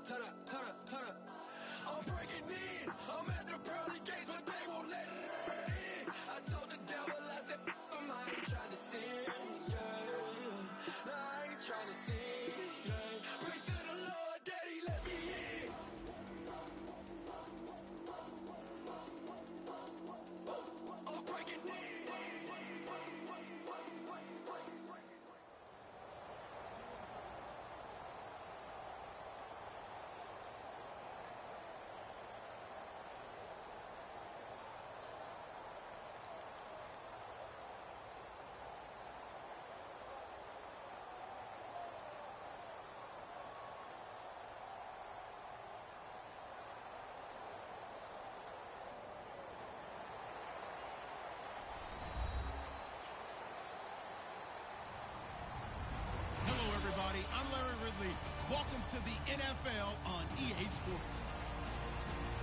turn up. I'm breaking in. I'm at the pearly gates, but they won't let it in. I told the devil, I said, I ain't trying to sin, yeah. No, I ain't trying to sin, yeah. Pray to the Lord, Daddy, let me in. I'm breaking in. I'm Larry Ridley. Welcome to the NFL on EA Sports.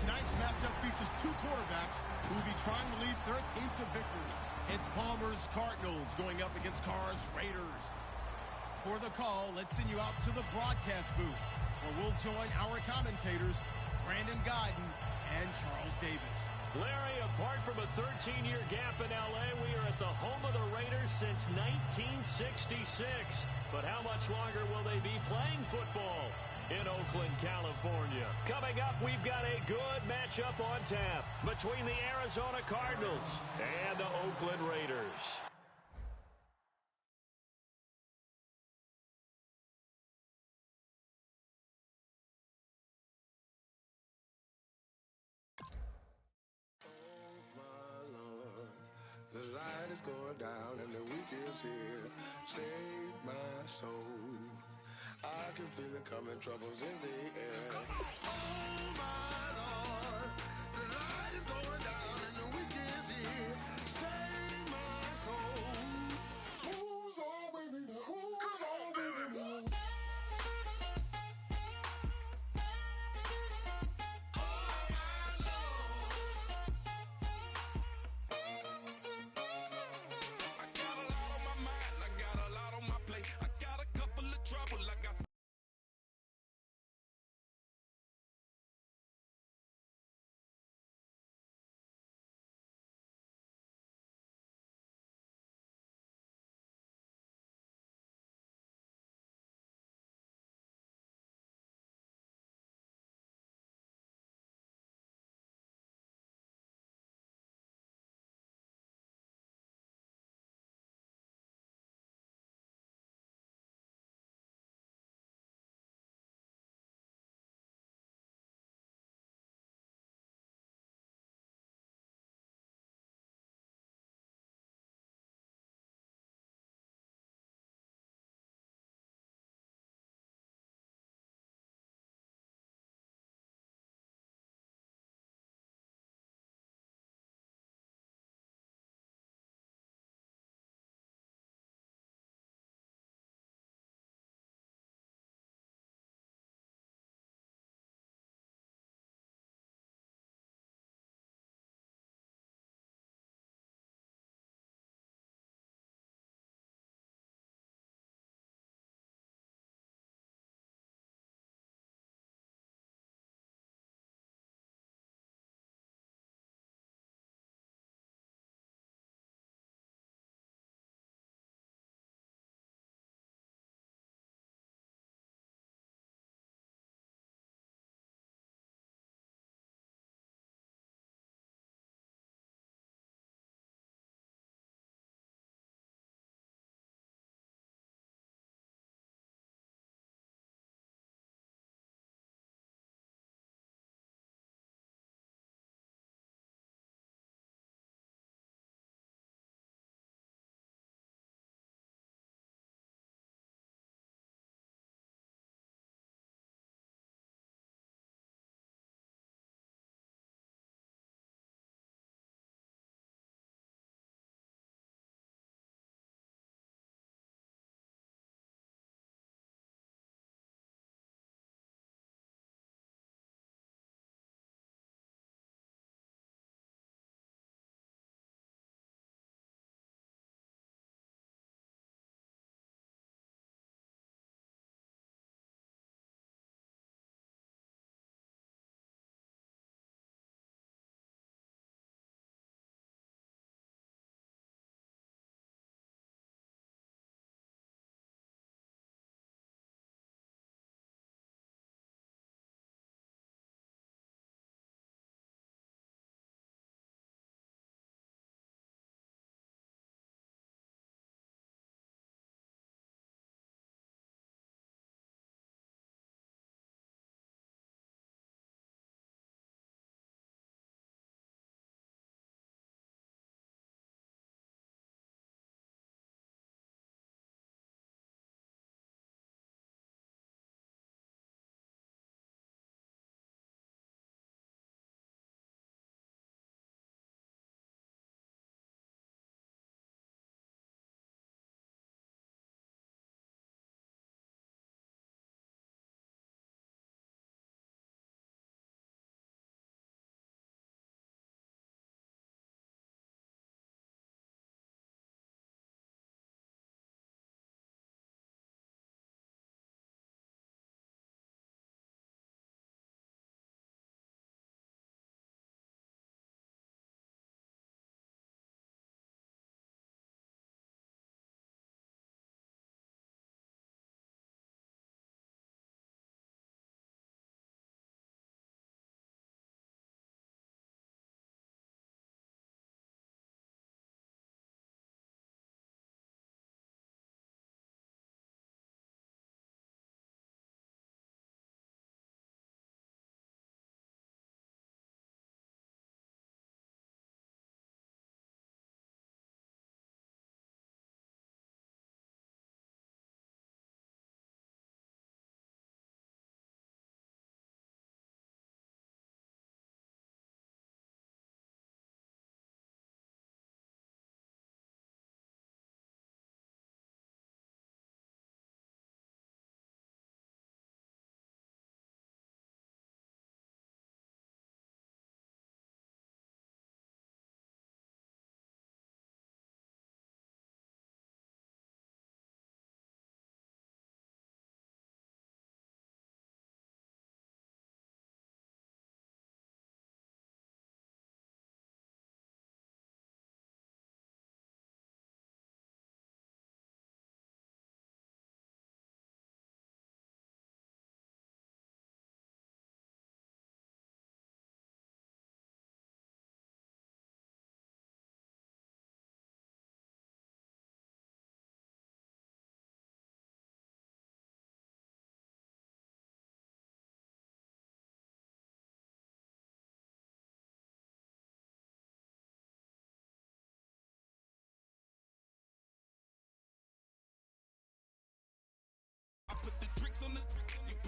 Tonight's matchup features two quarterbacks who will be trying to lead their team to victory. It's Palmer's Cardinals going up against Carr's Raiders. For the call, let's send you out to the broadcast booth, where we'll join our commentators, Brandon Godden and Charles Davis. Larry, apart from a 13-year gap in L.A., we are at the home of the Raiders since 1966. But how much longer will they be playing football in Oakland, California? Coming up, we've got a good matchup on tap between the Arizona Cardinals and the Oakland Raiders. The light is going down and the weekend's here. Save my soul. I can feel it coming, troubles in the air. Oh my Lord, the light is going down and the weekend's here. Save my soul. Who's on with me? Who's on with me?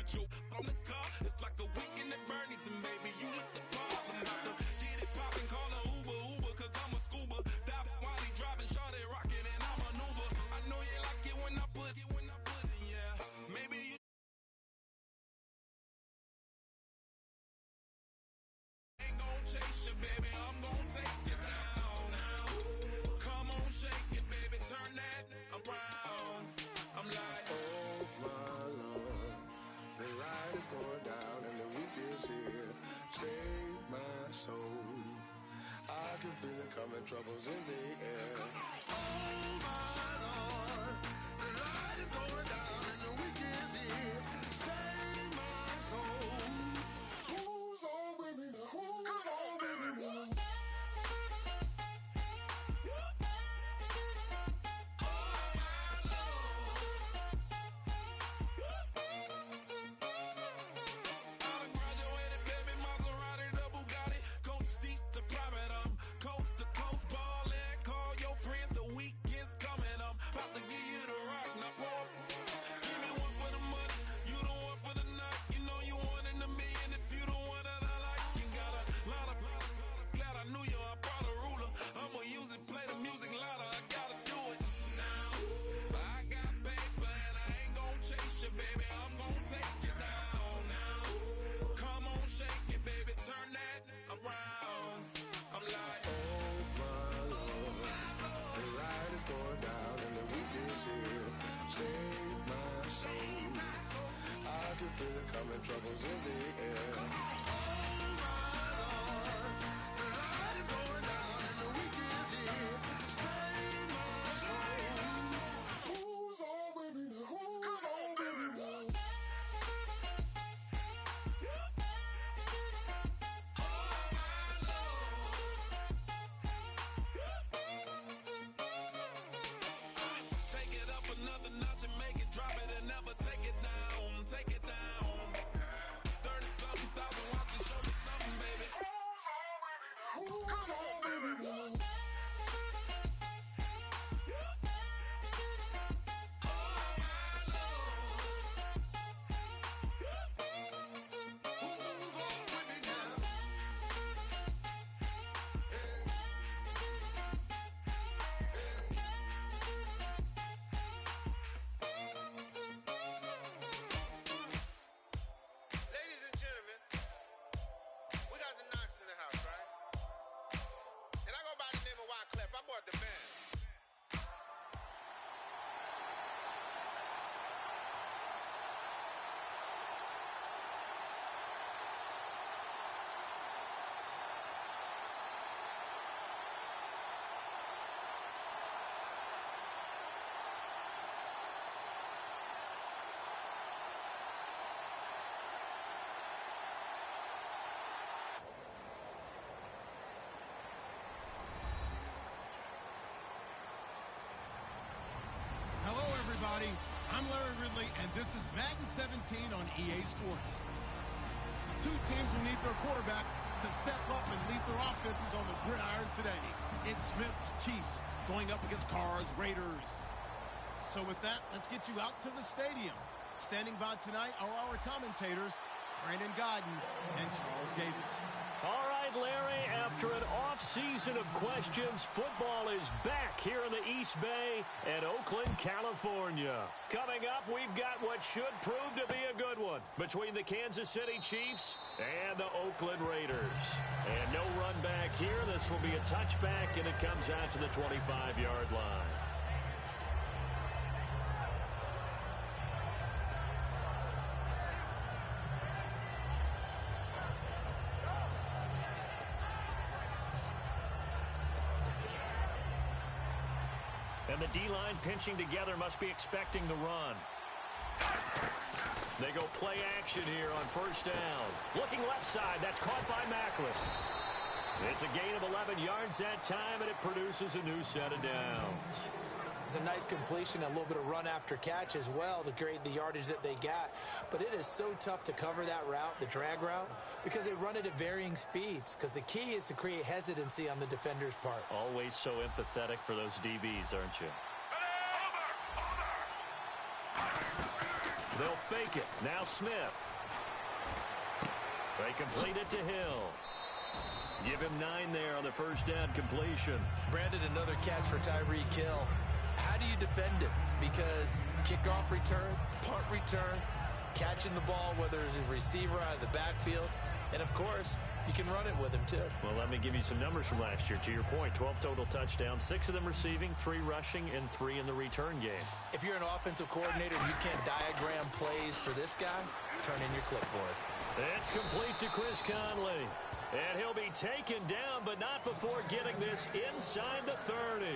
Put your on the car, it's like a weekend at Bernie's, and baby, you with the problem. About to get it poppin', call a Uber, cause I'm a scuba. Dive while he driving, shawty rockin', and I'm an Uber. I know you like it when I put it, yeah. Maybe you ain't gon' chase you, baby, I'm gon' take you down. Come on, shake it, baby, turn that around. I'm like, Oh my Lord, the light is going down and the week is here. Save my soul. I can feel it coming, troubles in the air. Oh my Lord, the light is going down and the week is here. Save my soul. Who's on with me now? Who's on with me now? graduated, baby, Maserati, the Bugatti, coach seats to private, coast to coast ballin', call your friends, the weekend's coming, about to give you the rock, now pour. Give me one for the money, you the one for the night, you know you one in a million if you the one that I like, you got a lot of, glad I knew you, I brought a ruler, I'ma use it, play the music louder, I gotta do it now, but I got paper and I ain't gon' chase you, baby, I'm gon' take you down now. Come on, shake it, baby, turn that around. I'm like, Oh my Lord, the light is going down and the week is here. Save my soul. I can feel it coming, troubles in the air. Oh my Lord, the light is going down and the week is here. Save my soul. Who's on with me now? Who's on with me now? take it up another notch and make it drop it and never take it down. Take it down. 30-something thousand watching, show me something, baby. Who's on with me now? Who's on with me now? Ladies and gentlemen, we got the Knox in the house, right? And I go by the name of Wyclef. I bought the band. Hello, everybody. I'm Larry Ridley, and this is Madden 17 on EA Sports. Two teams will need their quarterbacks to step up and lead their offenses on the gridiron today. It's Smith's Chiefs going up against Carr's Raiders. So with that, let's get you out to the stadium. Standing by tonight are our commentators, Brandon Godden and Charles Davis. All right, Larry, after an off-season of questions, football is back here in the East Bay at Oakland, California. Coming up, we've got what should prove to be a good one between the Kansas City Chiefs and the Oakland Raiders. And no run back here. This will be a touchback, and it comes out to the 25-yard line. And the D-line pinching together must be expecting the run. They go play action here on first down. Looking left side, that's caught by Macklin. It's a gain of 11 yards that time, and it produces a new set of downs. It's a nice completion, a little bit of run after catch as well to create the yardage that they got. But it is so tough to cover that route, the drag route, because they run it at varying speeds. Because the key is to create hesitancy on the defender's part. Always so empathetic for those DBs, aren't you? They'll fake it. Now Smith. They complete it to Hill. Give him 9 there on the first down completion. Brandon, another catch for Tyreek Hill. How do you defend it? Because kickoff return, punt return, catching the ball, whether it's a receiver out of the backfield, and, of course, you can run it with him, too. Well, let me give you some numbers from last year. To your point, 12 total touchdowns, 6 of them receiving, 3 rushing, and 3 in the return game. If you're an offensive coordinator and you can't diagram plays for this guy, turn in your clipboard. It's complete to Chris Conley. And he'll be taken down, but not before getting this inside the 30.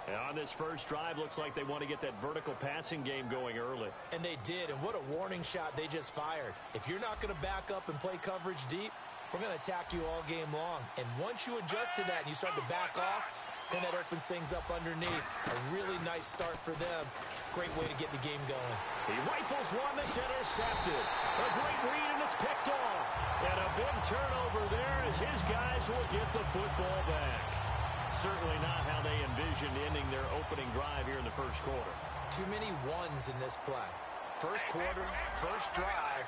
And on this first drive, looks like they want to get that vertical passing game going early. And they did, and what a warning shot they just fired. If you're not going to back up and play coverage deep, we're going to attack you all game long. And once you adjust to that and you start to back off, then that opens things up underneath. A really nice start for them. Great way to get the game going. He rifles one that's intercepted. A great read, and it's picked off. And a big turnover there as his guys will get the football back. Certainly not how they envisioned ending their opening drive here in the first quarter. Too many ones in this play. First quarter, first drive,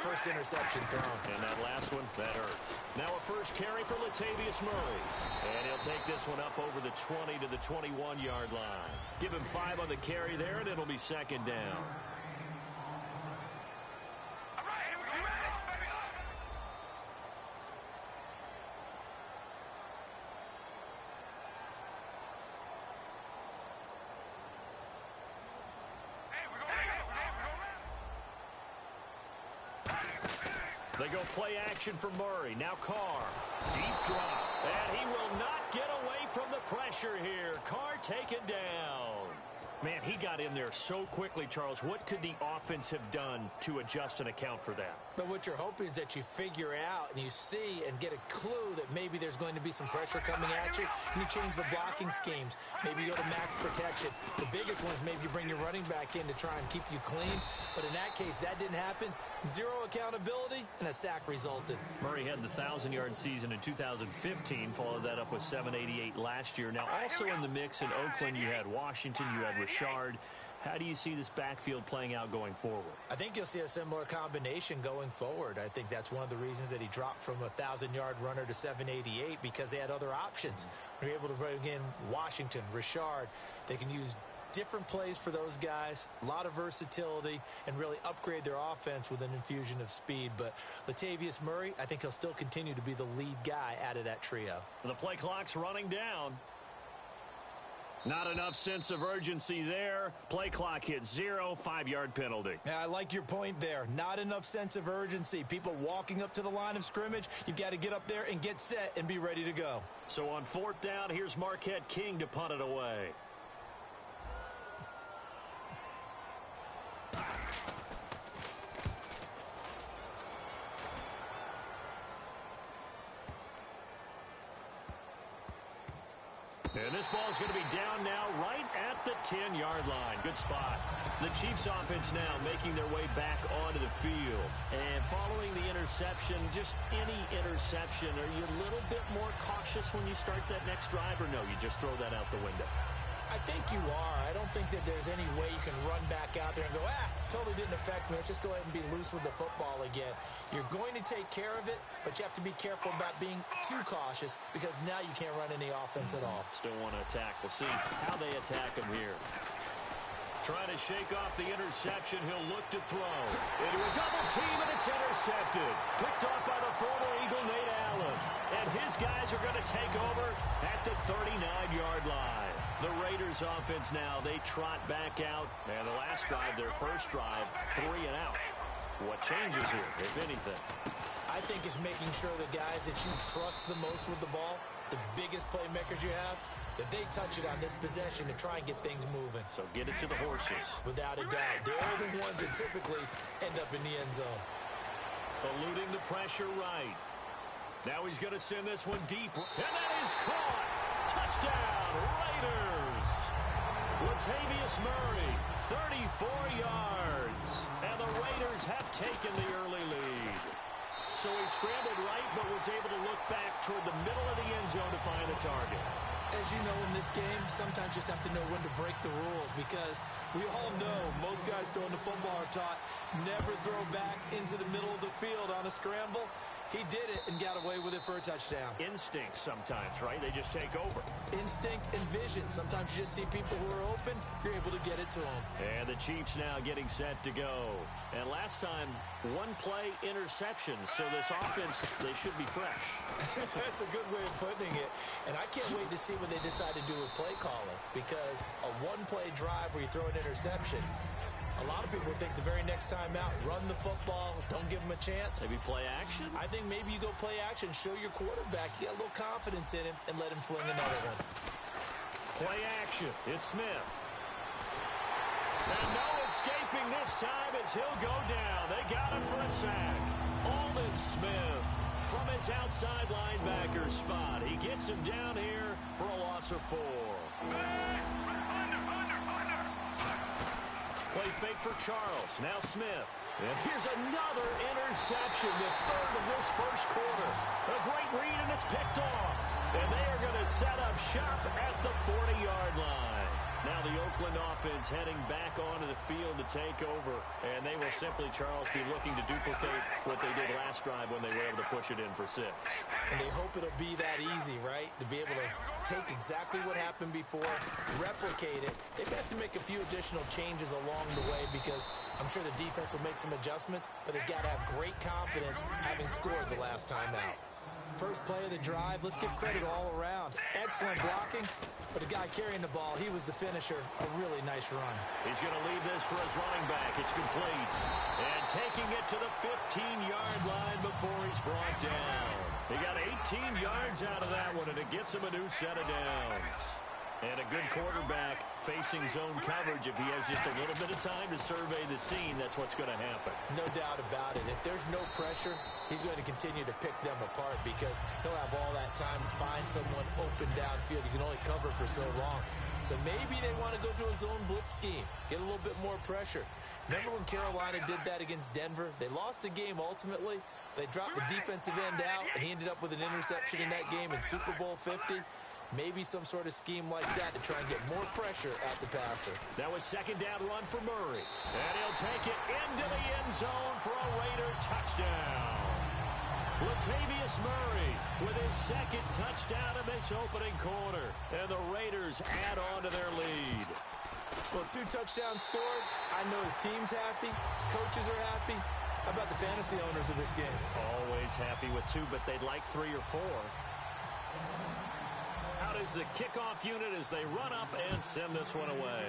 first interception thrown. And that last one, that hurts. Now a first carry for Latavius Murray. And he'll take this one up over the 20 to the 21-yard line. Give him 5 on the carry there, and it'll be second down. They go play action for Murray. Now Carr. Deep drop. And he will not get away from the pressure here. Carr taken down. Man, he got in there so quickly, Charles. What could the offense have done to adjust and account for that? But what you're hoping is that you figure out and you see and get a clue that maybe there's going to be some pressure coming at you, and you change the blocking schemes. Maybe you go to max protection. The biggest one is maybe you bring your running back in to try and keep you clean. But in that case, that didn't happen. 0 accountability, and a sack resulted. Murray had the 1,000-yard season in 2015, followed that up with 788 last year. Now, also in the mix in Oakland, you had Washington, you had Richard. How do you see this backfield playing out going forward? I think you'll see a similar combination going forward. I think that's one of the reasons that he dropped from a 1,000-yard runner to 788, because they had other options. They're able to bring in Washington, Richard. They can use different plays for those guys, a lot of versatility, and really upgrade their offense with an infusion of speed. But Latavius Murray, I think he'll still continue to be the lead guy out of that trio. The play clock's running down. Not enough sense of urgency there. Play clock hit 0, 5-yard penalty. Yeah, I like your point there. Not enough sense of urgency. People walking up to the line of scrimmage, you've got to get up there and get set and be ready to go. So on 4th down, here's Marquette King to punt it away. And this ball is going to be down now right at the 10-yard line. Good spot. The Chiefs offense now making their way back onto the field. And following the interception, just any interception, are you a little bit more cautious when you start that next drive, or no, you just throw that out the window? I think you are. I don't think that there's any way you can run back out there and go, totally didn't affect me. Let's just go ahead and be loose with the football again. You're going to take care of it, but you have to be careful about being too cautious, because now you can't run any offense at all. Still want to attack. We'll see how they attack him here. Trying to shake off the interception. He'll look to throw. Into a double team, and it's intercepted. Picked off by the former Eagle, Nate Allen. And his guys are going to take over at the 39-yard line. The Raiders offense now, they trot back out. And the last drive, their first drive, 3 and out. What changes here, if anything? I think it's making sure the guys that you trust the most with the ball, the biggest playmakers you have, that they touch it on this possession to try and get things moving. So get it to the horses. Without a doubt. They're the ones that typically end up in the end zone. Eluding the pressure right. Now he's going to send this one deep. And that is caught. Touchdown, Raiders. Latavius Murray, 34 yards. And the Raiders have taken the early lead. So he scrambled right, but was able to look back toward the middle of the end zone to find the target. As you know, in this game, sometimes you just have to know when to break the rules, because we all know most guys throwing the football are taught never throw back into the middle of the field on a scramble. He did it and got away with it for a touchdown. Instinct sometimes, right? They just take over. Instinct and vision. Sometimes you just see people who are open, you're able to get it to them. And the Chiefs now getting set to go. And last time, one-play interception. So this offense, they should be fresh. That's a good way of putting it. And I can't wait to see what they decide to do with play calling, because a one-play drive where you throw an interception, a lot of people think the very next time out, run the football, don't give him a chance. Maybe play action? I think maybe you go play action, show your quarterback, you get a little confidence in him, and let him fling another one. Play action. It's Smith. And no escaping this time as he'll go down. They got him for a sack. Aldon Smith from his outside linebacker spot. He gets him down here for a loss of 4. Play fake for Charles. Now Smith. And here's another interception, the third of this first quarter. A great read, and it's picked off. And they are going to set up shop at the 40-yard line. Now the Oakland offense heading back onto the field to take over. And they will simply, Charles, be looking to duplicate what they did last drive when they were able to push it in for 6. And they hope it'll be that easy, right? To be able to take exactly what happened before, replicate it. They may have to make a few additional changes along the way, because I'm sure the defense will make some adjustments, but they've got to have great confidence having scored the last time out. First play of the drive, let's give credit all around. Excellent blocking, but the guy carrying the ball, he was the finisher. A really nice run. He's going to leave this for his running back. It's complete. And taking it to the 15-yard line before he's brought down. He got 18 yards out of that one, and it gets him a new set of downs. And a good quarterback facing zone coverage. If he has just a little bit of time to survey the scene, that's what's going to happen. No doubt about it. If there's no pressure, he's going to continue to pick them apart, because he'll have all that time to find someone open downfield. You can only cover for so long. So maybe they want to go to a zone blitz scheme, get a little bit more pressure. Remember when Carolina did that against Denver? They lost the game ultimately. They dropped the defensive end out, and he ended up with an interception in that game in Super Bowl 50. Maybe some sort of scheme like that to try and get more pressure at the passer. That was second down run for Murray. And he'll take it into the end zone for a Raider touchdown. Latavius Murray with his second touchdown in this opening quarter. And the Raiders add on to their lead. Well, 2 touchdowns scored. I know his team's happy. His coaches are happy. How about the fantasy owners of this game? Always happy with 2, but they'd like 3 or 4. Out is the kickoff unit as they run up and send this one away.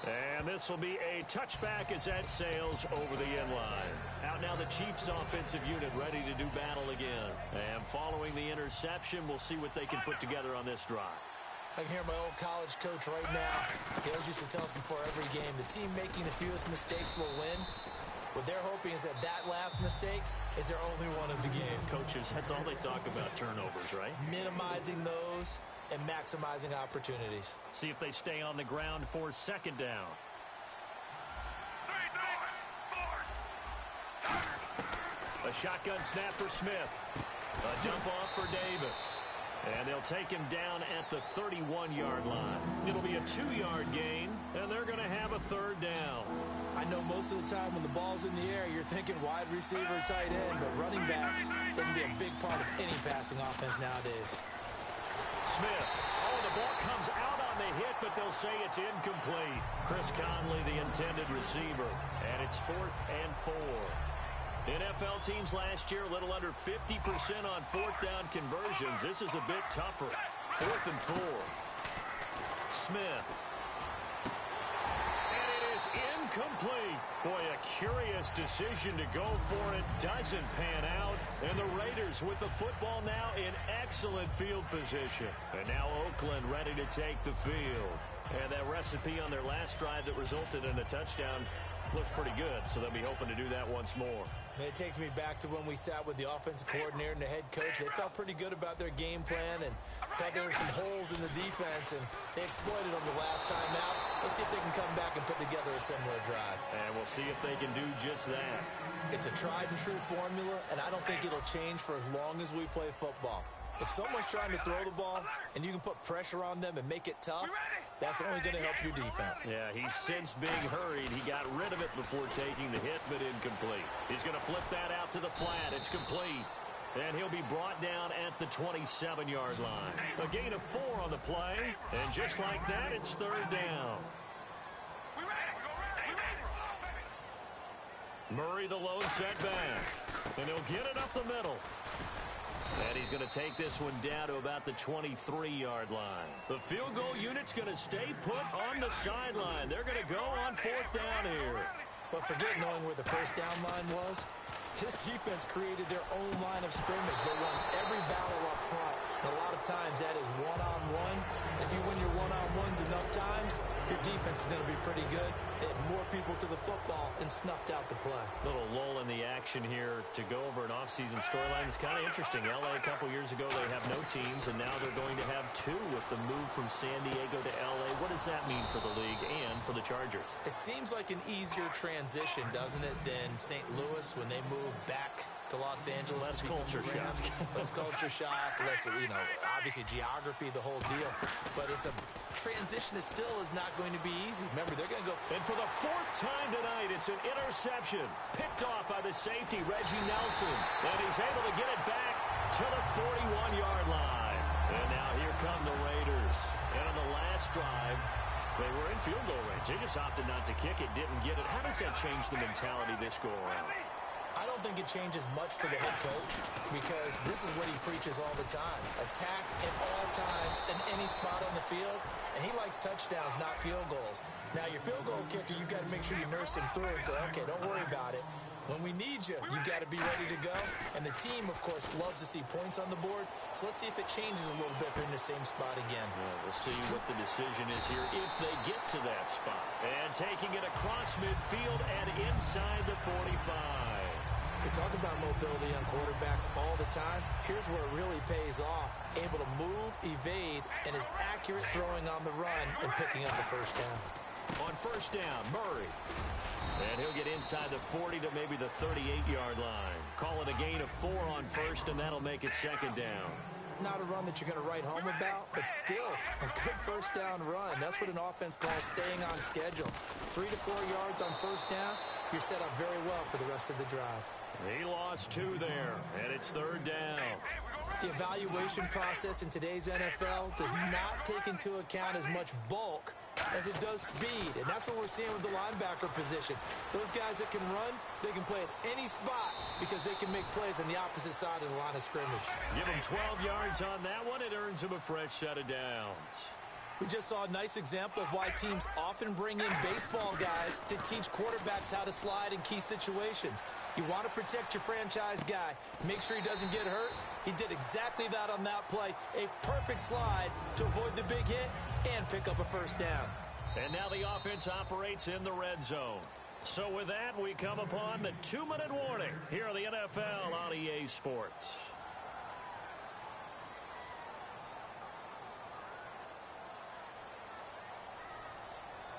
And this will be a touchback as that sails over the end line. Out now the Chiefs offensive unit ready to do battle again. And following the interception, we'll see what they can put together on this drive. I can hear my old college coach right now. He always used to tell us before every game, the team making the fewest mistakes will win. What they're hoping is that last mistake is their only one of the game. Coaches, that's all they talk about, turnovers, right? Minimizing those and maximizing opportunities. See if they stay on the ground for second down. A shotgun snap for Smith. A dump off for Davis. And they'll take him down at the 31-yard line. It'll be a 2-yard gain, and they're going to have a third down. I know most of the time when the ball's in the air, you're thinking wide receiver, tight end, but running backs, they can be a big part of any passing offense nowadays. Smith. Oh, the ball comes out on the hit, but they'll say it's incomplete. Chris Conley, the intended receiver, and it's 4th and 4. NFL teams last year a little under 50% on 4th down conversions. This is a bit tougher. 4th and 4. Smith. And it is incomplete. Boy, a curious decision to go for it. Doesn't pan out. And the Raiders with the football now in excellent field position. And now Oakland ready to take the field. And that recipe on their last drive that resulted in a touchdown looked pretty good, so they'll be hoping to do that once more. It takes me back to when we sat with the offensive coordinator and the head coach. They felt pretty good about their game plan and thought there were some holes in the defense, and they exploited them the last time out. Let's see if they can come back and put together a similar drive. And we'll see if they can do just that. It's a tried-and-true formula, and I don't think it'll change for as long as we play football. If someone's trying to throw the ball and you can put pressure on them and make it tough, that's only going to help your defense. Yeah, he's since being hurried. He got rid of it before taking the hit, but incomplete. He's going to flip that out to the flat. It's complete. And he'll be brought down at the 27-yard line. A gain of 4 on the play. And just like that, it's third down. Murray, the lone setback. And he'll get it up the middle. And he's going to take this one down to about the 23-yard line. The field goal unit's going to stay put on the sideline. They're going to go on fourth down here. But forget knowing where the first down line was. This defense created their own line of scrimmage. They won every battle up front. And a lot of times that is one-on-one. If you win your one-on-ones enough times, your defense is going to be pretty good. They had more people to the football and snuffed out the play. Little lull in the action here to go over an offseason storyline. It's kind of interesting. LA a couple years ago, they have no teams, and now they're going to have 2 with the move from San Diego to LA. What does that mean for the league and for the Chargers? It seems like an easier transition, doesn't it, than St. Louis when they moved back to Los Angeles. Less culture shock. Less culture shock, less, obviously geography, the whole deal. But it's a transition that still is not going to be easy. Remember, they're going to go. And for the 4th time tonight, it's an interception. Picked off by the safety, Reggie Nelson. And he's able to get it back to the 41-yard line. And now here come the Raiders. And on the last drive, they were in field goal range. They just opted not to kick it, didn't get it. How does that change the mentality this go around? I don't think it changes much for the head coach because this is what he preaches all the time. Attack at all times in any spot on the field, and he likes touchdowns, not field goals. Now, your field goal kicker, you got to make sure you nurse him through and say, okay, don't worry about it. When we need you, you've got to be ready to go. And the team, of course, loves to see points on the board. So let's see if it changes a little bit if they're in the same spot again. Yeah, we'll see what the decision is here if they get to that spot. And taking it across midfield and inside the 45. We talk about mobility on quarterbacks all the time. Here's where it really pays off. Able to move, evade, and is accurate throwing on the run and picking up the first down. On first down, Murray. And he'll get inside the 40 to maybe the 38-yard line. Call it a gain of 4 on first, and that'll make it second down. Not a run that you're going to write home about, but still a good first down run. That's what an offense calls staying on schedule. 3 to 4 yards on first down, you're set up very well for the rest of the drive. He lost 2 there, and it's third down. The evaluation process in today's NFL does not take into account as much bulk as it does speed, and that's what we're seeing with the linebacker position. Those guys that can run, they can play at any spot because they can make plays on the opposite side of the line of scrimmage. Give him 12 yards on that one. It earns him a fresh set of downs. We just saw a nice example of why teams often bring in baseball guys to teach quarterbacks how to slide in key situations. You want to protect your franchise guy. Make sure he doesn't get hurt. He did exactly that on that play. A perfect slide to avoid the big hit and pick up a first down. And now the offense operates in the red zone. So with that, we come upon the 2-minute warning here on the NFL on EA Sports.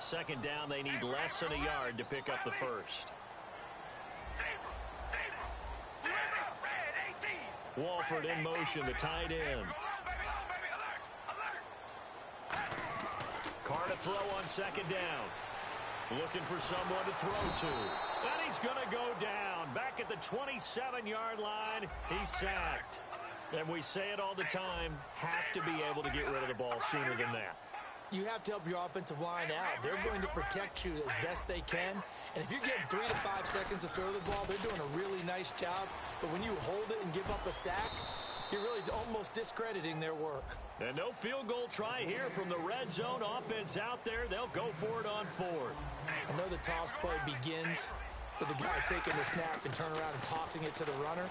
Second down, they need less than a yard to pick up the first. Walford in motion, the tight end. Carr to throw on second down. Looking for someone to throw to. And he's going to go down. Back at the 27-yard line, he's sacked. And we say it all the time, have to be able to get rid of the ball sooner than that. You have to help your offensive line out. They're going to protect you as best they can. And if you're getting 3 to 5 seconds to throw the ball, they're doing a really nice job. But when you hold it and give up a sack, you're really almost discrediting their work. And no field goal try here from the red zone offense out there. They'll go for it on 4th. I know the toss play begins with the guy taking the snap and turn around and tossing it to the runner.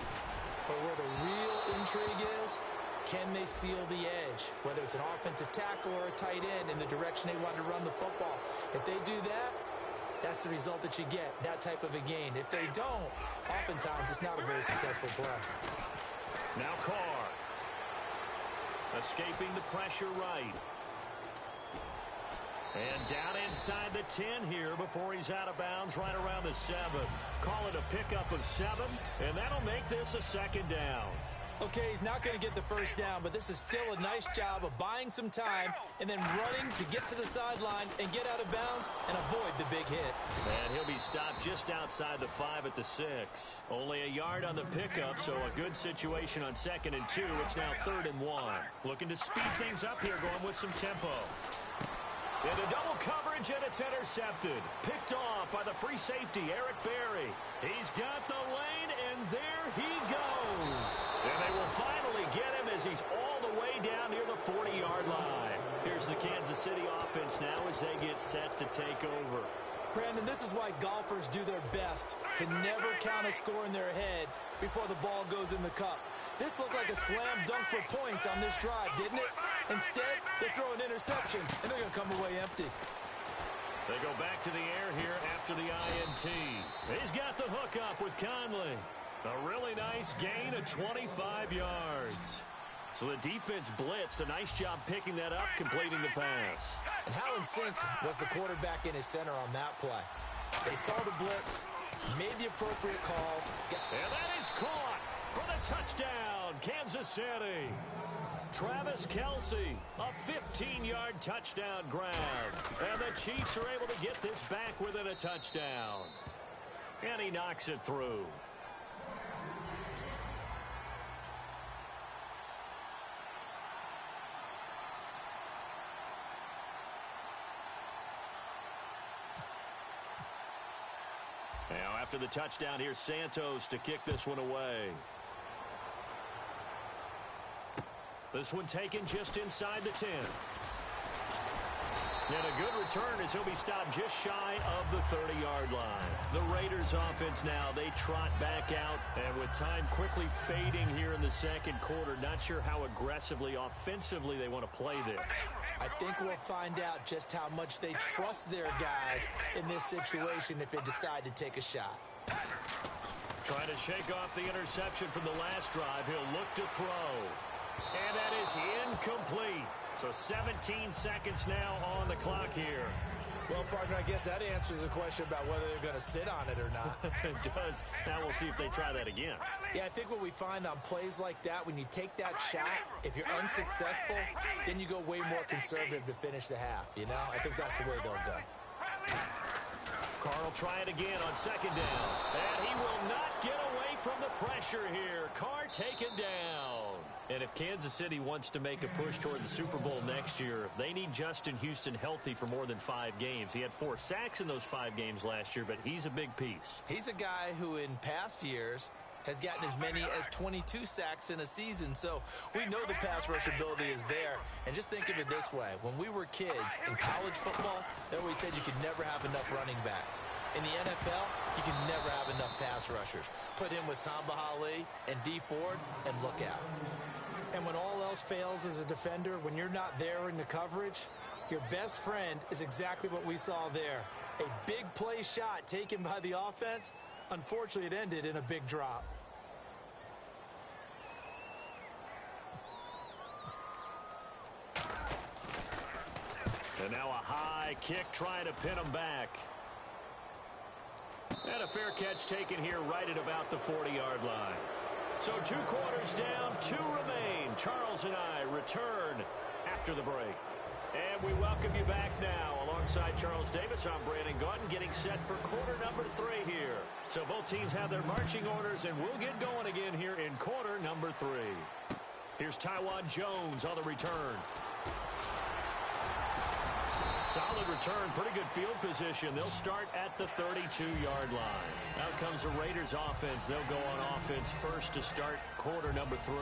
But where the real intrigue is, can they seal the edge, whether it's an offensive tackle or a tight end in the direction they want to run the football? If they do that, that's the result that you get, that type of a gain. If they don't, oftentimes it's not a very successful play. Now Carr. Escaping the pressure right. And down inside the 10 here before he's out of bounds right around the 7. Call it a pickup of 7, and that'll make this a second down. Okay, he's not going to get the first down, but this is still a nice job of buying some time and then running to get to the sideline and get out of bounds and avoid the big hit. And he'll be stopped just outside the 5 at the 6. Only a yard on the pickup, so a good situation on 2nd and 2. It's now 3rd and 1. Looking to speed things up here, going with some tempo. Into double coverage, and it's intercepted. Picked off by the free safety, Eric Berry. He's got the lane, and there he goes. And they will finally get him as he's all the way down near the 40-yard line. Here's the Kansas City offense now as they get set to take over. Brandon, this is why golfers do their best to never count a score in their head before the ball goes in the cup. This looked like a slam dunk for points on this drive, didn't it? Instead, they throw an interception, and they're going to come away empty. They go back to the air here after the INT. He's got the hook up with Conley. A really nice gain of 25 yards. So the defense blitzed. A nice job picking that up, completing the pass. And how in sync was the quarterback in his center on that play? They saw the blitz, made the appropriate calls. And that is caught for the touchdown, Kansas City. Travis Kelce, a 15-yard touchdown grab. And the Chiefs are able to get this back within a touchdown. And he knocks it through. Now after the touchdown, here's Santos to kick this one away. This one taken just inside the 10. And a good return as he'll be stopped just shy of the 30-yard line. The Raiders offense now, they trot back out. And with time quickly fading here in the second quarter, not sure how aggressively, offensively they want to play this. I think we'll find out just how much they trust their guys in this situation if they decide to take a shot. Trying to shake off the interception from the last drive. He'll look to throw. And that is incomplete. So 17 seconds now on the clock here. Well, partner, I guess that answers the question about whether they're going to sit on it or not. It does. Now we'll see if they try that again. Yeah, I think what we find on plays like that, when you take that shot, if you're unsuccessful, then you go way more conservative to finish the half, you know? I think that's the way they'll go. Carr will try it again on 2nd down. And he will not get away from the pressure here. Carr taken down. And if Kansas City wants to make a push toward the Super Bowl next year, they need Justin Houston healthy for more than 5 games. He had 4 sacks in those 5 games last year, but he's a big piece. He's a guy who in past years has gotten as many as 22 sacks in a season, so we know the pass rush ability is there. And just think of it this way. When we were kids in college football, they always said you could never have enough running backs. In the NFL, you can never have enough pass rushers. Put him with Tom Bahali and D. Ford, and look out. And when all else fails as a defender, when you're not there in the coverage, your best friend is exactly what we saw there. A big play shot taken by the offense. Unfortunately, it ended in a big drop. And now a high kick trying to pin him back. And a fair catch taken here right at about the 40-yard line. So 2 quarters down, 2 remain. Charles and I return after the break. And we welcome you back now. Alongside Charles Davis, I'm Brandon Gaudin, getting set for quarter number 3 here. So both teams have their marching orders, and we'll get going again here in quarter number 3. Here's Tywan Jones on the return. Solid return, pretty good field position. They'll start at the 32-yard line. Out comes the Raiders offense. They'll go on offense first to start quarter number 3.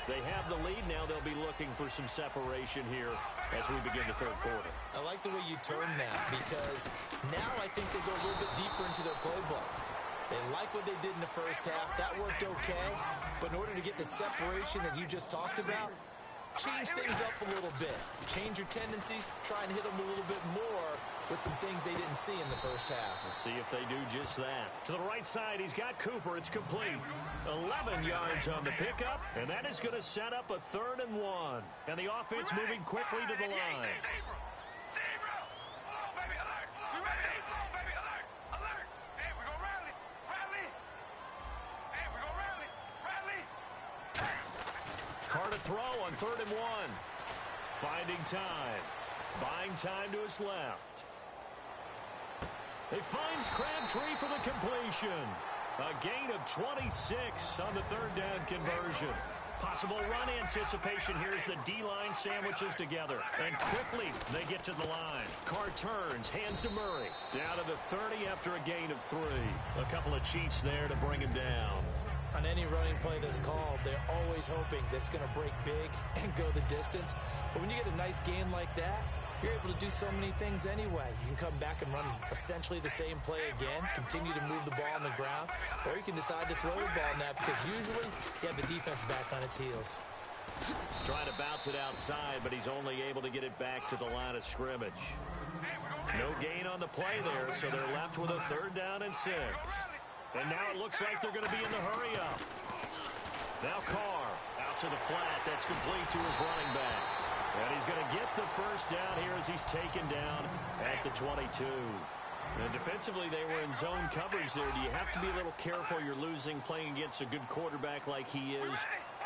They have the lead. Now they'll be looking for some separation here as we begin the 3rd quarter. I like the way you turn that, because now I think they go a little bit deeper into their playbook. They like what they did in the first half. That worked okay. But in order to get the separation that you just talked about, change things up a little bit. Change your tendencies, try and hit them a little bit more with some things they didn't see in the first half. We'll see if they do just that. To the right side, he's got Cooper. It's complete. 11 yards on the pickup, and that is going to set up a 3rd and 1. And the offense moving quickly to the line. Carr to throw on 3rd and 1. Finding time. Buying time to his left. He finds Crabtree for the completion. A gain of 26 on the 3rd down conversion. Possible run anticipation here as the D-line sandwiches together. And quickly, they get to the line. Carr turns, hands to Murray. Down to the 30 after a gain of 3. A couple of Chiefs there to bring him down. On any running play that's called, they're always hoping that it's going to break big and go the distance. But when you get a nice gain like that, you're able to do so many things anyway. You can come back and run essentially the same play again, continue to move the ball on the ground, or you can decide to throw the ball now because usually you have the defense back on its heels. Trying to bounce it outside, but he's only able to get it back to the line of scrimmage. No gain on the play there, so they're left with a 3rd down and 6. And now it looks like they're going to be in the hurry-up. Now Carr out to the flat. That's complete to his running back. And he's going to get the 1st down here as he's taken down at the 22. And defensively, they were in zone coverage there. Do you have to be a little careful? You're losing playing against a good quarterback like he is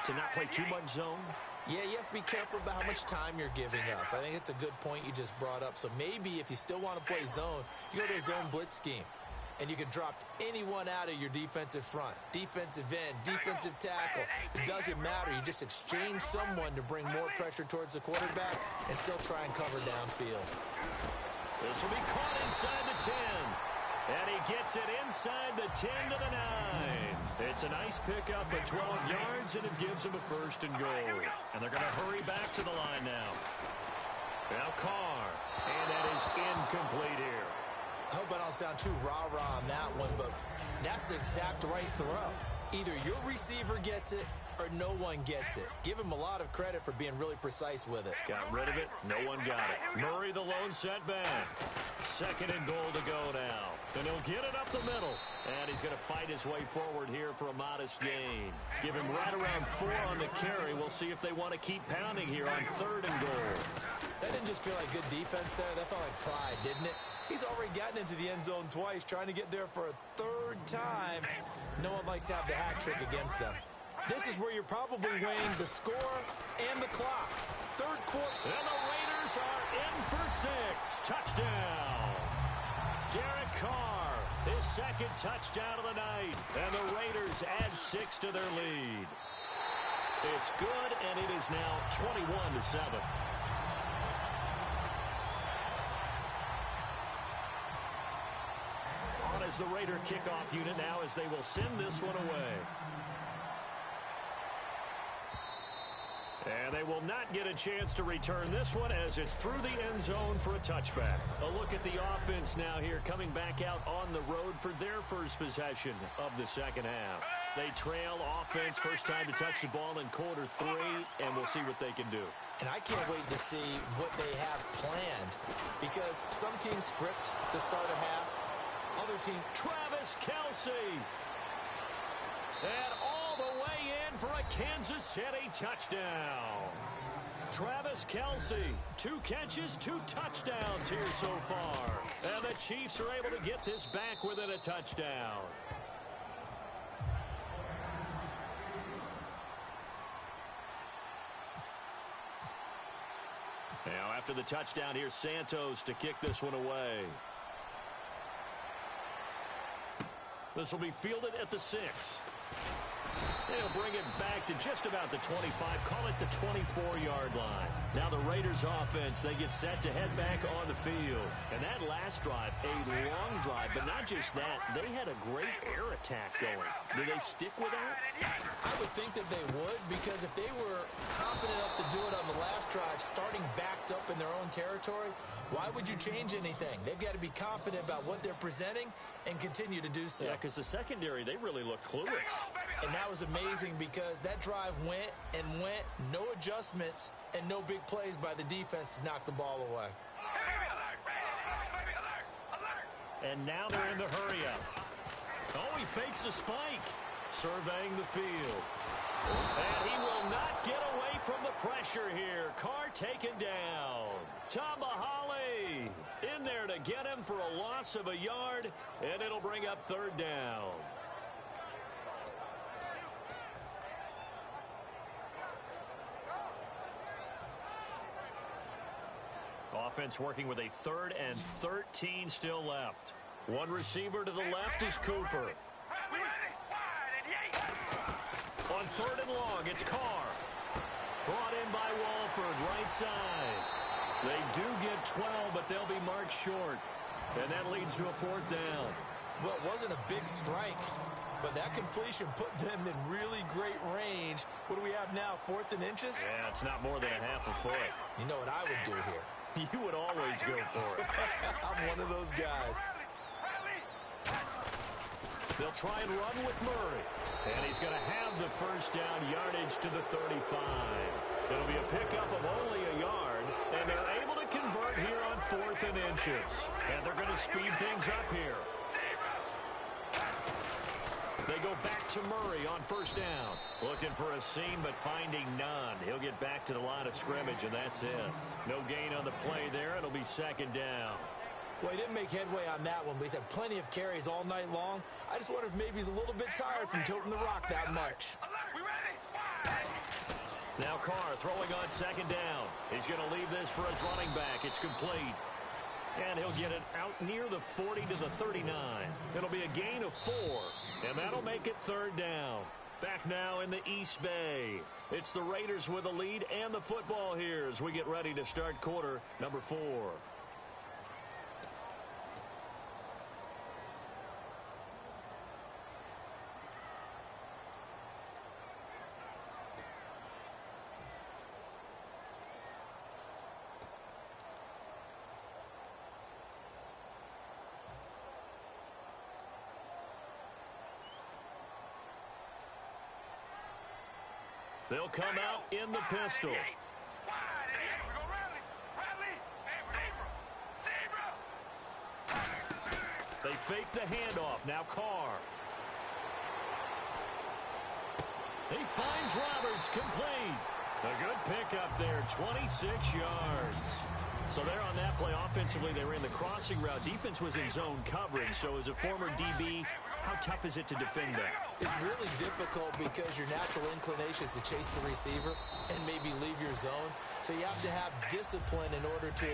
to not play too much zone? Yeah, you have to be careful about how much time you're giving up. I think it's a good point you just brought up. So maybe if you still want to play zone, you go to a zone blitz scheme. And you can drop anyone out of your defensive front. Defensive end, defensive tackle. It doesn't matter. You just exchange someone to bring more pressure towards the quarterback and still try and cover downfield. This will be caught inside the 10. And he gets it inside the 10 to the 9. It's a nice pickup of 12 yards, and it gives him a 1st and goal. And they're going to hurry back to the line now. Now Carr. And that is incomplete here. I hope I don't sound too rah-rah on that one, but that's the exact right throw. Either your receiver gets it or no one gets it. Give him a lot of credit for being really precise with it. Got rid of it. No one got it. Murray the lone setback. 2nd and goal to go now. And he'll get it up the middle. And he's going to fight his way forward here for a modest gain. Give him right around 4 on the carry. We'll see if they want to keep pounding here on 3rd and goal. That didn't just feel like good defense there. That felt like pride, didn't it? He's already gotten into the end zone twice, trying to get there for a 3rd time. No one likes to have the hat trick against them. This is where you're probably weighing the score and the clock. 3rd quarter. And the Raiders are in for 6. Touchdown. Derek Carr, his 2nd touchdown of the night. And the Raiders add 6 to their lead. It's good, and it is now 21-7. As the Raider kickoff unit now as they will send this one away. And they will not get a chance to return this one as it's through the end zone for a touchback. A look at the offense now here coming back out on the road for their first possession of the 2nd half. They trail offense first time to touch the ball in quarter 3, and we'll see what they can do. And I can't wait to see what they have planned because some teams script to start a half. Other team, Travis Kelce. And all the way in for a Kansas City touchdown. Travis Kelce, 2 catches, 2 touchdowns here so far. And the Chiefs are able to get this back within a touchdown. Now after the touchdown, here's Santos to kick this one away. This will be fielded at the 6. They'll bring it back to just about the 25, call it the 24-yard line. Now the Raiders offense, they get set to head back on the field. And that last drive, a long drive, but not just that, they had a great air attack going. Do they stick with that? I would think that they would, because if they were confident enough to do it on the last drive, starting backed up in their own territory, why would you change anything? They've got to be confident about what they're presenting and continue to do so. Yeah, because the secondary, they really looked clueless. And that was amazing because that drive went and went, no adjustments, and no big plays by the defense to knock the ball away. And now they're in the hurry-up. Oh, he fakes a spike. Surveying the field. And he will not get away from the pressure here. Carr taken down. Tamahali in there to get him for a loss of a yard, and it'll bring up third down. Offense working with a 3rd and 13 still left. One receiver to the left is Cooper. On 3rd and long, it's Carr. Brought in by Walford, right side. They do get 12, but they'll be marked short. And that leads to a 4th down. Well, it wasn't a big strike, but that completion put them in really great range. What do we have now, 4th and inches? Yeah, it's not more than a half a foot. You know what I would do here? You would always go for it. I'm one of those guys. They'll try and run with Murray. And he's going to have the first down, yardage to the 35. It'll be a pickup of only a yard, and they're able to convert here on 4th and inches. And they're going to speed things up here. They go back to Murray on 1st down. Looking for a seam, but finding none. He'll get back to the line of scrimmage, and that's it. No gain on the play there. It'll be 2nd down. Well, he didn't make headway on that one, but he's had plenty of carries all night long. I just wonder if maybe he's a little bit tired from tilting the rock that much. Now Carr throwing on 2nd down. He's going to leave this for his running back. It's complete. And he'll get it out near the 40 to the 39. It'll be a gain of 4. And that'll make it 3rd down. Back now in the East Bay. It's the Raiders with the lead and the football here as we get ready to start quarter number 4. They'll come out in the pistol. They fake the handoff. Now Carr. He finds Roberts, complete. A good pickup there, 26 yards. So there on that play, offensively, they ran the crossing route. Defense was in zone coverage, so as a former DB, how tough is it to defend that? It's really difficult because your natural inclination is to chase the receiver and maybe leave your zone. So you have to have discipline in order to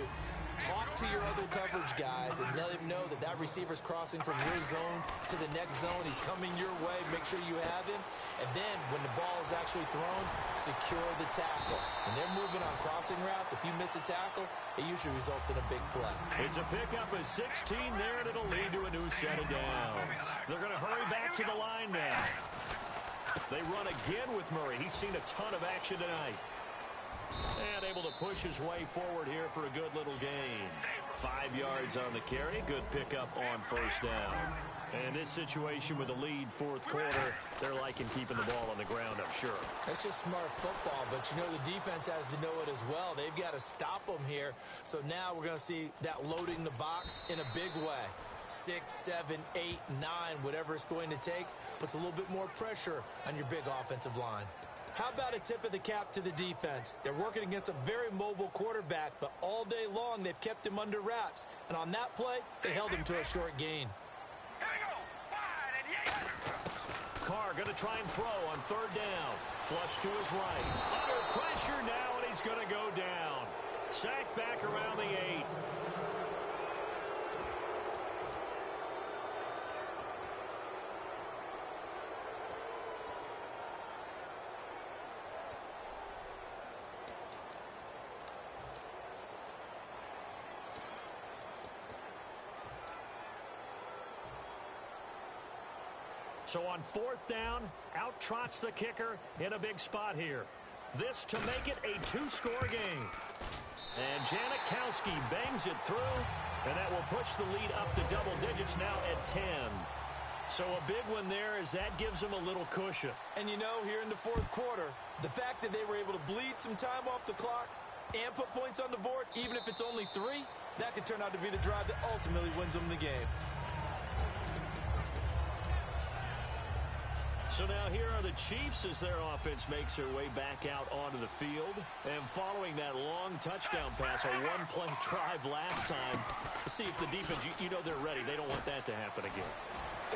talk to your other coverage guys and let him know that that receiver's crossing from your zone to the next zone. He's coming your way. Make sure you have him. And then when the ball is actually thrown, secure the tackle. When they're moving on crossing routes, if you miss a tackle, it usually results in a big play. It's a pickup of 16 there, and it'll lead to a new set of downs. They're going to hurry back to the line now. They run again with Murray. He's seen a ton of action tonight. And able to push his way forward here for a good little gain. 5 yards on the carry. Good pickup on 1st down. And this situation with the lead 4th quarter, they're liking keeping the ball on the ground, I'm sure. That's just smart football, but you know the defense has to know it as well. They've got to stop them here. So now we're going to see that loading the box in a big way. 6, 7, 8, 9, whatever it's going to take, puts a little bit more pressure on your big offensive line. How about a tip of the cap to the defense? They're working against a very mobile quarterback, but all day long they've kept him under wraps. And on that play, they held him to a short gain. Carr going to try and throw on 3rd down. Flush to his right. Under pressure now, and he's going to go down. Sacked back around the 8. So on 4th down, out trots the kicker in a big spot here. This to make it a two-score game. And Janikowski bangs it through, and that will push the lead up to double digits now at 10. So a big one there as that gives them a little cushion. And you know, here in the fourth quarter, the fact that they were able to bleed some time off the clock and put points on the board, even if it's only 3, that could turn out to be the drive that ultimately wins them the game. So now here are the Chiefs as their offense makes their way back out onto the field. And following that long touchdown pass, a one-play drive last time, to see if the defense, you know they're ready. They don't want that to happen again.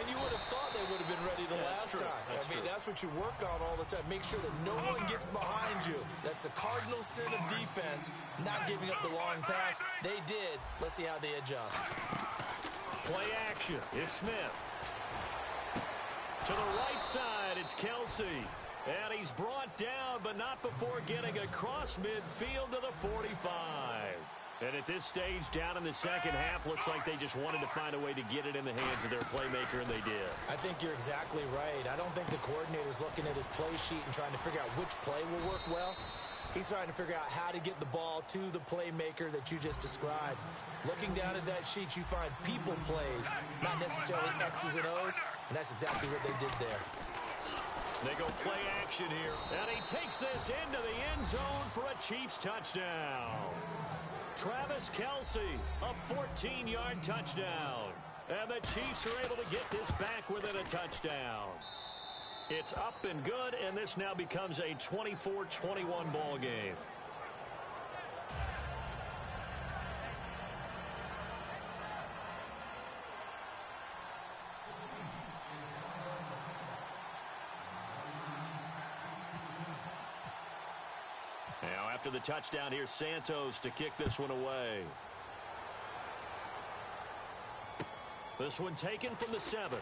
And you would have thought they would have been ready the last time. That's what you work on all the time. Make sure that no one gets behind you. That's the cardinal sin of defense, not giving up the long pass. They did. Let's see how they adjust. Play action. It's Smith. To the right side, it's Kelsey. And he's brought down, but not before getting across midfield to the 45. And at this stage, down in the second half, looks like they just wanted to find a way to get it in the hands of their playmaker, and they did. I think you're exactly right. I don't think the coordinator's looking at his play sheet and trying to figure out which play will work well. He's trying to figure out how to get the ball to the playmaker that you just described. Looking down at that sheet, you find people plays, not necessarily X's and O's, and that's exactly what they did there. They go play action here, and he takes this into the end zone for a Chiefs touchdown. Travis Kelsey, a 14-yard touchdown. And the Chiefs are able to get this back within a touchdown. It's up and good, and this now becomes a 24-21 ball game. Now after the touchdown, here's Santos to kick this one away. This one taken from the 7.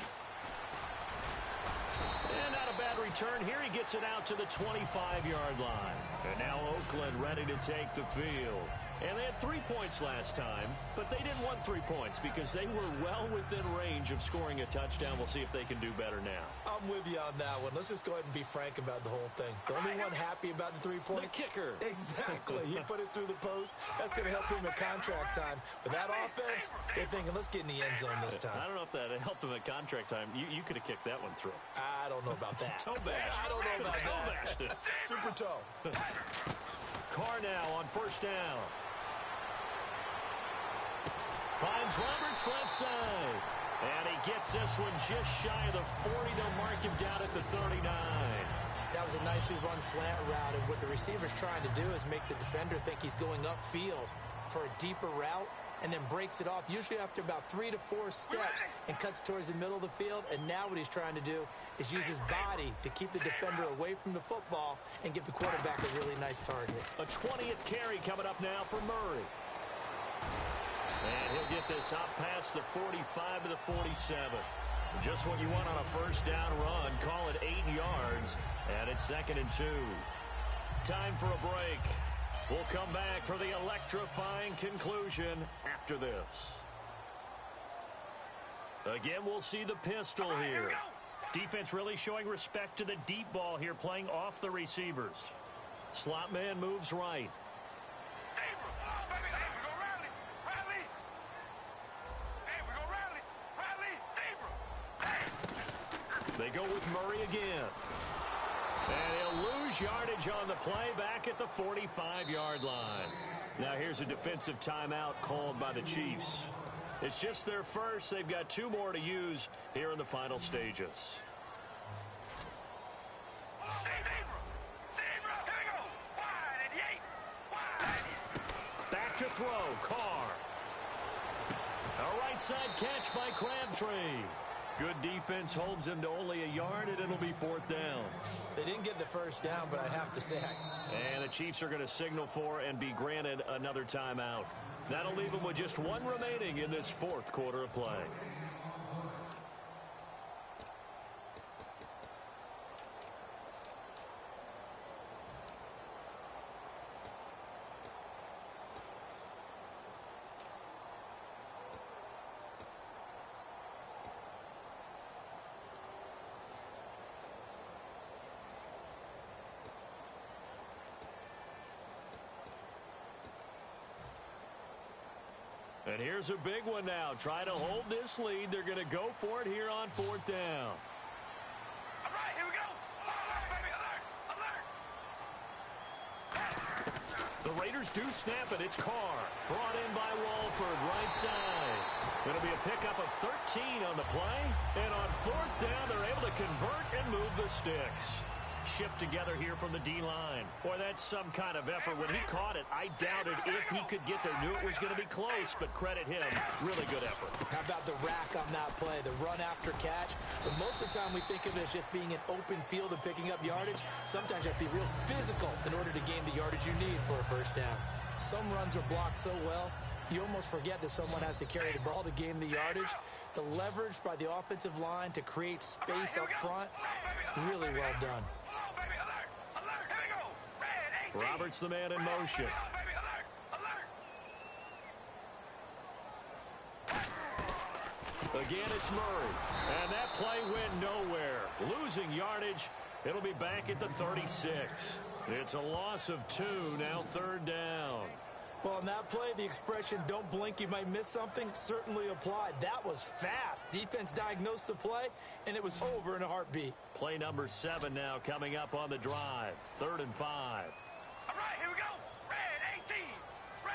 And not a bad return here. He gets it out to the 25-yard line. And now Oakland ready to take the field. And they had 3 points last time, but they didn't want 3 points because they were well within range of scoring a touchdown. We'll see if they can do better now. I'm with you on that one. Let's just go ahead and be frank about the whole thing. The only one happy about the 3-point? The kicker. Exactly. He put it through the post. That's going to help him at contract time. But that offense, they're thinking, let's get in the end zone this time. I don't know if that helped him at contract time. You could have kicked that one through. I don't know about that. Toe bash. I don't know about toe that. Super toe. Carr now on first down. Finds Roberts left side. And he gets this one just shy of the 40. They'll mark him down at the 39. That was a nicely run slant route. And what the receiver's trying to do is make the defender think he's going upfield for a deeper route and then breaks it off, usually after about 3 to 4 steps, and cuts towards the middle of the field. And now what he's trying to do is use his body to keep the defender away from the football and give the quarterback a really nice target. A 20th carry coming up now for Murray. And he'll get this up past the 45 to the 47. Just what you want on a first down run. Call it 8 yards. And it's 2nd and 2. Time for a break. We'll come back for the electrifying conclusion after this. Again, we'll see the pistol here. Defense really showing respect to the deep ball here, playing off the receivers. Slot man moves right. They go with Murray again. And he'll lose yardage on the play back at the 45-yard line. Now here's a defensive timeout called by the Chiefs. It's just their first. They've got 2 more to use here in the final stages. Back to throw, Carr. A right side catch by Crabtree. Good defense holds him to only a yard, and it'll be 4th down. They didn't get the first down, but I have to say. And the Chiefs are going to signal for and be granted another timeout. That'll leave them with just 1 remaining in this 4th quarter of play. And here's a big one now. Trying to hold this lead. They're going to go for it here on 4th down. All right, here we go. Alert, baby, alert, alert. The Raiders do snap it. It's Carr. Brought in by Walford, right side. It'll be a pickup of 13 on the play. And on 4th down, they're able to convert and move the sticks. Shift together here from the D-line. Boy, that's some kind of effort. When he caught it, I doubted if he could get there. Knew it was going to be close, but credit him. Really good effort. How about the rack on that play, the run after catch? But most of the time we think of it as just being an open field and picking up yardage. Sometimes you have to be real physical in order to gain the yardage you need for a first down. Some runs are blocked so well, you almost forget that someone has to carry the ball to gain the yardage. The leverage by the offensive line to create space up front, really well done. Roberts the man in motion. Again, it's Murray. And that play went nowhere. Losing yardage. It'll be back at the 36. It's a loss of 2, now 3rd down. Well, on that play, the expression, don't blink, you might miss something, certainly applied. That was fast. Defense diagnosed the play, and it was over in a heartbeat. Play number 7 now coming up on the drive. 3rd and 5. All right, here we go. Red 18. Red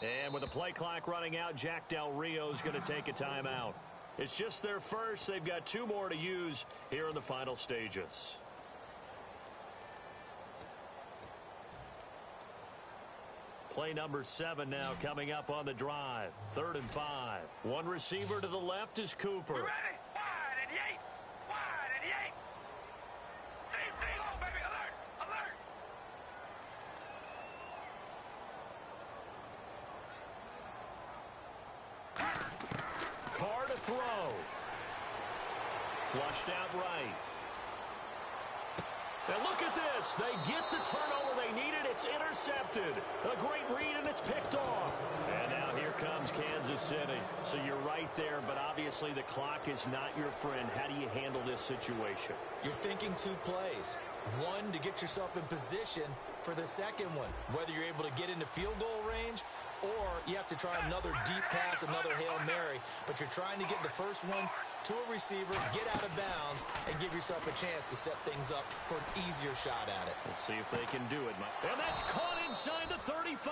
18. And with the play clock running out, Jack Del Rio is going to take a timeout. It's just their first. They've got 2 more to use here in the final stages. Play number 7 now coming up on the drive. 3rd and 5. One receiver to the left is Cooper. We ready? Wide and yank. Wide and yank. Team, oh, baby, alert, alert. Carr to throw. Flushed out right. And look at this. They get the turnover they needed. It's intercepted. A great read, and it's picked off. And now here comes Kansas City. So you're right there, but obviously the clock is not your friend. How do you handle this situation? You're thinking 2 plays. One, to get yourself in position for the second one, whether you're able to get into field goal range or you have to try another deep pass, another Hail Mary, but you're trying to get the first one to a receiver, get out of bounds, and give yourself a chance to set things up for an easier shot at it. We'll see if they can do it. And that's caught inside the 35.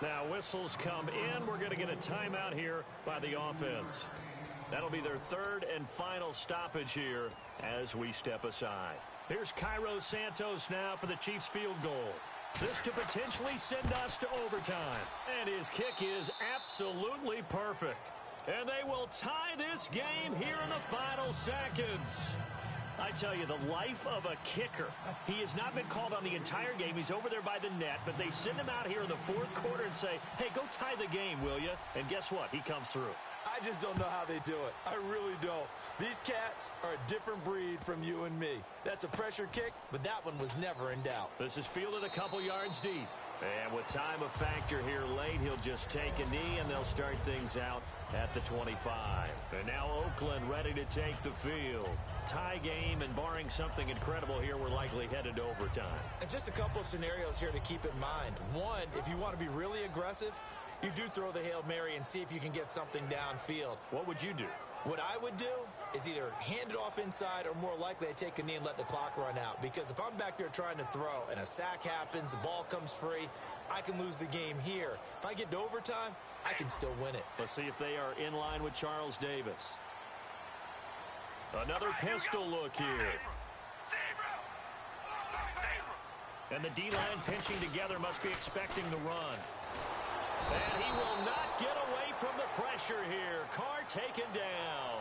Now whistles come in. We're going to get a timeout here by the offense. That'll be their 3rd and final stoppage here as we step aside. Here's Cairo Santos now for the Chiefs field goal. This to potentially send us to overtime. And his kick is absolutely perfect. And they will tie this game here in the final seconds. I tell you, the life of a kicker. He has not been called on the entire game. He's over there by the net, but they send him out here in the 4th quarter and say, hey, go tie the game, will you? And guess what? He comes through. I just don't know how they do it. I really don't. These cats are a different breed from you and me. That's a pressure kick, but that one was never in doubt. This is fielded a couple yards deep. And with time a factor here late, he'll just take a knee, and they'll start things out at the 25. And now Oakland ready to take the field. Tie game, and barring something incredible here, we're likely headed to overtime. And just a couple of scenarios here to keep in mind. One, if you want to be really aggressive, you do throw the Hail Mary and see if you can get something downfield. What would you do? What I would do is either hand it off inside or more likely I take a knee and let the clock run out. Because if I'm back there trying to throw and a sack happens, the ball comes free, I can lose the game here. If I get to overtime, I can still win it. Let's see if they are in line with Charles Davis. Another pistol look here. And the D-line pinching together must be expecting the run. And he will not get away from the pressure here. Carr taken down.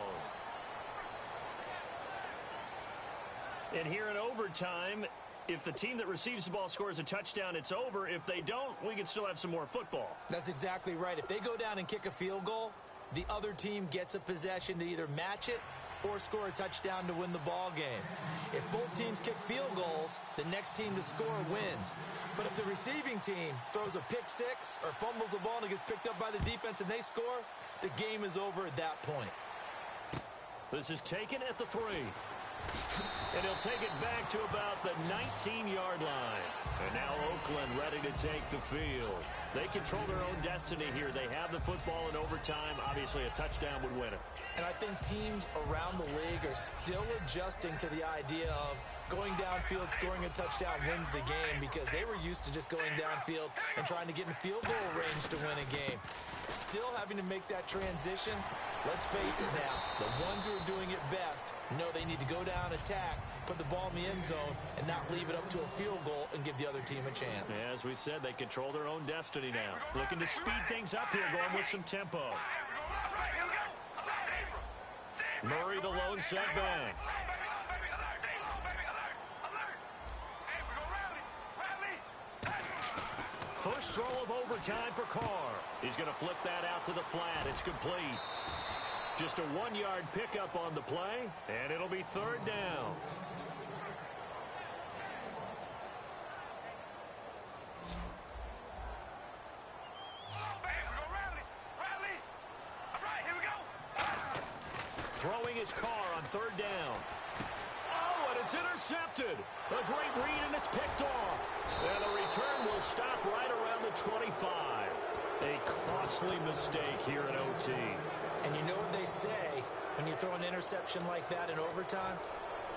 And here in overtime, if the team that receives the ball scores a touchdown, it's over. If they don't, we can still have some more football. That's exactly right. If they go down and kick a field goal, the other team gets a possession to either match it or score a touchdown to win the ball game. If both teams kick field goals, the next team to score wins. But if the receiving team throws a pick six or fumbles the ball and it gets picked up by the defense and they score, the game is over at that point. This is taken at the 3. And he'll take it back to about the 19-yard line. And now Oakland ready to take the field. They control their own destiny here. They have the football in overtime. Obviously, a touchdown would win it. And I think teams around the league are still adjusting to the idea of going downfield, scoring a touchdown wins the game, because they were used to just going downfield and trying to get in field goal range to win a game. Still having to make that transition. Let's face it now, the ones who are doing it best know they need to go down, attack, put the ball in the end zone, and not leave it up to a field goal and give the other team a chance. As we said, they control their own destiny now. Looking to speed things up here, going with some tempo. Murray, the lone setback. First throw of overtime for Carr. He's going to flip that out to the flat. It's complete. Just a 1-yard pickup on the play, and it'll be third down. Throwing his Carr on third down. Oh, and it's intercepted. A great read, and it's picked off. And the return will stop right around the 25. A costly mistake here at OT. And you know what they say, when you throw an interception like that in overtime,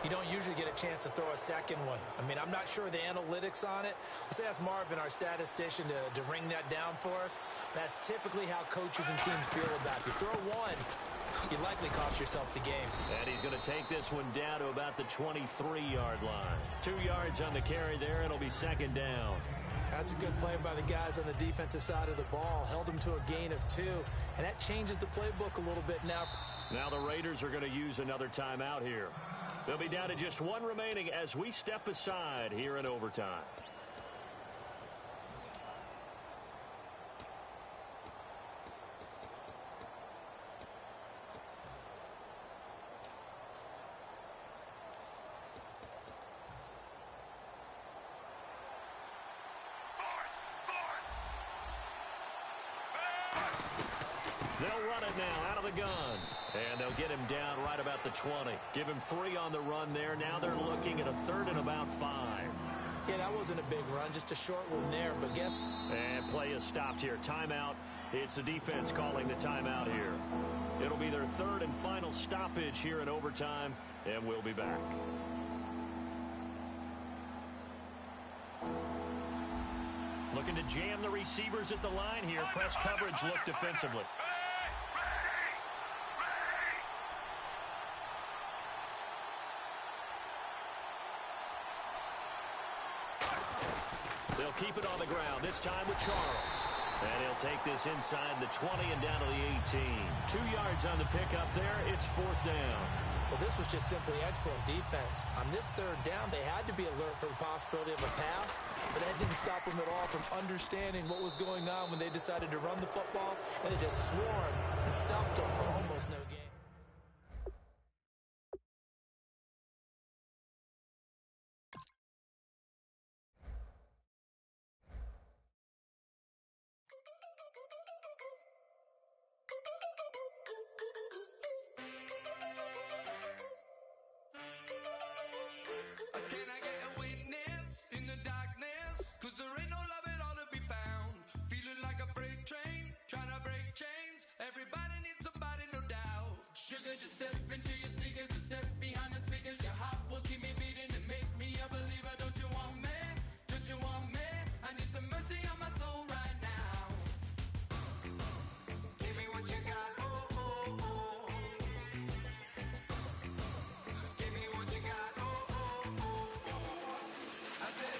you don't usually get a chance to throw a second one. I mean, I'm not sure the analytics on it. Let's ask Marvin, our statistician, to ring that down for us. That's typically how coaches and teams feel about it. If you throw one, you likely cost yourself the game. And he's going to take this one down to about the 23-yard line. 2 yards on the carry there. It'll be second down. That's a good play by the guys on the defensive side of the ball. Held them to a gain of 2, and that changes the playbook a little bit now. Now the Raiders are going to use another timeout here. They'll be down to just 1 remaining as we step aside here in overtime. They'll run it now out of the gun. And they'll get him down right about the 20. Give him 3 on the run there. Now they're looking at a third and about 5. Yeah, that wasn't a big run, just a short one there, but guess. And play is stopped here. Timeout. It's the defense calling the timeout here. It'll be their third and final stoppage here in overtime, and we'll be back. Looking to jam the receivers at the line here. Press coverage look defensively. They'll keep it on the ground, this time with Charles. And he'll take this inside the 20 and down to the 18. 2 yards on the pickup there. It's fourth down. Well, this was just simply excellent defense. On this third down, they had to be alert for the possibility of a pass, but that didn't stop them at all from understanding what was going on when they decided to run the football, and they just swarmed and stopped them for almost no gain. Can I get a witness in the darkness? 'Cause there ain't no love at all to be found. Feeling like a freight train, trying to break chains. Everybody needs somebody, no doubt. Sugar, just step into your sneakers and step behind the speakers. Your heart will keep me beating and make me a believer. Don't you want me? Don't you want me? I need some mercy on my soul right now. Give me what you got. Oh, oh, oh. Give me what you got. Oh, oh, oh. I said,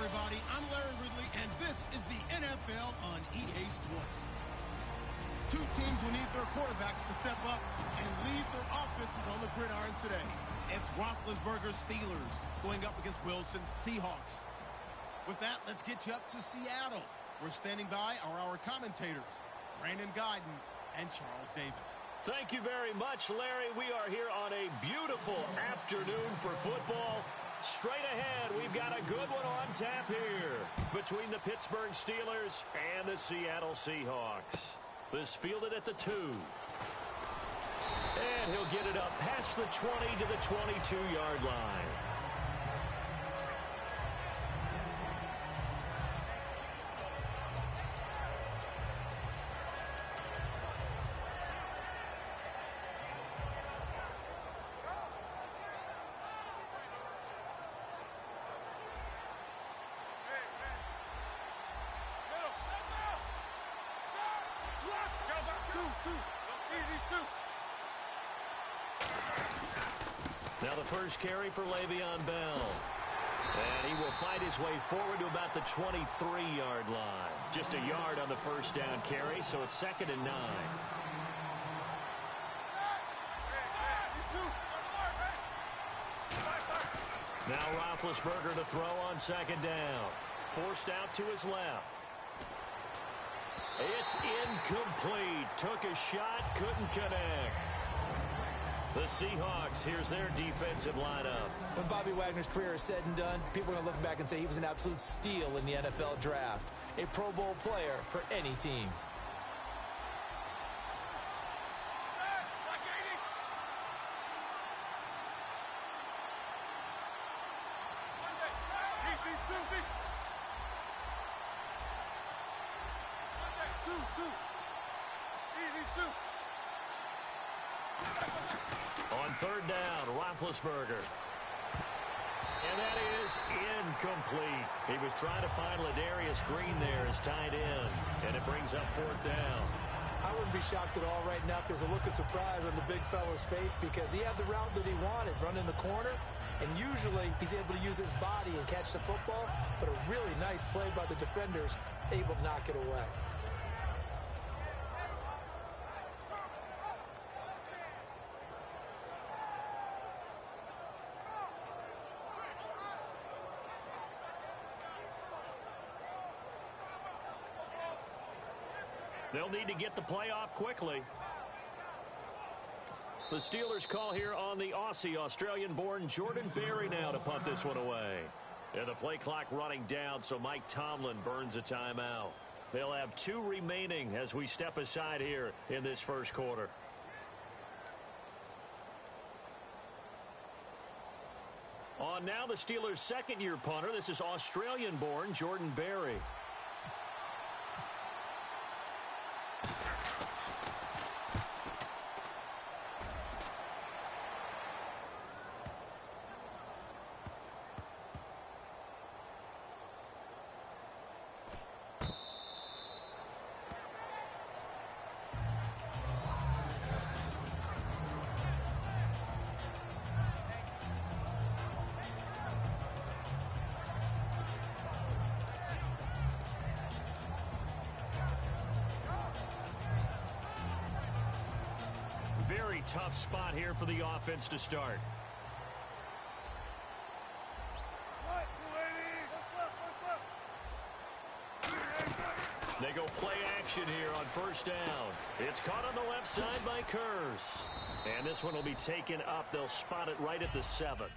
everybody. I'm Larry Ridley, and this is the NFL on EA Sports. Two teams will need their quarterbacks to step up and lead their offenses on the gridiron today. It's Roethlisberger's Steelers going up against Wilson's Seahawks. With that, let's get you up to Seattle. We're standing by are our commentators, Brandon Guyton and Charles Davis. Thank you very much, Larry. We are here on a beautiful afternoon for football. Straight ahead, we've got a good one on tap here between the Pittsburgh Steelers and the Seattle Seahawks. This fielded at the 2. And he'll get it up past the 20 to the 22-yard line. Now the first carry for Le'Veon Bell. And he will fight his way forward to about the 23-yard line. Just a yard on the first down carry, so it's 2nd and 9. Now Roethlisberger to throw on 2nd down. Forced out to his left. It's incomplete. Took a shot, couldn't connect. The Seahawks, here's their defensive lineup. When Bobby Wagner's career is said and done, people are going to look back and say he was an absolute steal in the NFL draft. A Pro Bowl player for any team. On 3rd down, Roethlisberger. And that is incomplete. He was trying to find Ladarius Green there as tight end, and it brings up 4th down. I wouldn't be shocked at all right now if there's a look of surprise on the big fella's face because he had the route that he wanted, running the corner, and usually he's able to use his body and catch the football, but a really nice play by the defenders, able to knock it away. They'll need to get the play off quickly. The Steelers call here on the Aussie, Australian-born Jordan Berry now to punt this one away. And the play clock running down, so Mike Tomlin burns a timeout. They'll have 2 remaining as we step aside here in this first quarter. On now the Steelers' second-year punter. This is Australian-born Jordan Berry. very tough spot here for the offense to start. They go play action here on first down. It's caught on the left side by Kurz. And this one will be taken up. They'll spot it right at the 7.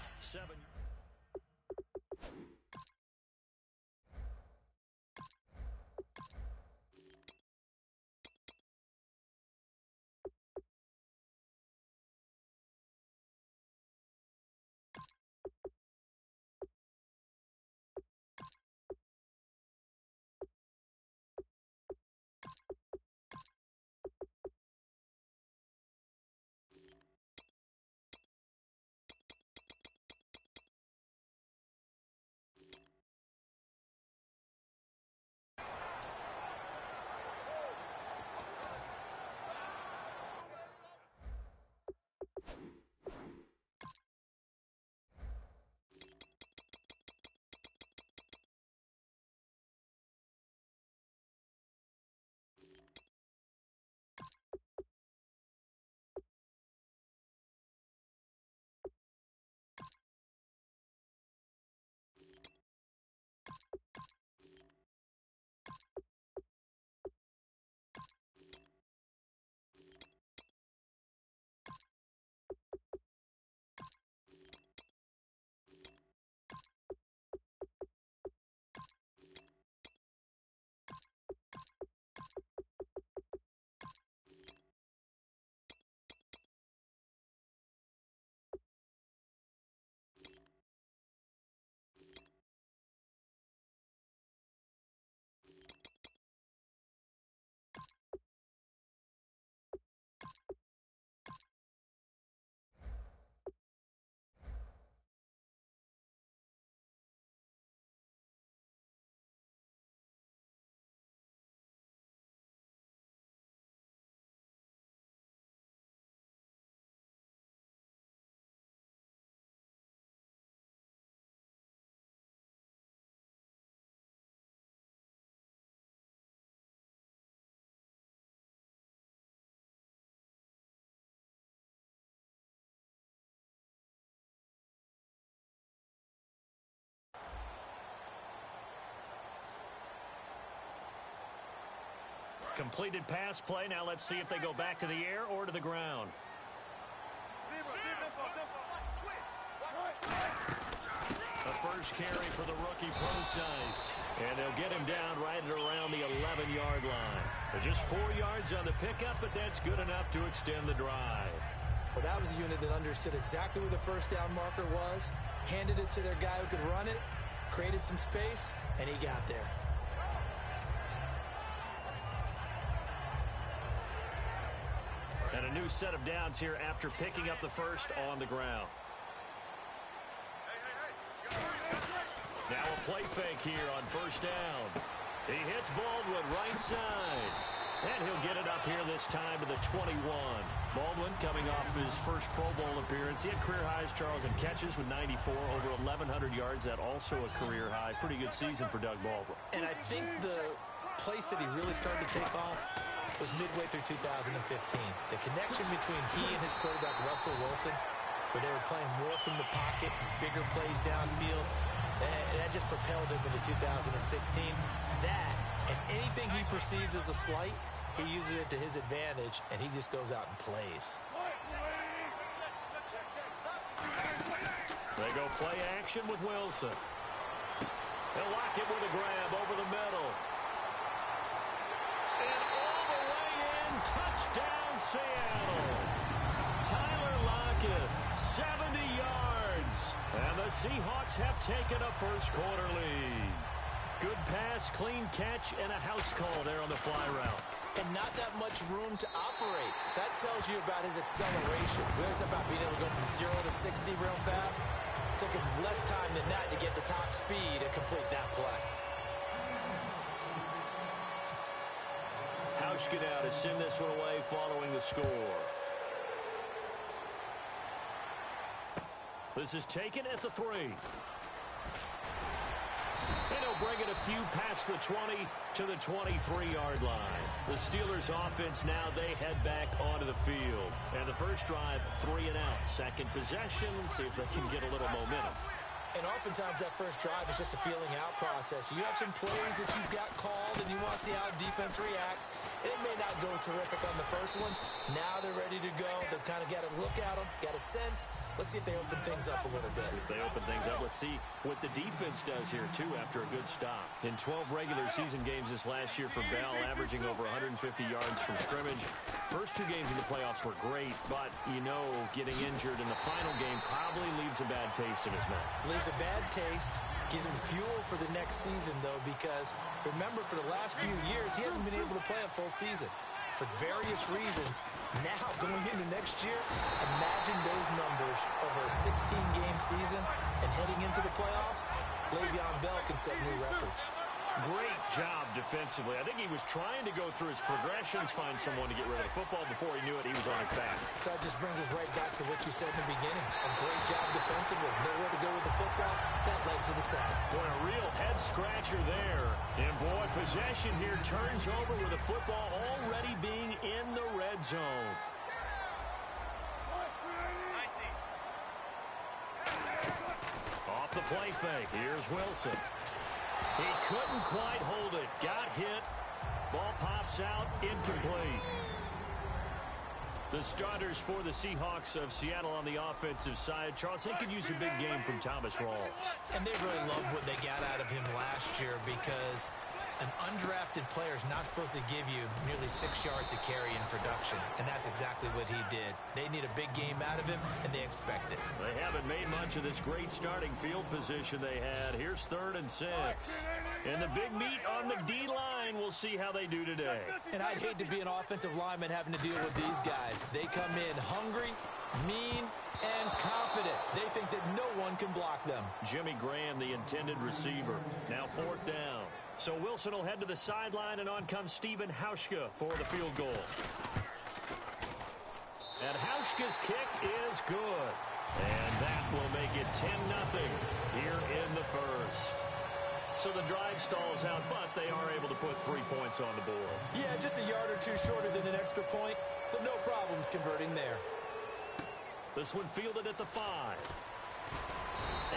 Completed pass play. Now let's see if they go back to the air or to the ground. The first carry for the rookie Procise. And they'll get him down right at around the 11-yard line. They're just 4 yards on the pickup, but that's good enough to extend the drive. Well, that was a unit that understood exactly where the first down marker was, handed it to their guy who could run it, created some space, and he got there. And a new set of downs here after picking up the first on the ground. Now a play fake here on first down. He hits Baldwin right side. And he'll get it up here this time to the 21. Baldwin coming off his first Pro Bowl appearance. He had career highs, Charles, in catches with 94, over 1,100 yards. That also a career high. Pretty good season for Doug Baldwin. And I think the place that he really started to take off was midway through 2015. The connection between he and his quarterback, Russell Wilson, where they were playing more from the pocket, bigger plays downfield, and that just propelled him into 2016. That, and anything he perceives as a slight, he uses it to his advantage, and he just goes out and plays. They go play action with Wilson. They'll lock it with a grab over the middle. And all the way in, touchdown Seattle. Tyler Lockett, 70 yards. And the Seahawks have taken a first quarter lead. Good pass, clean catch, and a house call there on the fly route. And not that much room to operate. So that tells you about his acceleration. It's about being able to go from 0 to 60 real fast. It took him less time than that to get the top speed and complete that play. Hauschka now to send this one away following the score. This is taken at the 3. And he'll bring it a few past the 20 to the 23-yard line. The Steelers offense now, they head back onto the field. And the first drive, 3 and out. Second possession, see if they can get a little momentum. And oftentimes that first drive is just a feeling out process. You have some plays that you've got called and you want to see how defense reacts. It may not go terrific on the first one. Now they're ready to go. They've kind of got to look at them, got a sense. Let's see if they open things up a little bit. See if they open things up. Let's see what the defense does here, too, after a good stop. In 12 regular season games this last year for Bell, averaging over 150 yards from scrimmage. First 2 games in the playoffs were great, but, you know, getting injured in the final game probably leaves a bad taste in his mouth. Leaves a bad taste, gives him fuel for the next season, though, because remember, for the last few years, he hasn't been able to play a full season for various reasons. Now, going into next year, imagine those numbers over a 16-game season and heading into the playoffs. Le'Veon Bell can set new records. Great job defensively. I think he was trying to go through his progressions, find someone to get rid of the football. Before he knew it, he was on his back. So that just brings us right back to what you said in the beginning. A great job defensively. Nowhere to go with the football. That led to the sack. Boy, a real head-scratcher there. And, boy, possession here turns over with the football already being in the red zone. Off the play fake. Here's Wilson. He couldn't quite hold it. Got hit. Ball pops out. Incomplete. The starters for the Seahawks of Seattle on the offensive side. Charles, they could use a big game from Thomas Rawls. And they really loved what they got out of him last year because an undrafted player is not supposed to give you nearly 6 yards a carry in production, and that's exactly what he did. They need a big game out of him, and they expect it. They haven't made much of this great starting field position they had. Here's 3rd and 6. And the big meat on the D-line. We'll see how they do today. And I'd hate to be an offensive lineman having to deal with these guys. They come in hungry, mean, and confident. They think that no one can block them. Jimmy Graham, the intended receiver. Now 4th down. So Wilson will head to the sideline, and on comes Stephen Hauschka for the field goal. And Hauschka's kick is good. And that will make it 10-0 here in the first. So the drive stalls out, but they are able to put 3 points on the board. Yeah, just a yard or 2 shorter than an extra point, so no problems converting there. This one fielded at the 5.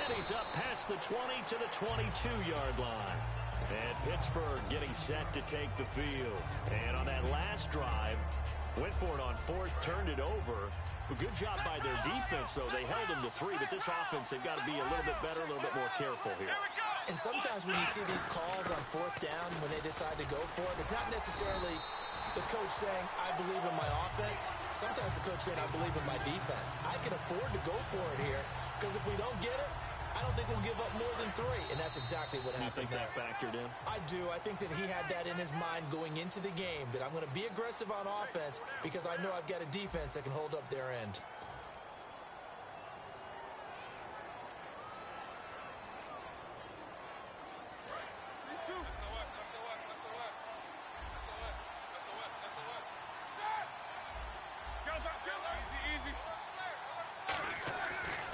And he's up past the 20 to the 22-yard line. And Pittsburgh getting set to take the field. And on that last drive, went for it on 4th, turned it over. A good job by their defense, though. They held them to 3, but this offense, they've got to be a little bit better, a little bit more careful here. And sometimes when you see these calls on 4th down, when they decide to go for it, it's not necessarily the coach saying, I believe in my offense. Sometimes the coach saying, I believe in my defense. I can afford to go for it here, because if we don't get it, I don't think we'll give up more than 3, and that's exactly what happened. You think that factored in? I do. I think that he had that in his mind going into the game, that I'm going to be aggressive on offense because I know I've got a defense that can hold up their end.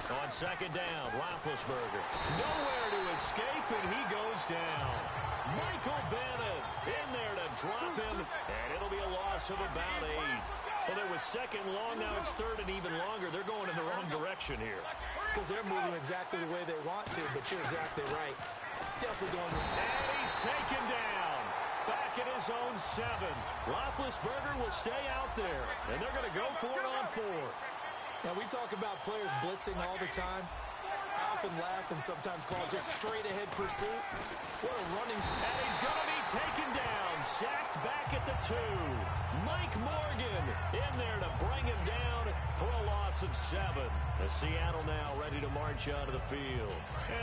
On 2nd down, Roethlisberger. Nowhere to escape, and he goes down. Michael Bennett in there to drop him, and it'll be a loss of about 8. Well, there was 2nd and long, now it's 3rd and even longer. They're going in the wrong direction here. Because they're moving exactly the way they want to, but you're exactly right. Definitely going to... And he's taken down. Back at his own 7. Roethlisberger will stay out there, and they're going to go for it on 4th. Now, we talk about players blitzing all the time. I often laugh and sometimes call it just straight-ahead pursuit. What a running... And he's going to be taken down. Sacked back at the 2. Mike Morgan in there to bring him down for a loss of 7. The Seattle now ready to march out of the field.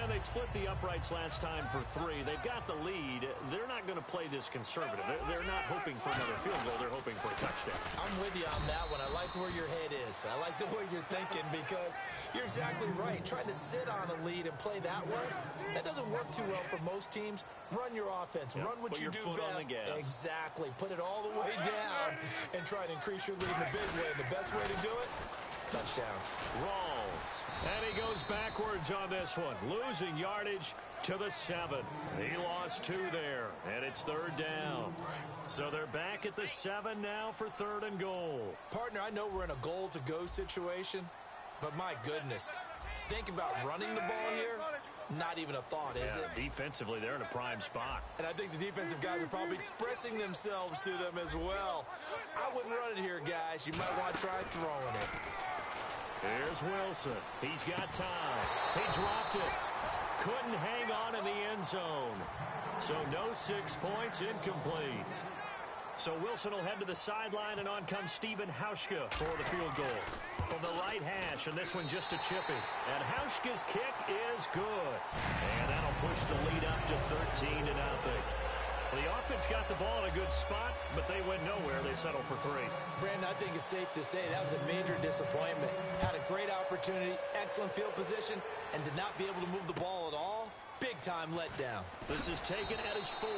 And they split the uprights last time for 3. They've got the lead. They're not going to play this conservative. They're not hoping for another field goal. They're hoping for a touchdown. I'm with you on that one. I like where your head is. I like the way you're thinking because you're exactly right. Trying to sit on a lead and play that way, that doesn't work too well for most teams. Run your offense. Yep. Run what you do best. Exactly. Put it all the way down and try to increase your lead in a big way. And the best way to do it, touchdowns. Rawls. And he goes backwards on this one. Losing yardage to the 7. He lost 2 there, and it's 3rd down. So they're back at the 7 now for 3rd and goal. Partner, I know we're in a goal-to-go situation, but my goodness, think about running the ball here. Not even a thought, is it? Defensively, they're in a prime spot. And I think the defensive guys are probably expressing themselves to them as well. I wouldn't run it here, guys. You might want to try throwing it. Here's Wilson. He's got time. He dropped it. Couldn't hang on in the end zone. So no 6 points, incomplete. So Wilson will head to the sideline, and on comes Stephen Hauschka for the field goal. From the right hash, and this one just a chippy. And Hauschka's kick is good. And that'll push the lead up to 13-0. The offense got the ball in a good spot, but they went nowhere. They settled for 3. Brandon, I think it's safe to say that was a major disappointment. Had a great opportunity, excellent field position, and did not be able to move the ball at all. Big-time letdown. This is taken at his 4.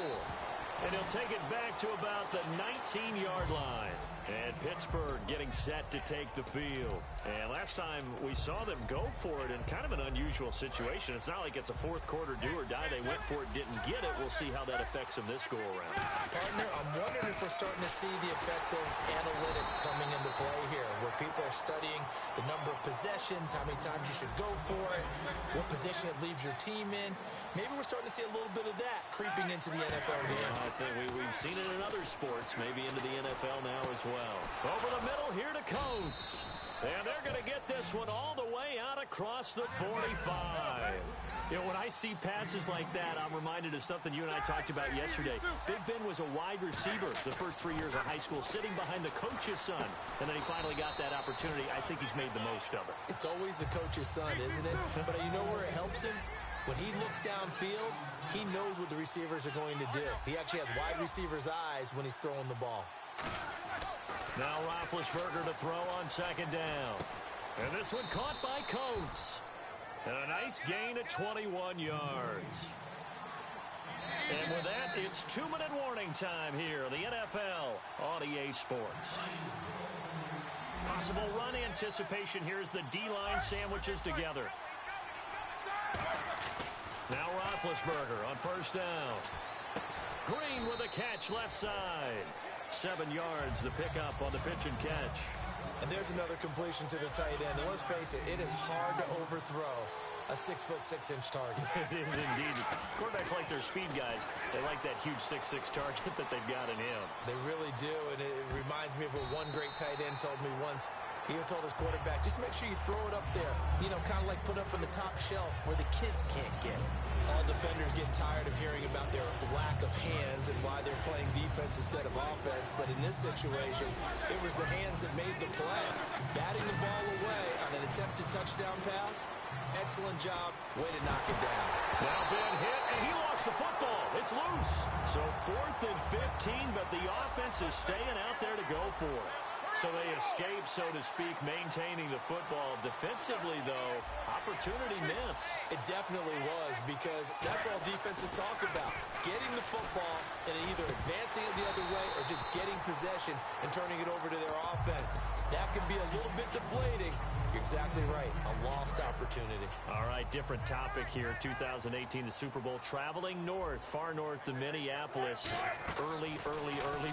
And he'll take it back to about the 19-yard line. And Pittsburgh getting set to take the field. And last time we saw them go for it in kind of an unusual situation. It's not like it's a fourth quarter do or die. They went for it, didn't get it. We'll see how that affects them this go-around. Partner, I'm wondering if we're starting to see the effects of analytics coming into play here, where people are studying the number of possessions, how many times you should go for it, what position it leaves your team in. Maybe we're starting to see a little bit of that creeping into the NFL game. I think we've seen it in other sports, maybe into the NFL now as well. Over the middle here to Coates. And they're going to get this one all the way out across the 45. You know, when I see passes like that, I'm reminded of something you and I talked about yesterday. Big Ben was a wide receiver the first 3 years of high school, sitting behind the coach's son. And then he finally got that opportunity. I think he's made the most of it. It's always the coach's son, isn't it? But you know where it helps him? When he looks downfield, he knows what the receivers are going to do. He actually has wide receivers' eyes when he's throwing the ball. Now Roethlisberger to throw on 2nd down. And this one caught by Coates. And a nice gain of 21 yards. And with that, it's 2-minute warning time here. The NFL on EA Sports. Possible run anticipation here as the D-line sandwiches together. Now Roethlisberger on 1st down. Green with a catch left side. 7 yards, the pickup on the pitch and catch. And there's another completion to the tight end. And let's face it is hard to overthrow a 6'6" target. It is indeed. Quarterbacks like their speed guys. They like that huge 6'6" target that they've got in him. They really do, and it reminds me of what one great tight end told me once. He told his quarterback, just make sure you throw it up there. You know, kind of like put up on the top shelf where the kids can't get it. All defenders get tired of hearing about their lack of hands and why they're playing defense instead of offense. But in this situation, it was the hands that made the play. Batting the ball away on an attempted touchdown pass. Excellent job. Way to knock it down. Now Ben hit, and he lost the football. It's loose. So 4th and 15, but the offense is staying out there to go for it. So they escape, so to speak, maintaining the football. Defensively, though, opportunity miss. It definitely was, because that's all defenses talk about. Getting the football and either advancing it the other way or just getting possession and turning it over to their offense. That can be a little bit deflating. You're exactly right. A lost opportunity. All right, different topic here. 2018, the Super Bowl, traveling north, far north to Minneapolis. Early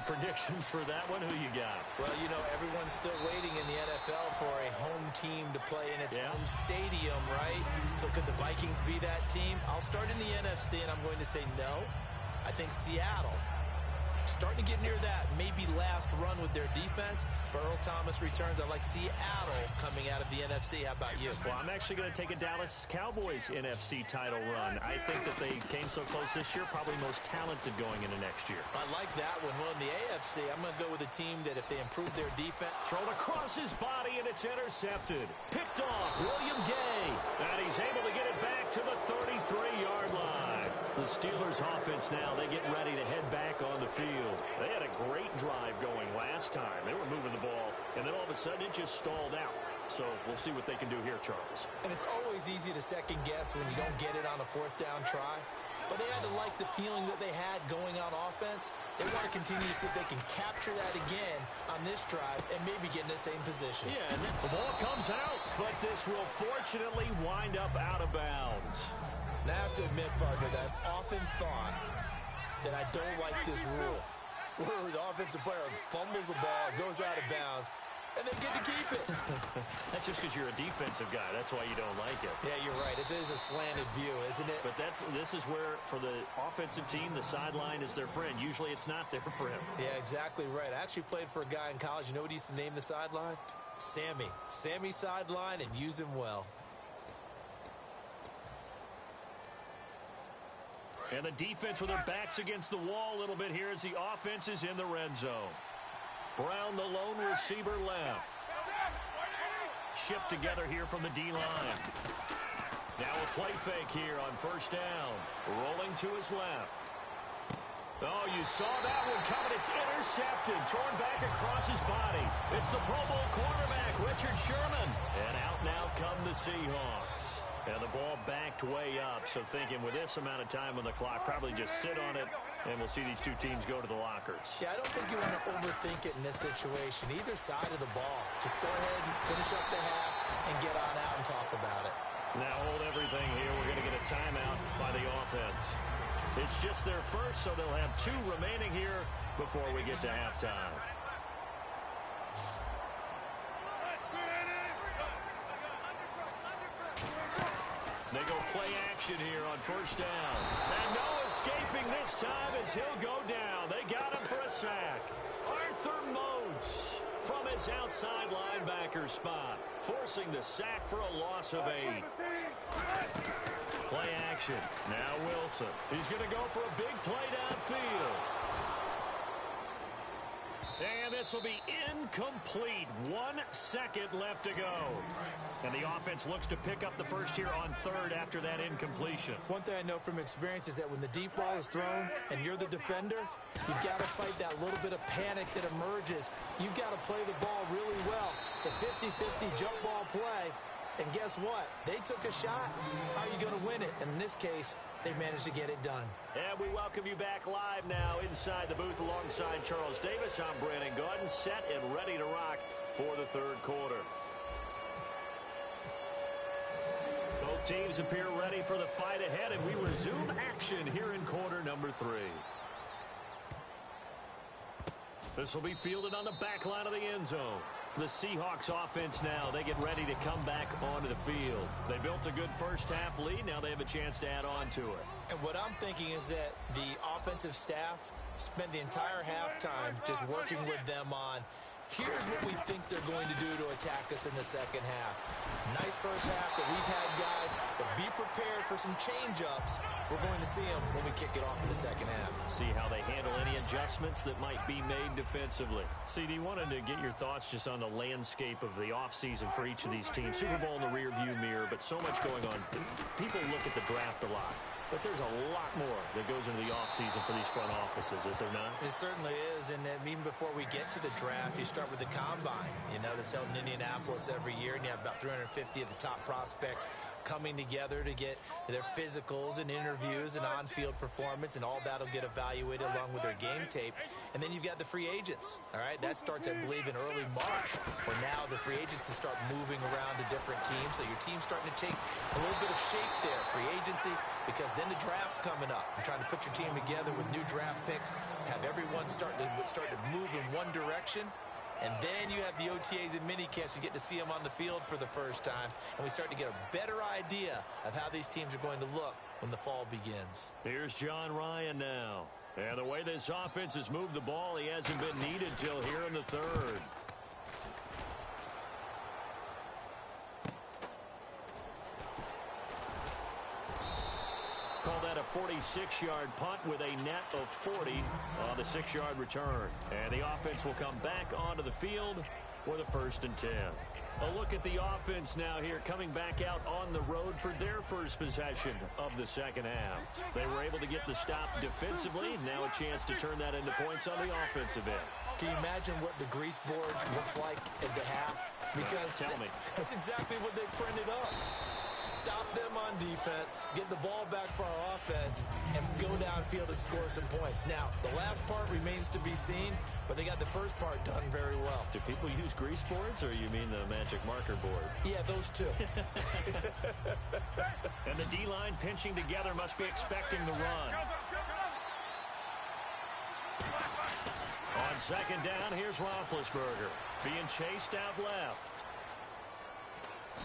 predictions for that one. Who you got? Well, you know, everyone's still waiting in the NFL for a home team to play in its home stadium, right? So could the Vikings be that team? I'll start in the NFC, and I'm going to say no. I think Seattle, starting to get near that maybe last run with their defense. If Earl Thomas returns, I like Seattle coming out of the NFC. How about you? Well, I'm actually going to take a Dallas Cowboys NFC title run. I think that they came so close this year, probably most talented going into next year. I like that one. Well, in the AFC, I'm going to go with a team that if they improve their defense. Thrown across his body, and it's intercepted. Picked off William Gay. And he's able to get it back to the 33-yard line. The Steelers offense now, they get ready to head back on the field. They had a great drive going last time. They were moving the ball, and then all of a sudden it just stalled out. So we'll see what they can do here, Charles. And it's always easy to second guess when you don't get it on a 4th down try. but they had to like the feeling that they had going on offense. They want to continue to see if they can capture that again on this drive and maybe get in the same position. Yeah, and then the ball comes out, but this will fortunately wind up out of bounds. Now I have to admit, partner, that I've often thought that I don't like this rule, where the offensive player fumbles the ball, goes out of bounds, and they get to keep it. That's just because you're a defensive guy. That's why you don't like it. Yeah, you're right. It is a slanted view, isn't it? But this is where, for the offensive team, the sideline is their friend. Usually it's not their friend. Yeah, exactly right. I actually played for a guy in college. You know what he used to name the sideline? Sammy. Sammy sideline, and use him well. And the defense with their backs against the wall a little bit here as the offense is in the red zone. Brown, the lone receiver, left. Shift together here from the D-line. Now a play fake here on first down. Rolling to his left. Oh, you saw that one coming. It's intercepted. Thrown back across his body. It's the Pro Bowl cornerback, Richard Sherman. And out now come the Seahawks. And the ball backed way up. So thinking with this amount of time on the clock, probably just sit on it, and we'll see these two teams go to the lockers. Yeah, I don't think you want to overthink it in this situation. Either side of the ball. Just go ahead and finish up the half and get on out and talk about it. Now hold everything here. We're going to get a timeout by the offense. It's just their first, so they'll have 2 remaining here before we get to halftime. They go play action here on first down. And no escaping this time as he'll go down. They got him for a sack. Arthur Moats from his outside linebacker spot, forcing the sack for a loss of 8. Play action. Now Wilson. He's going to go for a big play downfield. And this will be incomplete. 1 second left to go. And the offense looks to pick up the first here on third after that incompletion. One thing I know from experience is that when the deep ball is thrown and you're the defender, you've got to fight that little bit of panic that emerges. You've got to play the ball really well. It's a 50-50 jump ball play. And guess what? They took a shot. How are you going to win it? And in this case, they managed to get it done. And we welcome you back live now inside the booth alongside Charles Davis. I'm Brandon Gaudin, set and ready to rock for the third quarter. Both teams appear ready for the fight ahead, and we resume action here in quarter number 3. This will be fielded on the back line of the end zone. The Seahawks offense now, they get ready to come back onto the field. They built a good first half lead. Now they have a chance to add on to it. And what I'm thinking is that the offensive staff spent the entire halftime just working with them on, here's what we think they're going to do to attack us in the second half. Nice first half that we've had, guys, but be prepared for some change-ups. We're going to see them when we kick it off in the second half. See how they handle any adjustments that might be made defensively. CD, wanted to get your thoughts just on the landscape of the offseason for each of these teams. Super Bowl in the rearview mirror, but so much going on. People look at the draft a lot. But there's a lot more that goes into the offseason for these front offices, is there not? It certainly is, and even before we get to the draft, you start with the combine, that's held in Indianapolis every year, and you have about 350 of the top prospects coming together to get their physicals and interviews and on-field performance, and all that'll get evaluated along with their game tape. And then you've got the free agents, all right? That starts, I believe, in early March, where now the free agents can start moving around to different teams. So your team's starting to take a little bit of shape there, free agency, because then the draft's coming up. You're trying to put your team together with new draft picks, have everyone start to move in one direction. And then you have the OTAs and minicamps. You get to see them on the field for the first time. And we start to get a better idea of how these teams are going to look when the fall begins. Here's John Ryan now. And the way this offense has moved the ball, he hasn't been needed till here in the third. Call that a 46-yard punt with a net of 40 on the 6-yard return. And the offense will come back onto the field for the 1st and 10. A look at the offense now here, coming back out on the road for their first possession of the second half. They were able to get the stop defensively. Now a chance to turn that into points on the offensive end. Can you imagine what the grease board looks like at the half? Because tell me. That's exactly what they printed up. stop them on defense, get the ball back for our offense, and go downfield and score some points. Now, the last part remains to be seen, but they got the first part done very well. Do people use grease boards, or you mean the magic marker boards? Yeah, those two. And the D-line pinching together must be expecting the run. On second down, here's Roethlisberger being chased out left.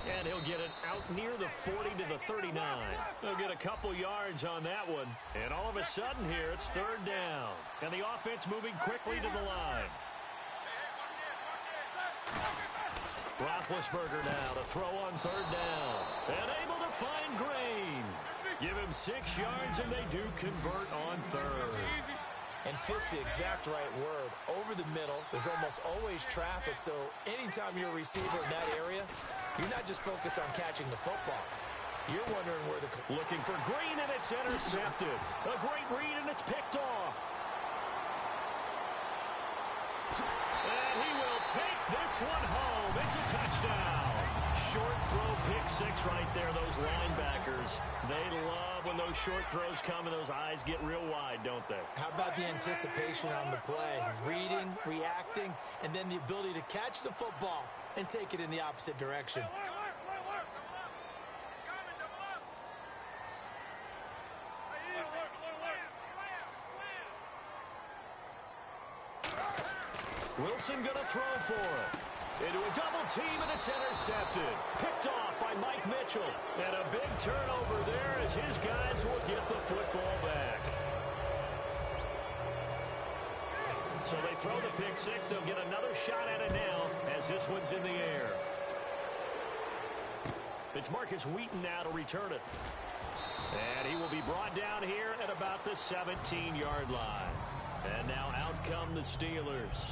And he'll get it out near the 40 to the 39. They'll get a couple yards on that one. And all of a sudden here, it's third down. And the offense moving quickly to the line. Roethlisberger now to throw on third down. And able to find Green. Give him 6 yards, and they do convert on third. And fits the exact right word. Over the middle, there's almost always traffic, so anytime you're a receiver in that area, you're not just focused on catching the football. You're wondering where the... Looking for Green, and it's intercepted. A great read, and it's picked off. And he will take this one home. It's a touchdown. Short throw, pick six right there. Those linebackers, they love when those short throws come and those eyes get real wide, don't they? How about the anticipation on the play? Reading, reacting, and then the ability to catch the football and take it in the opposite direction. Wilson going to throw for it. Into a double team, and it's intercepted. Picked off by Mike Mitchell. And a big turnover there as his guys will get the football back. So they throw the pick six. They'll get another shot at it now as this one's in the air. It's Marcus Wheaton now to return it. And he will be brought down here at about the 17-yard line. And now out come the Steelers.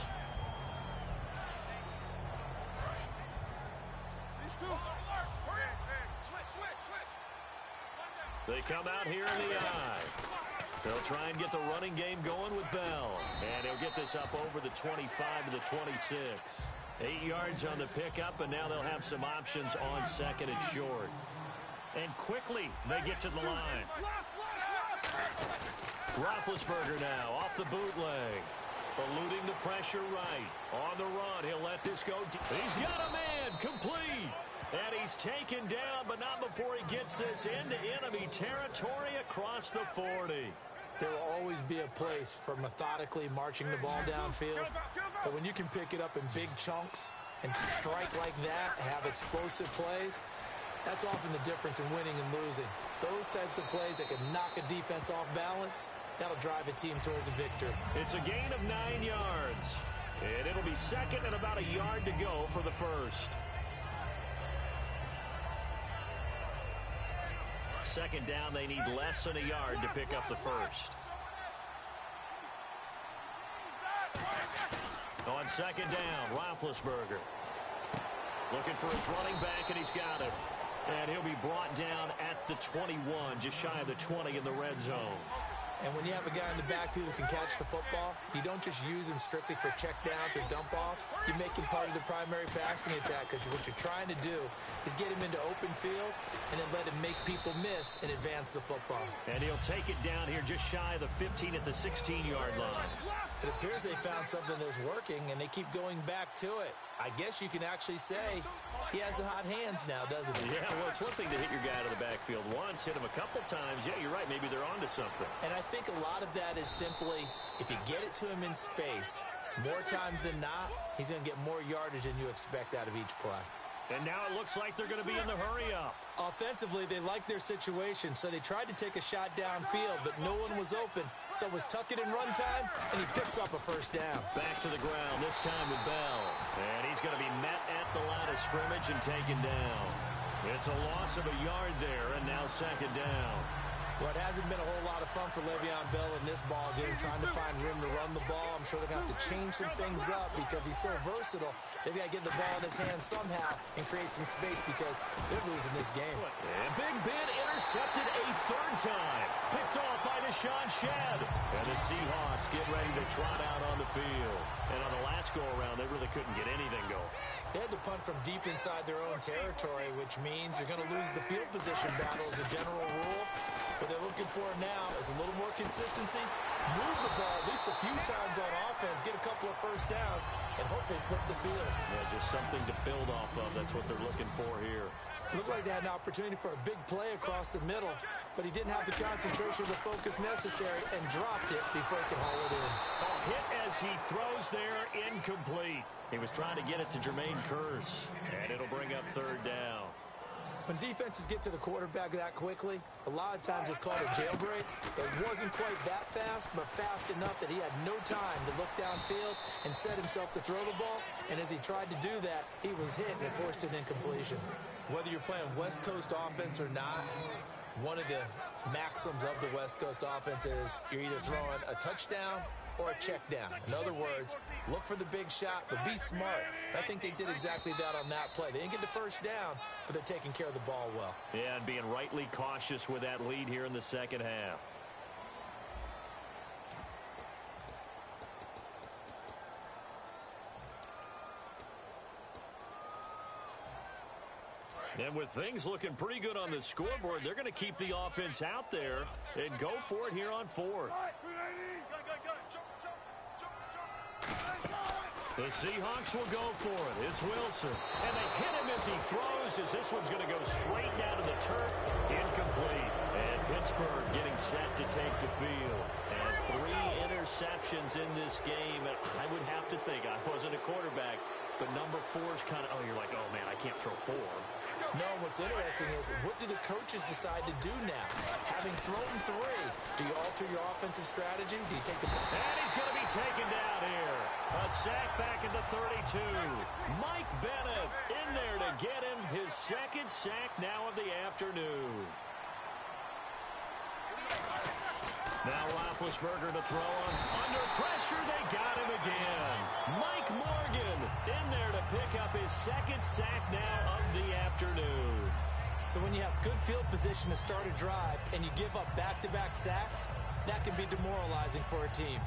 They come out here in the eye. They'll try and get the running game going with Bell. And he'll get this up over the 25 to the 26. 8 yards on the pickup, and now they'll have some options on second and short. And quickly, they get to the line. Roethlisberger now off the bootleg. Eluding the pressure right. On the run, he'll let this go. He's got a man, complete. And he's taken down, but not before he gets this into enemy territory across the 40. There will always be a place for methodically marching the ball downfield. But when you can pick it up in big chunks and strike like that, have explosive plays, that's often the difference in winning and losing. Those types of plays that can knock a defense off balance, that'll drive a team towards a victory. It's a gain of 9 yards. And it'll be second and about a yard to go for the first. Second down, they need less than a yard to pick up the first. On second down, Roethlisberger. Looking for his running back, and he's got it. And he'll be brought down at the 21, just shy of the 20 in the red zone. And when you have a guy in the backfield who can catch the football, you don't just use him strictly for checkdowns or dump-offs. You make him part of the primary passing attack, because what you're trying to do is get him into open field and then let him make people miss and advance the football. And he'll take it down here just shy of the 15 at the 16-yard line. It appears they found something that's working, and they keep going back to it. I guess you can actually say he has the hot hands now, doesn't he? Yeah, well, it's one thing to hit your guy out of the backfield once, hit him a couple times. Yeah, you're right. Maybe they're onto something. And I think a lot of that is simply, if you get it to him in space, more times than not, he's going to get more yardage than you expect out of each play. And now it looks like they're going to be in the hurry-up. Offensively, they like their situation, so they tried to take a shot downfield, but no one was open. So it was tuck it in run time, and he picks up a first down. Back to the ground, this time with Bell. And he's going to be met at the line of scrimmage and taken down. It's a loss of a yard there, and now second down. Well, it hasn't been a whole lot of fun for Le'Veon Bell in this ball game, trying to find room to run the ball. I'm sure they're going to have to change some things up because he's so versatile. They've got to get the ball in his hands somehow and create some space because they're losing this game. And Big Ben intercepted a third time. Picked off by Deshaun Shedd. And the Seahawks get ready to trot out on the field. And on the last go-around, they really couldn't get anything going. They had to punt from deep inside their own territory, which means you're going to lose the field position battle as a general rule. What they're looking for now is a little more consistency, move the ball at least a few times on offense, get a couple of first downs, and hopefully flip the field. Yeah, just something to build off of. That's what they're looking for here. Looked like they had an opportunity for a big play across the middle, but he didn't have the concentration or the focus necessary and dropped it before he could haul it in. Oh, hit as he throws there, incomplete. He was trying to get it to Jermaine Kearse, and it'll bring up third down. When defenses get to the quarterback that quickly, a lot of times it's called a jailbreak. It wasn't quite that fast, but fast enough that he had no time to look downfield and set himself to throw the ball. And as he tried to do that, he was hit and it forced an incompletion. Whether you're playing West Coast offense or not, one of the maxims of the West Coast offense is you're either throwing a touchdown or a check down. In other words, look for the big shot, but be smart. I think they did exactly that on that play. They didn't get the first down, but they're taking care of the ball well. Yeah, and being rightly cautious with that lead here in the second half. And with things looking pretty good on the scoreboard, they're going to keep the offense out there and go for it here on fourth. The Seahawks will go for it. It's Wilson. And they hit him as he throws, as this one's going to go straight down to the turf. Incomplete. And Pittsburgh getting set to take the field. And 3 interceptions in this game. And I would have to think, I wasn't a quarterback, but number 4 is kind of, oh, you're like, oh, man, I can't throw 4. No, what's interesting is what do the coaches decide to do now? Having thrown 3, do you alter your offensive strategy? Do you take the... And he's going to be taken down here. A sack back into 32. Mike Bennett in there to get him his second sack now of the afternoon. Now Roethlisberger to throw on. Under pressure, they got him again. Mike Morgan in there to pick up his second sack now of the afternoon. So when you have good field position to start a drive and you give up back-to-back sacks, that can be demoralizing for a team.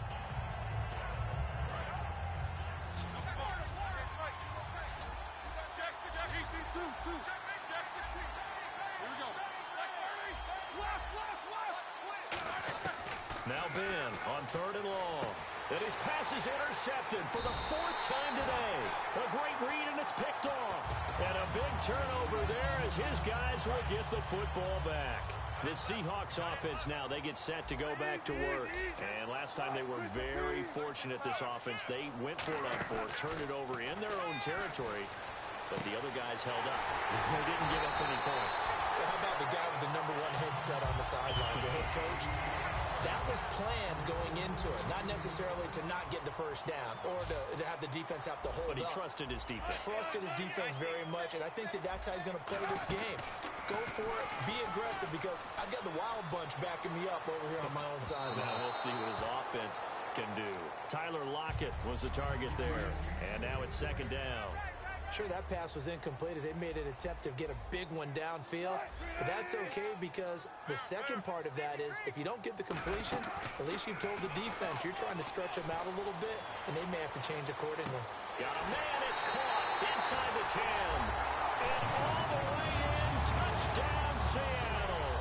Now Ben on 3rd and long. And his pass is intercepted for the 4th time today. A great read, and it's picked off. And a big turnover there as his guys will get the football back. The Seahawks offense now, they get set to go back to work. And last time they were very fortunate, this offense. They went for it on 4, turned it over in their own territory. But the other guys held up. They didn't give up any points. So how about the guy with the number 1 headset on the sidelines, the head coach? That was planned going into it, not necessarily to not get the first down or to have the defense have to hold up. But he trusted his defense. Trusted his defense very much, and I think that's how he's going to play this game. Go for it, be aggressive, because I've got the wild bunch backing me up over here on my own side. Now we'll see what his offense can do. Tyler Lockett was the target there, and now it's 2nd down. Sure, that pass was incomplete as they made an attempt to get a big one downfield. But that's okay because the second part of that is if you don't get the completion, at least you've told the defense you're trying to stretch them out a little bit, and they may have to change accordingly. Got a man, it's caught inside the 10. And all the way in, touchdown Seattle.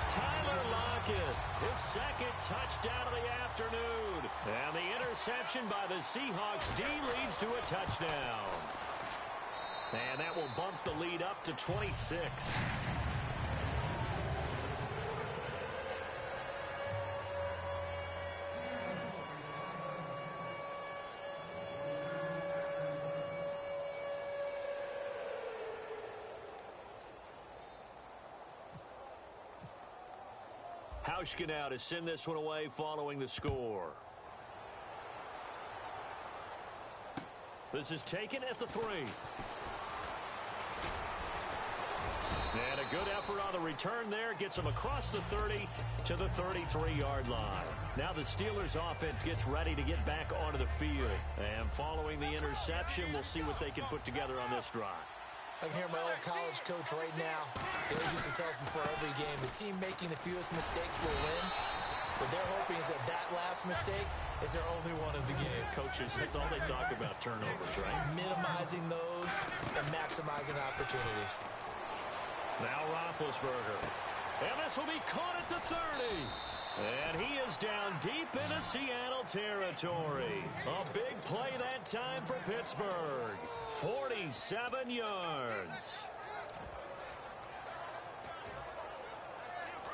Tyler Lockett, his 2nd touchdown of the afternoon. And the interception by the Seahawks D leads to a touchdown. And that will bump the lead up to 26. Hauschka now to send this one away following the score. This is taken at the 3. And a good effort on the return there. Gets them across the 30 to the 33-yard line. Now the Steelers offense gets ready to get back onto the field. And following the interception, we'll see what they can put together on this drive. I can hear my old college coach right now. He always used to tell us before every game, the team making the fewest mistakes will win. What they're hoping is that last mistake is their only one of the game. Coaches, that's all they talk about, turnovers, right? Minimizing those and maximizing opportunities. Now Roethlisberger. And this will be caught at the 30. And he is down deep into Seattle territory. A big play that time for Pittsburgh. 47 yards.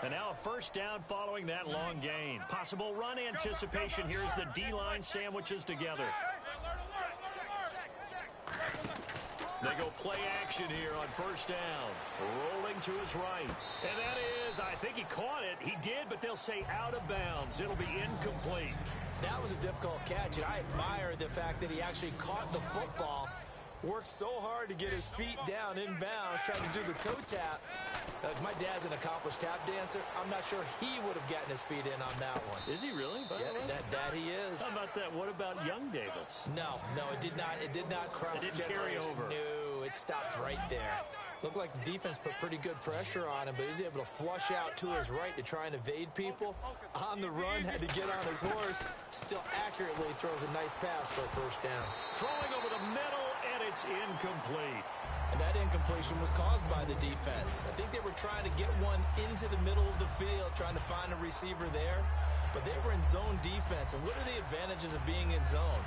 And now a first down following that long gain. Possible run anticipation here as the D-line sandwiches together. They go play action here on first down. Rolling to his right. And that is, I think he caught it. He did, but they'll say out of bounds. It'll be incomplete. That was a difficult catch, and I admire the fact that he actually caught the football, worked so hard to get his feet down in bounds, trying to do the toe tap. My dad's an accomplished tap dancer. I'm not sure he would have gotten his feet in on that one. Is he really? Yeah, that he is. How about that? What about young Davis? No, it did not. It did not cross. It didn't carry over. No, it stopped right there. Looked like the defense put pretty good pressure on him, but he was able to flush out to his right to try and evade people. On the run, had to get on his horse. Still accurately throws a nice pass for a first down. Throwing over the middle, and it's incomplete. And that incompletion was caused by the defense. I think they were trying to get one into the middle of the field, trying to find a receiver there. But they were in zone defense. And what are the advantages of being in zone?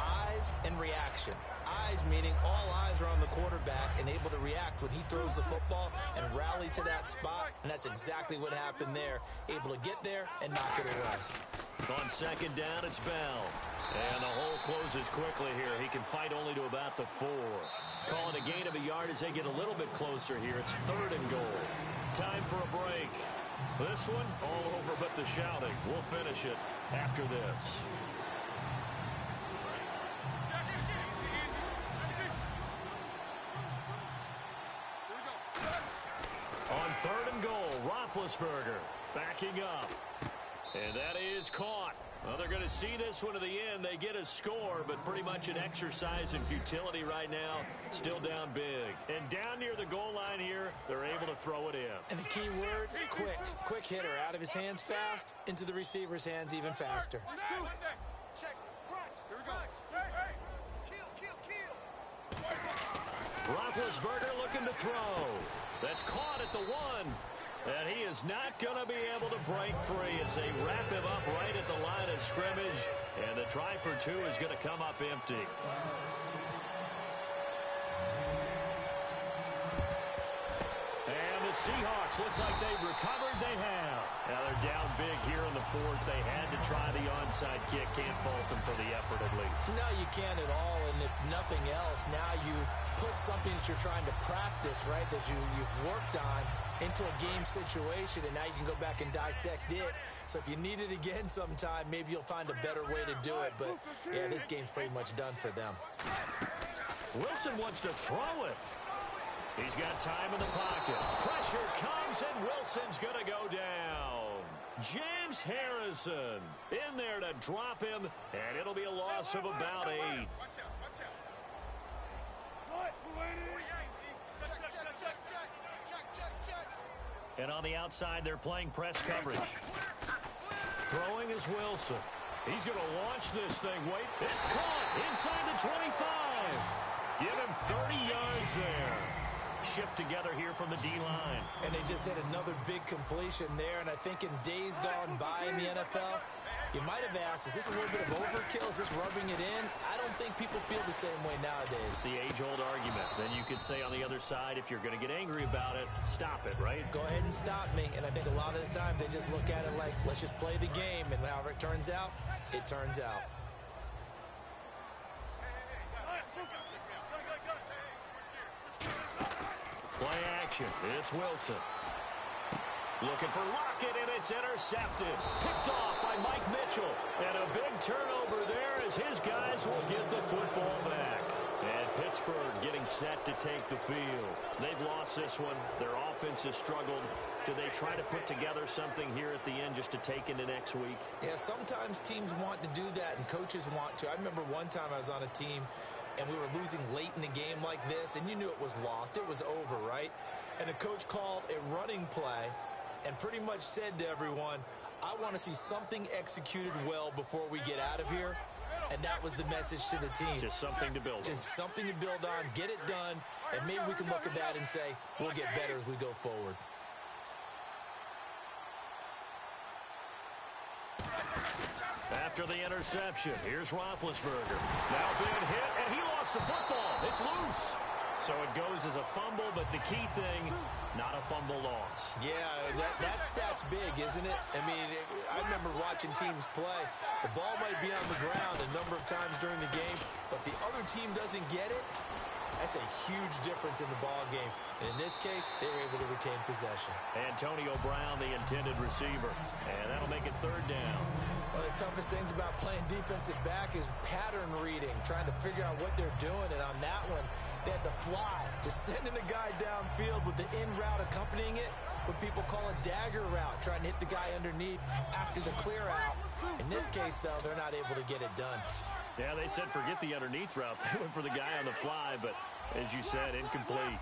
Eyes and reaction. Eyes meaning all eyes are on the quarterback and able to react when he throws the football and rally to that spot. And that's exactly what happened there. Able to get there and knock it away. On second down, it's Bell. And the hole closes quickly here. He can fight only to about the 4. Calling a gain of a yard as they get a little bit closer here. It's 3rd and goal. Time for a break. This one, all over but the shouting. We'll finish it after this. On 3rd and goal, Roethlisberger backing up. And that is caught. Well, they're going to see this one to the end. They get a score, but pretty much an exercise in futility right now. Still down big. And down near the goal line here, they're able to throw it in. And the key word, quick. Quick hitter. Out of his hands fast, into the receiver's hands even faster. Roethlisberger looking to throw. That's caught at the 1. And he is not going to be able to break free as they wrap him up right at the line of scrimmage. And the try for 2 is going to come up empty. And the Seahawks, looks like they've recovered. They have. Now they're down big here in the 4th. They had to try the onside kick. Can't fault them for the effort at least. No, you can't at all. And if nothing else, now you've put something that you're trying to practice, right, that you've worked on into a game situation, and now you can go back and dissect it. So if you need it again sometime, maybe you'll find a better way to do it. But, yeah, this game's pretty much done for them. Wilson wants to throw it. He's got time in the pocket. Pressure comes, and Wilson's going to go down. James Harrison in there to drop him, and it'll be a loss of about 8. And on the outside, they're playing press coverage. Throwing is Wilson. He's going to launch this thing. Wait, it's caught inside the 25. Give him 30 yards there. Shift together here from the D-line. And they just hit another big completion there. And I think in days gone by in the NFL, you might have asked, is this a little bit of overkill? Is this rubbing it in? I don't think people feel the same way nowadays. It's the age-old argument. Then you could say on the other side, if you're going to get angry about it, stop it, right? Go ahead and stop me. And I think a lot of the times they just look at it like, let's just play the game. And however it turns out, it turns out. Play action. It's Wilson. Looking for Lockett, and it's intercepted. Picked off by Mike Mitchell. And a big turnover there as his guys will get the football back. And Pittsburgh getting set to take the field. They've lost this one. Their offense has struggled. Do they try to put together something here at the end just to take into next week? Yeah, sometimes teams want to do that, and coaches want to. I remember one time I was on a team, and we were losing late in the game like this, and you knew it was lost. It was over, right? And the coach called a running play and pretty much said to everyone, I want to see something executed well before we get out of here. And that was the message to the team. Just something to build on. Just something to build on, get it done, and maybe we can look at that and say, we'll get better as we go forward. After the interception, here's Roethlisberger. Now being hit, and he lost the football. It's loose. So it goes as a fumble, but the key thing, not a fumble loss. Yeah, that stat's big, isn't it? I mean, I remember watching teams play. The ball might be on the ground a number of times during the game, but the other team doesn't get it. That's a huge difference in the ball game. And in this case, they were able to retain possession. Antonio Brown, the intended receiver. And that'll make it third down. One of the toughest things about playing defensive back is pattern reading, trying to figure out what they're doing. And on that one, they had the fly, just sending a guy downfield with the in route accompanying it, what people call a dagger route, trying to hit the guy underneath after the clear out. In this case, though, they're not able to get it done. Yeah, they said forget the underneath route. They went for the guy on the fly, but as you said, incomplete.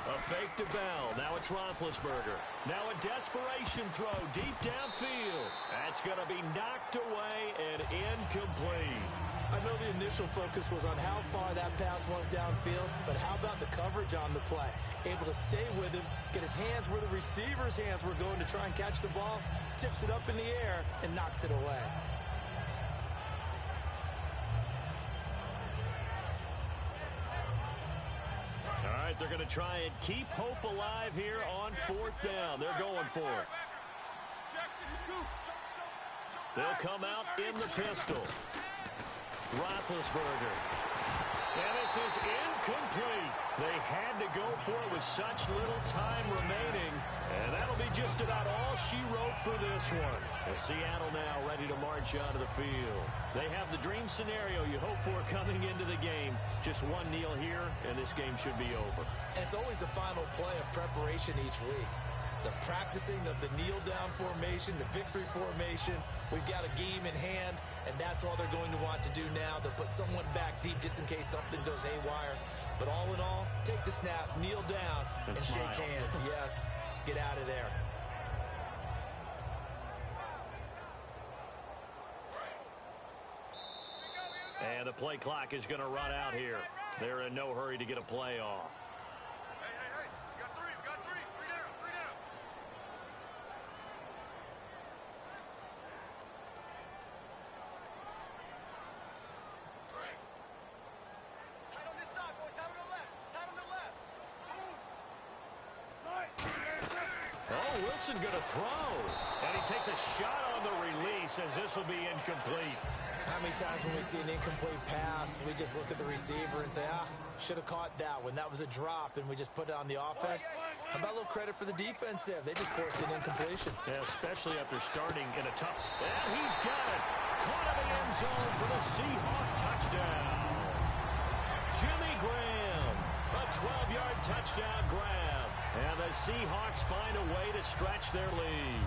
A fake to Bell. Now it's Roethlisberger. Now a desperation throw deep downfield. That's going to be knocked away and incomplete. I know the initial focus was on how far that pass was downfield, but how about the coverage on the play? Able to stay with him, get his hands where the receiver's hands were going to try and catch the ball, tips it up in the air, and knocks it away. All right, they're going to try and keep hope alive here on fourth down. They're going for it. They'll come out in the pistol. Roethlisberger. And this is incomplete. They had to go for it with such little time remaining. And that'll be just about all she wrote for this one. And Seattle now ready to march onto the field. They have the dream scenario you hope for coming into the game. Just one kneel here, and this game should be over. And it's always the final play of preparation each week. The practicing of the kneel-down formation, the victory formation. We've got a game in hand, and that's all they're going to want to do now. They'll put someone back deep just in case something goes haywire. But all in all, take the snap, kneel down, and shake hands. Yes, get out of there. And the play clock is going to run out here. They're in no hurry to get a play off. Wilson going to throw. And he takes a shot on the release as this will be incomplete. How many times when we see an incomplete pass, we just look at the receiver and say, should have caught that one. That was a drop, and we just put it on the offense. How about a little credit for the defense there? They just forced an incompletion. Yeah, especially after starting in a tough... And he's got it. Caught in the end zone for the Seahawk touchdown. Jimmy Graham, a 12-yard touchdown grab. And the Seahawks find a way to stretch their lead.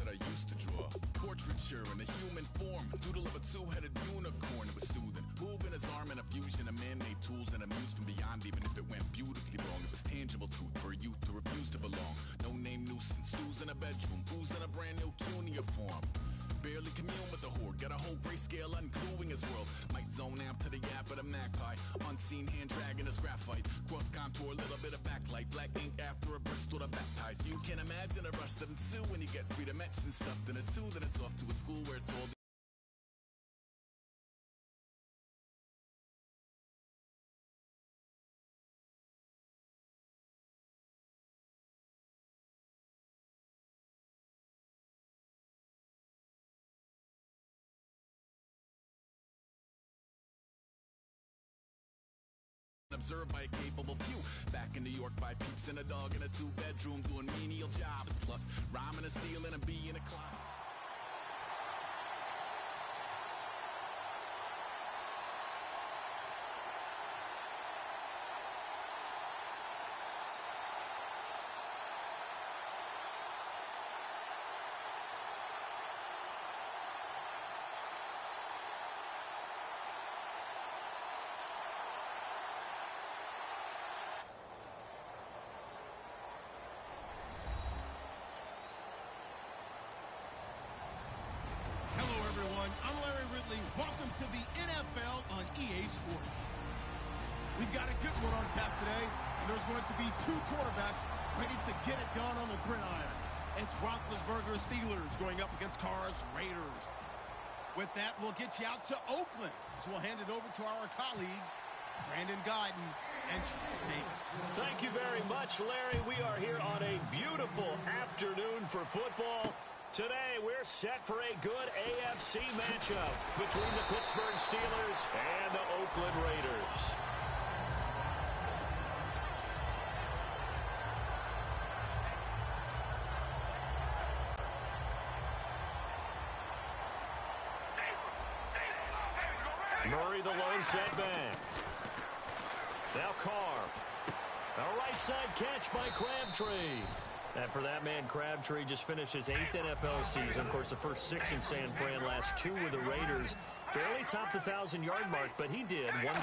that I used to draw. Portraiture in a human form, doodle of a two-headed unicorn. It was soothing, moving his arm in a fusion of man-made tools and a muse from beyond. Even if it went beautifully wrong, it was tangible truth for a youth who refused to belong. No name nuisance, stews in a bedroom, booze in a brand new cuneiform. Barely commune with the horde, got a whole grayscale ungluing his world. Might zone out to the yap of the magpie, unseen hand dragging his graphite. Cross contour, little bit of backlight, black ink after a Bristol to baptize. You can imagine a rush that ensue when you get 3 dimensions stuffed in a 2. Then it's off to a school where it's all observed by a capable few. Back in New York by peeps and a dog in a 2-bedroom doing menial jobs. Plus rhyming and stealing and being a class. I'm Larry Ridley. Welcome to the NFL on EA Sports. We've got a good one on tap today, and there's going to be 2 quarterbacks ready to get it done on the gridiron. It's Roethlisberger Steelers going up against Carr's Raiders. With that, we'll get you out to Oakland, so we'll hand it over to our colleagues, Brandon Guyton and Charles Davis. Thank you very much, Larry. We are here on a beautiful afternoon for football. Today, we're set for a good AFC matchup between the Pittsburgh Steelers and the Oakland Raiders. Murray, the lone setback. Now Carr. A right side catch by Crabtree. And for that man, Crabtree just finished his 8th NFL season. Of course, the first 6 in San Fran, last 2 with the Raiders. Barely topped the 1,000-yard mark, but he did 1,003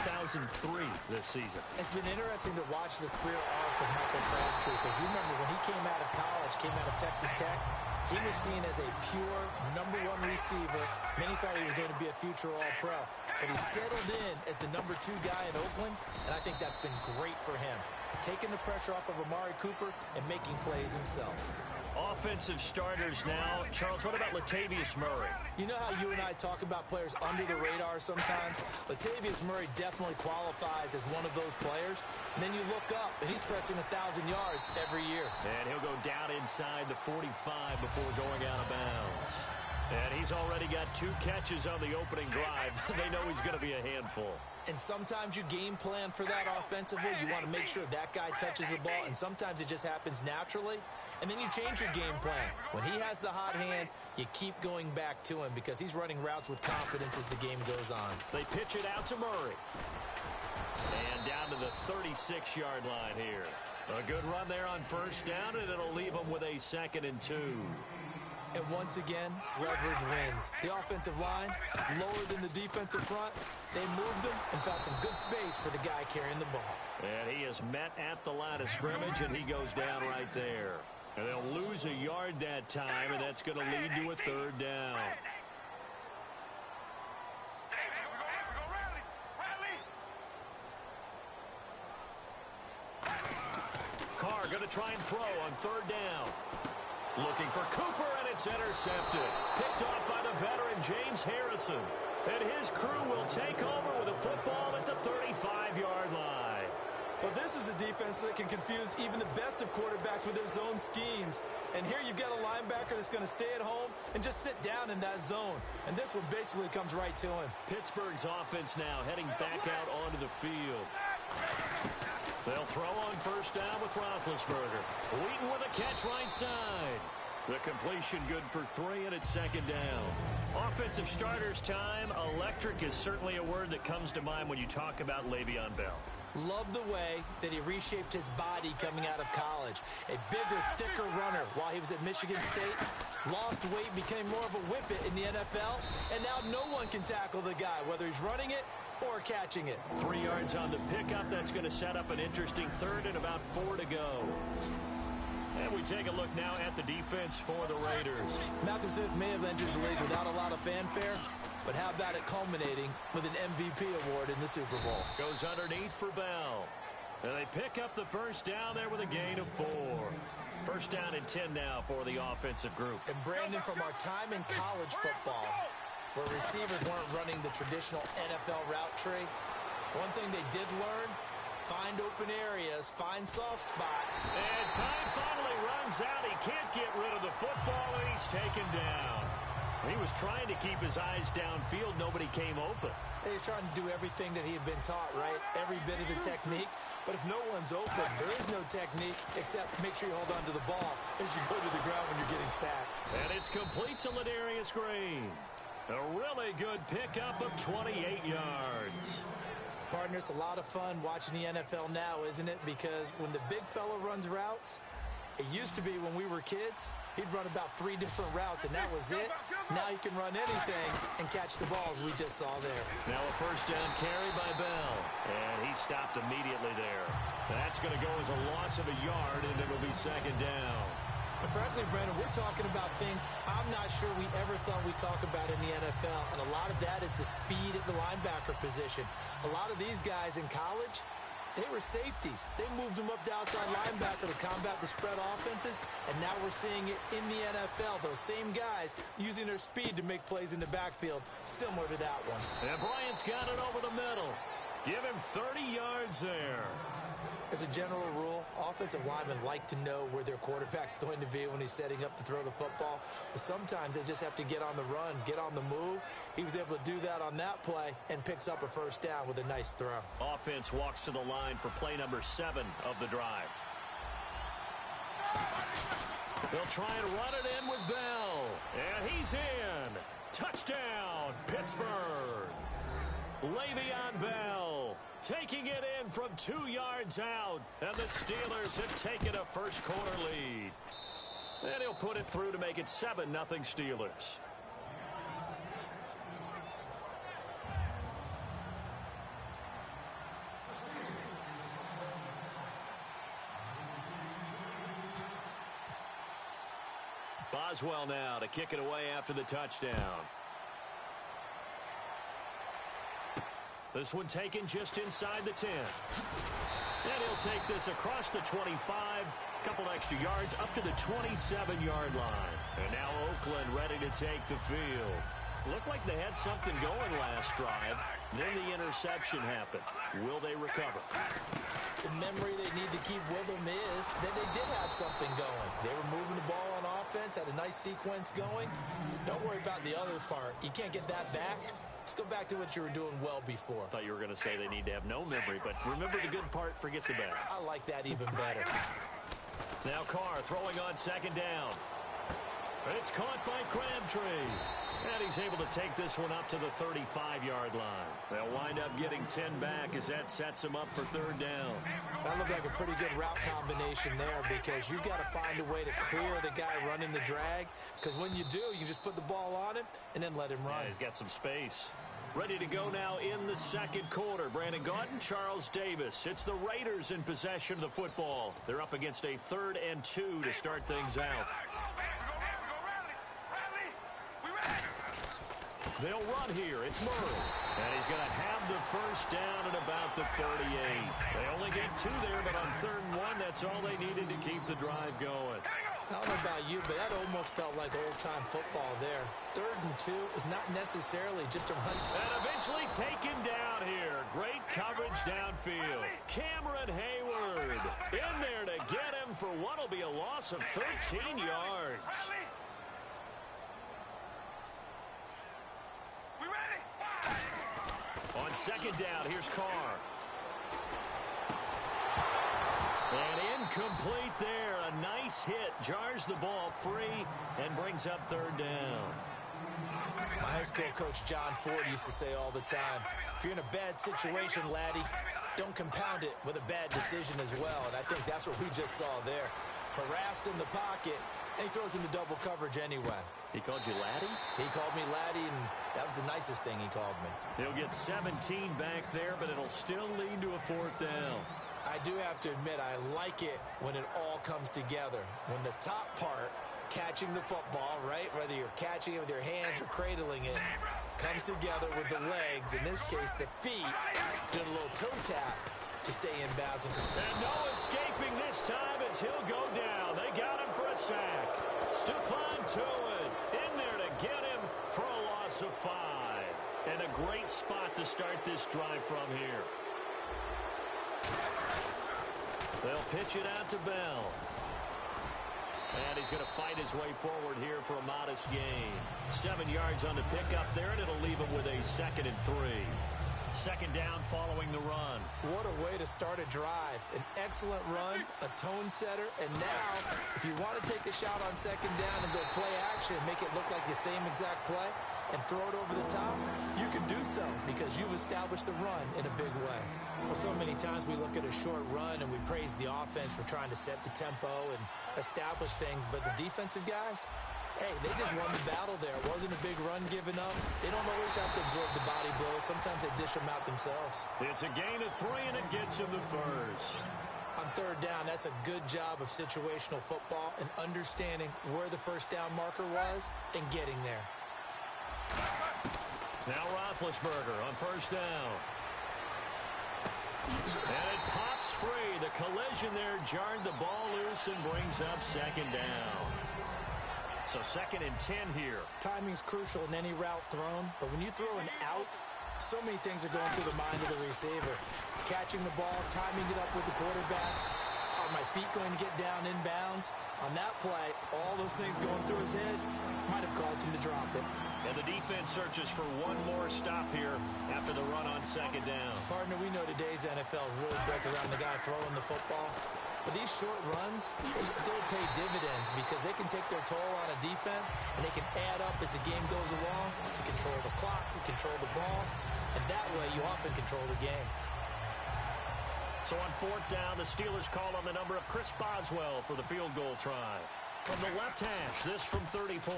this season. It's been interesting to watch the career arc of Michael Crabtree, because you remember when he came out of college, came out of Texas Tech, he was seen as a pure #1 receiver. Many thought he was going to be a future All-Pro. But he settled in as the #2 guy in Oakland, and I think that's been great for him. Taking the pressure off of Amari Cooper and making plays himself. Offensive starters now. Charles, what about Latavius Murray? You know how you and I talk about players under the radar sometimes? Latavius Murray definitely qualifies as one of those players. And then you look up, and he's pressing 1,000 yards every year. And he'll go down inside the 45 before going out of bounds. And he's already got 2 catches on the opening drive. They know he's going to be a handful. And sometimes you game plan for that offensively. You want to make sure that guy touches the ball, and sometimes it just happens naturally. And then you change your game plan. When he has the hot hand, you keep going back to him because he's running routes with confidence as the game goes on. They pitch it out to Murray. And down to the 36-yard line here. A good run there on first down, and it'll leave him with a 2nd and 2. And once again, leverage wins. The offensive line, lower than the defensive front. They moved him and found some good space for the guy carrying the ball. And he is met at the line of scrimmage, and he goes down right there. And they'll lose a yard that time, and that's going to lead to a 3rd down. Carr going to try and throw on 3rd down. Looking for Cooper, and it's intercepted. Picked off by the veteran James Harrison. And his crew will take over with a football at the 35-yard line. Well, this is a defense that can confuse even the best of quarterbacks with their zone schemes. And here you've got a linebacker that's going to stay at home and just sit down in that zone. And this one basically comes right to him. Pittsburgh's offense now heading back out onto the field. They'll throw on first down with Roethlisberger. Wheaton with a catch right side. The completion good for 3, and it's 2nd down. Offensive starters time. Electric is certainly a word that comes to mind when you talk about Le'Veon Bell. Love the way that he reshaped his body coming out of college. A bigger, thicker runner while he was at Michigan State. Lost weight, became more of a whippet in the NFL, and now no one can tackle the guy, whether he's running it or catching it. 3 yards on the pickup. That's going to set up an interesting third and about 4 to go. And we take a look now at the defense for the Raiders. Malcolm Smith may have entered the league without a lot of fanfare, but how about it culminating with an MVP award in the Super Bowl? Goes underneath for Bell. And they pick up the first down there with a gain of 4. First down and 10 now for the offensive group. And Brandon, from our time in college football, where receivers weren't running the traditional NFL route tree, one thing they did learn, find open areas, find soft spots. And time finally runs out. He can't get rid of the football, and he's taken down. He was trying to keep his eyes downfield. Nobody came open. He was trying to do everything that he had been taught, right? Every bit of the technique. But if no one's open, there is no technique except make sure you hold on to the ball as you go to the ground when you're getting sacked. And it's complete to Ladarius Green. A really good pickup of 28 yards. Partner, it's a lot of fun watching the NFL now, isn't it? Because when the big fella runs routes, it used to be when we were kids, he'd run about 3 different routes, and that was it. Now he can run anything and catch the balls we just saw there. Now a first down carry by Bell, and he stopped immediately there. That's going to go as a loss of a yard, and it'll be second down. But frankly, Brandon, we're talking about things I'm not sure we ever thought we'd talk about in the NFL, and a lot of that is the speed at the linebacker position. A lot of these guys in college, they were safeties. They moved them up to outside linebacker to combat the spread offenses, and now we're seeing it in the NFL. Those same guys using their speed to make plays in the backfield, similar to that one. And Bryant's got it over the middle. Give him 30 yards there. As a general rule, offensive linemen like to know where their quarterback's going to be when he's setting up to throw the football. But sometimes they just have to get on the run, get on the move. He was able to do that on that play and picks up a first down with a nice throw. Offense walks to the line for play number 7 of the drive. They'll try and run it in with Bell. And he's in. Touchdown, Pittsburgh. Le'Veon Bell taking it in from 2 yards out. And the Steelers have taken a first quarter lead. And he'll put it through to make it 7-0 Steelers. Boswell now to kick it away after the touchdown. This one taken just inside the 10. And he'll take this across the 25. Couple extra yards up to the 27-yard line. And now Oakland ready to take the field. Looked like they had something going last drive. Then the interception happened. Will they recover? The memory they need to keep with them is that they did have something going. They were moving the ball on offense, had a nice sequence going. Don't worry about the other part. You can't get that back. Let's go back to what you were doing well before. I thought you were going to say they need to have no memory, but remember the good part, forget the bad. I like that even better. Now Carr throwing on second down. It's caught by Crabtree. And he's able to take this one up to the 35-yard line. They'll wind up getting 10 back as that sets them up for third down. That looked like a pretty good route combination there because you've got to find a way to clear the guy running the drag. Because when you do, you just put the ball on him and then let him run. Yeah, he's got some space. Ready to go now in the second quarter. Brandon Gaudin, Charles Davis. It's the Raiders in possession of the football. They're up against a 3rd and 2 to start things out. They'll run here. It's Murray. And he's going to have the first down at about the 38. They only get 2 there, but on 3rd and 1, that's all they needed to keep the drive going. I don't know about you, but that almost felt like old-time football there. 3rd and 2 is not necessarily just a run. And eventually taken down here. Great coverage downfield. Cameron Hayward in there to get him for what will be a loss of 13 yards. On second down, here's Carr. And incomplete there. A nice hit. Jars the ball free and brings up 3rd down. My high school coach John Ford used to say all the time, if you're in a bad situation, laddie, don't compound it with a bad decision as well. And I think that's what we just saw there. Harassed in the pocket, and he throws into double coverage anyway. He called you laddie? He called me laddie, and that was the nicest thing he called me. He'll get 17 back there, but it'll still lead to a 4th down. I do have to admit, I like it when it all comes together. When the top part, catching the football, right, whether you're catching it with your hands or cradling it, comes together with the legs, in this case the feet, doing a little toe tap to stay in bounds. And no escaping this time as he'll go down. They got him for a sack. Stephon Tuitt in there to get him for a loss of 5. And a great spot to start this drive from here. They'll pitch it out to Bell. And he's going to fight his way forward here for a modest gain. 7 yards on the pickup there, and it'll leave him with a 2nd and 3. 2nd down following the run. What a way to start a drive. An excellent run, a tone setter, and now, if you want to take a shot on 2nd down and go play action and make it look like the same exact play and throw it over the top, you can do so because you've established the run in a big way. Well, so many times we look at a short run and we praise the offense for trying to set the tempo and establish things, but the defensive guys, hey, they just won the battle there. It wasn't a big run given up. They don't always have to absorb the body blows. Sometimes they dish them out themselves. It's a gain of 3, and it gets him the 1st. On 3rd down, that's a good job of situational football and understanding where the 1st down marker was and getting there. Now Roethlisberger on 1st down. And it pops free. The collision there jarred the ball loose and brings up 2nd down. So 2nd and 10 here. Timing's crucial in any route thrown, but when you throw an out, so many things are going through the mind of the receiver. Catching the ball, timing it up with the quarterback. Are my feet going to get down in bounds? On that play, all those things going through his head might have caused him to drop it. And the defense searches for one more stop here after the run on 2nd down. Partner, we know today's NFL is really built around the guy throwing the football. But these short runs, they still pay dividends because they can take their toll on a defense and they can add up as the game goes along. You control the clock, you control the ball, and that way you often control the game. So on 4th down, the Steelers call on the number of Chris Boswell for the field goal try. From the left hash, this from 34.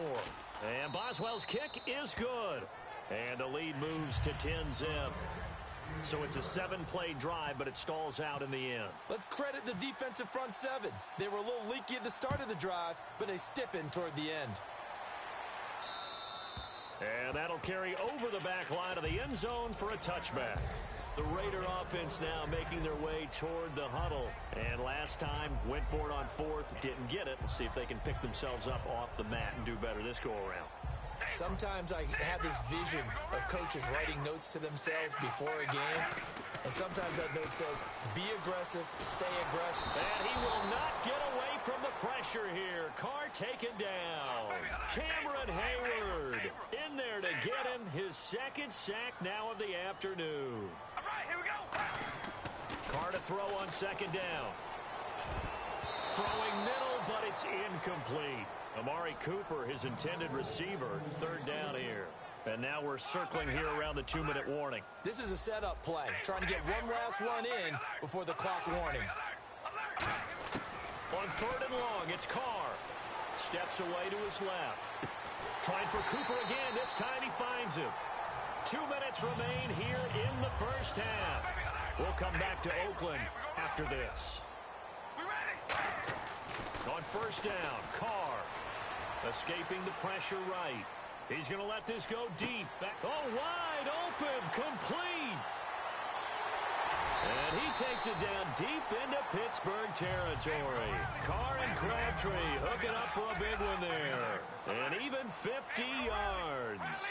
And Boswell's kick is good. And the lead moves to 10-zip. So it's a 7-play drive, but it stalls out in the end. Let's credit the defensive front 7. They were a little leaky at the start of the drive, but they stiffened toward the end. And that'll carry over the back line of the end zone for a touchback. The Raider offense now making their way toward the huddle. And last time, went for it on 4th, didn't get it. We'll see if they can pick themselves up off the mat and do better this go-around. Sometimes I have this vision of coaches writing notes to themselves before a game. And sometimes that note says, be aggressive, stay aggressive. And he will not get away from the pressure here. Carr taken down. Cameron Hayward in there to get him his 2nd sack now of the afternoon. All right, here we go. Carr to throw on 2nd down. Throwing middle, but it's incomplete. Amari Cooper, his intended receiver, 3rd down here. And now we're circling here around the 2-minute warning. This is a setup play, trying to get one last one in before the clock warning. On 3rd and long, it's Carr. Steps away to his left. Trying for Cooper again. This time he finds him. 2 minutes remain here in the 1st half. We'll come back to Oakland after this. On 1st down, Carr escaping the pressure right. He's going to let this go deep. Back. Oh, wide open, complete. And he takes it down deep into Pittsburgh territory. Carr and Crabtree hooking up for a big one there. And even 50 yards.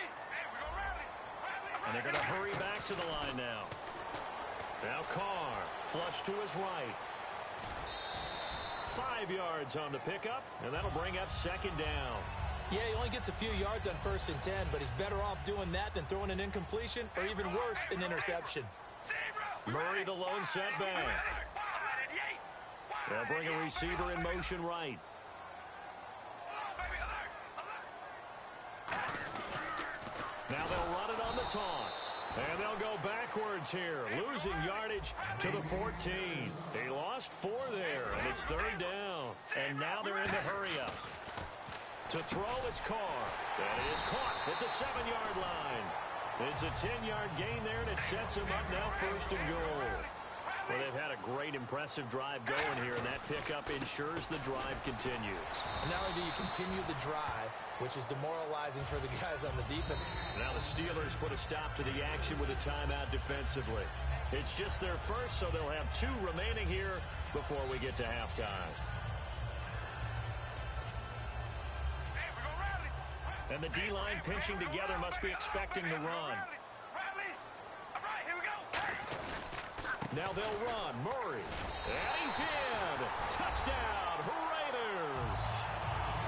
And they're going to hurry back to the line now. Now Carr, flush to his right. 5 yards on the pickup, and that'll bring up 2nd down. Yeah, he only gets a few yards on 1st and 10, but he's better off doing that than throwing an incompletion or even worse, an interception. Murray the lone setback. They'll bring a receiver in motion right. Now they'll run it on the toss. And they'll go backwards here, losing yardage to the 14. He lost 4 there, and it's 3rd down. And now they're in the hurry-up. To throw, it's Carr. And it is caught at the 7-yard line. It's a 10-yard gain there, and it sets him up now 1st and goal. Well, they've had a great, impressive drive going here, and that pickup ensures the drive continues. And not only do you continue the drive, which is demoralizing for the guys on the defense. Now the Steelers put a stop to the action with a timeout defensively. It's just their first, so they'll have 2 remaining here before we get to halftime. And the D-line pinching together must be expecting the run. Now they'll run. Murray. And he's in. Touchdown, Raiders.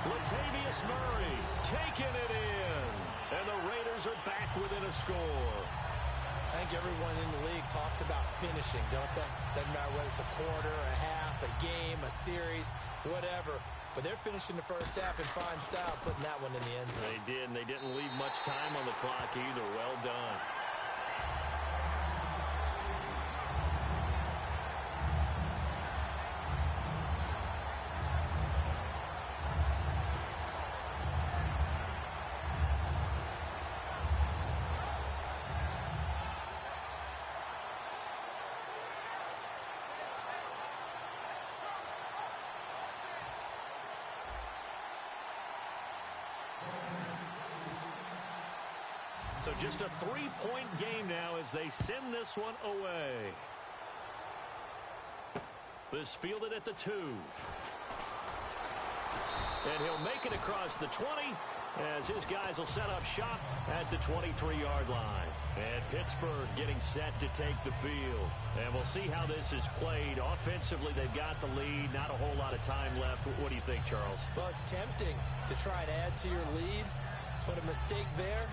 Latavius Murray taking it in. And the Raiders are back within a score. I think everyone in the league talks about finishing, don't they? Doesn't matter whether it's a quarter, a half, a game, a series, whatever. But they're finishing the first half in fine style, putting that one in the end zone. They did, and they didn't leave much time on the clock either. Well done. So just a 3-point game now as they send this one away. This fielded at the 2. And he'll make it across the 20 as his guys will set up shop at the 23-yard line. And Pittsburgh getting set to take the field. And we'll see how this is played. Offensively, they've got the lead. Not a whole lot of time left. What do you think, Charles? Well, it's tempting to try and add to your lead, but a mistake there,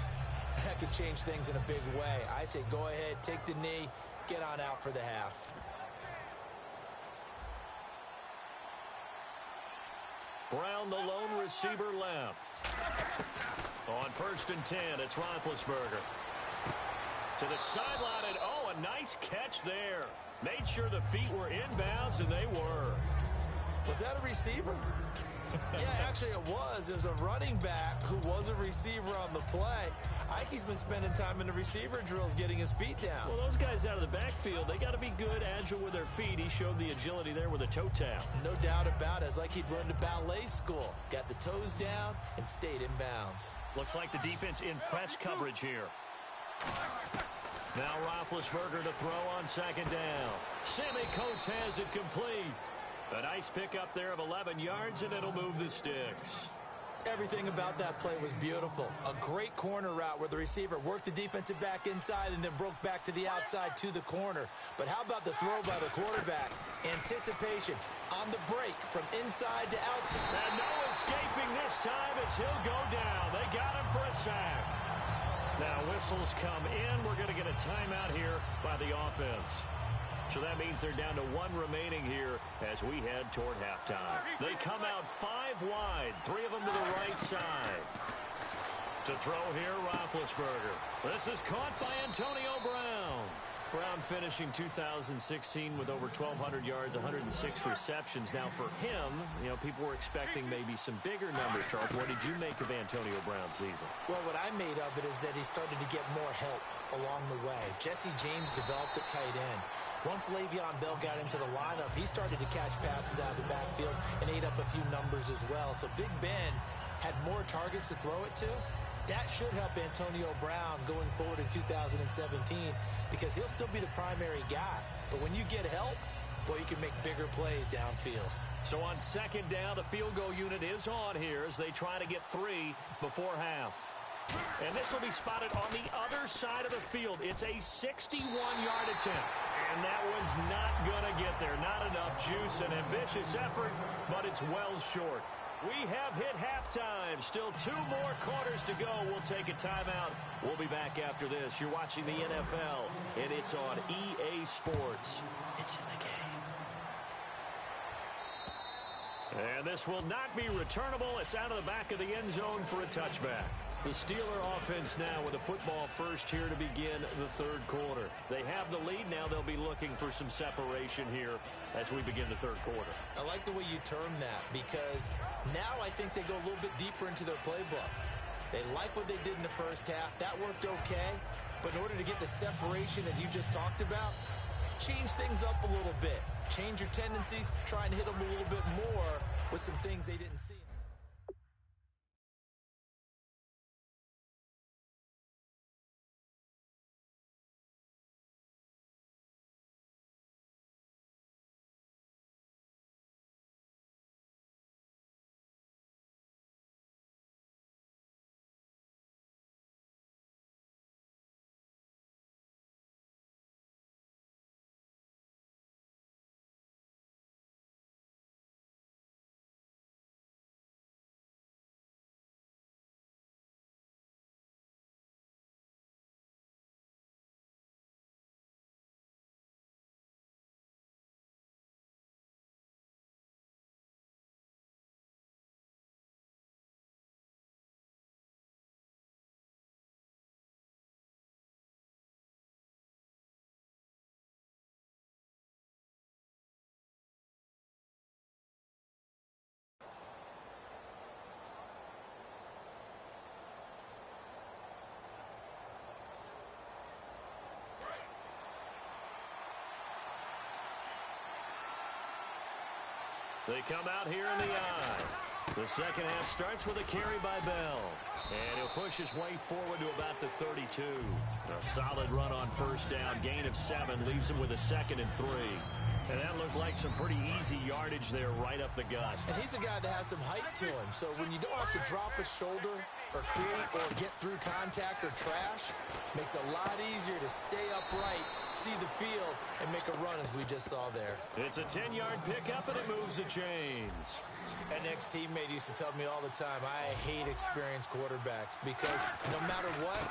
that could change things in a big way. I say go ahead, take the knee, get on out for the half. Brown, the lone receiver, left. On 1st and 10, it's Roethlisberger. To the sideline, and oh, a nice catch there. Made sure the feet were inbounds, and they were. Was that a receiver? Yeah, actually it was. It was a running back who was a receiver on the play. Ike's been spending time in the receiver drills getting his feet down. Well, those guys out of the backfield, they got to be good, agile with their feet. He showed the agility there with a toe tap. No doubt about it. It's like he'd run to ballet school. Got the toes down and stayed in bounds. Looks like the defense in press coverage here. Now Roethlisberger to throw on 2nd down. Sammy Coates has it complete. A nice pickup there of 11 yards, and it'll move the sticks. Everything about that play was beautiful. A great corner route where the receiver worked the defensive back inside and then broke back to the outside to the corner. But how about the throw by the quarterback? Anticipation on the break from inside to outside. And no escaping this time as he'll go down. They got him for a sack. Now whistles come in. We're going to get a timeout here by the offense. So that means they're down to 1 remaining here as we head toward halftime. They come out 5 wide, 3 of them to the right side. To throw here, Roethlisberger. This is caught by Antonio Brown. Brown finishing 2016 with over 1,200 yards, 106 receptions. Now for him, you know, people were expecting maybe some bigger numbers, Charles. What did you make of Antonio Brown's season? Well, what I made of it is that he started to get more help along the way. Jesse James developed at tight end. Once Le'Veon Bell got into the lineup, he started to catch passes out of the backfield and ate up a few numbers as well. So Big Ben had more targets to throw it to. That should help Antonio Brown going forward in 2017 because he'll still be the primary guy. But when you get help, boy, you can make bigger plays downfield. So on 2nd down, the field goal unit is on here as they try to get 3 before half. And this will be spotted on the other side of the field. It's a 61-yard attempt. And that one's not going to get there. Not enough juice, an ambitious effort, but it's well short. We have hit halftime. Still 2 more quarters to go. We'll take a timeout. We'll be back after this. You're watching the NFL, and it's on EA Sports. It's in the game. And this will not be returnable. It's out of the back of the end zone for a touchback. The Steeler offense now with a football first here to begin the third quarter. They have the lead. Now they'll be looking for some separation here as we begin the third quarter. I like the way you term that because now I think they go a little bit deeper into their playbook. They like what they did in the first half. That worked okay. But in order to get the separation that you just talked about, change things up a little bit. Change your tendencies. Try and hit them a little bit more with some things they didn't see. They come out here in the eye. The second half starts with a carry by Bell. And he'll push his way forward to about the 32. A solid run on first down. Gain of 7 leaves him with a 2nd and 3. And that looked like some pretty easy yardage there right up the gut. And he's a guy that has some height to him. So when you don't have to drop a shoulder or create or get through contact or trash, makes it a lot easier to stay upright, see the field, and make a run as we just saw there. It's a 10-yard pickup, and it moves the chains. An ex-teammate used to tell me all the time, I hate experienced quarterbacks because no matter what,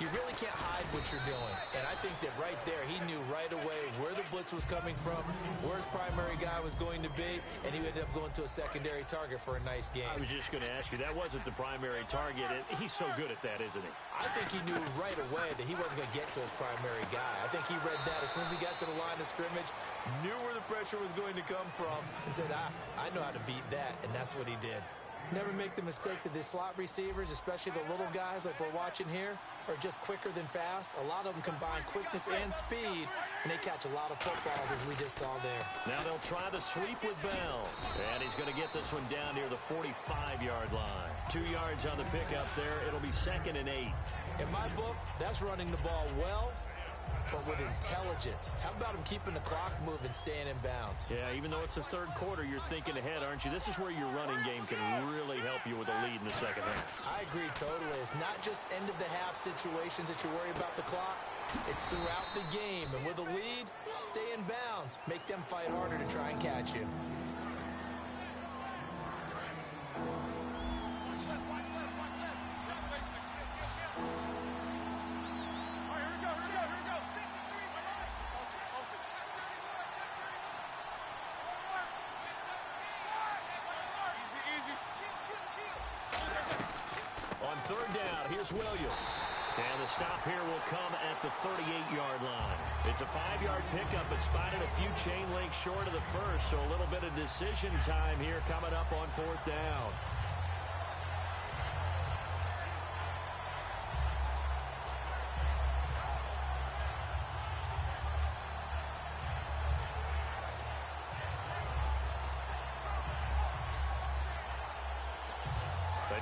you really can't hide what you're doing. And I think that right there, he knew right away where the blitz was coming from, where his primary guy was going to be, and he ended up going to a secondary target for a nice game. I was just going to ask you, that wasn't the primary target. He's so good at that, isn't he? I think he knew right away that he wasn't going to get to his primary guy. I think he read that as soon as he got to the line of scrimmage, knew where the pressure was going to come from, and said, I know how to beat that, and that's what he did. Never make the mistake that the slot receivers, especially the little guys like we're watching here, are just quicker than fast. A lot of them combine quickness and speed, and they catch a lot of footballs as we just saw there. Now they'll try the sweep with Bell. And he's going to get this one down near the 45-yard line. 2 yards on the pickup there. It'll be 2nd and 8. In my book, that's running the ball well, but with intelligence. How about him keeping the clock moving, staying in bounds? Yeah, even though it's the third quarter, you're thinking ahead, aren't you? This is where your running game can really help you with a lead in the second half. I agree totally. It's not just end-of-the-half situations that you worry about the clock. It's throughout the game. And with a lead, stay in bounds. Make them fight harder to try and catch you. Third down, here's Williams. And the stop here will come at the 38-yard line. It's a 5-yard pickup, but spotted a few chain links short of the first, so a little bit of decision time here coming up on 4th down.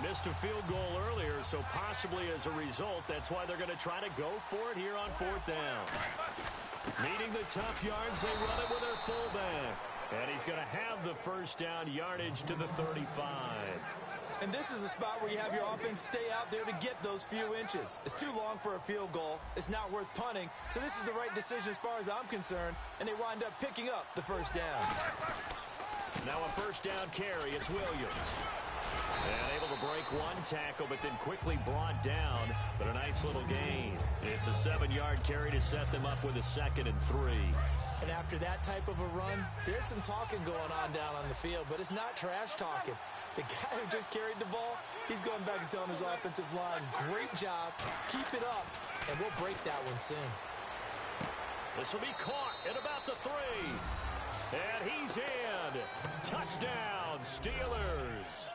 Missed a field goal earlier, so possibly as a result, that's why they're going to try to go for it here on 4th down. Needing the tough yards, they run it with their fullback. And he's going to have the first down yardage to the 35. And this is a spot where you have your offense stay out there to get those few inches. It's too long for a field goal. It's not worth punting. So this is the right decision as far as I'm concerned. And they wind up picking up the first down. Now a first down carry. It's Williams. And able to break one tackle, but then quickly brought down. But a nice little gain. It's a 7-yard carry to set them up with a 2nd and 3. And after that type of a run, there's some talking going on down on the field, but it's not trash talking. The guy who just carried the ball He's going back and telling his offensive line, great job, keep it up, and we'll break that one soon. This will be caught at about the 3. And he's in. Touchdown, Steelers.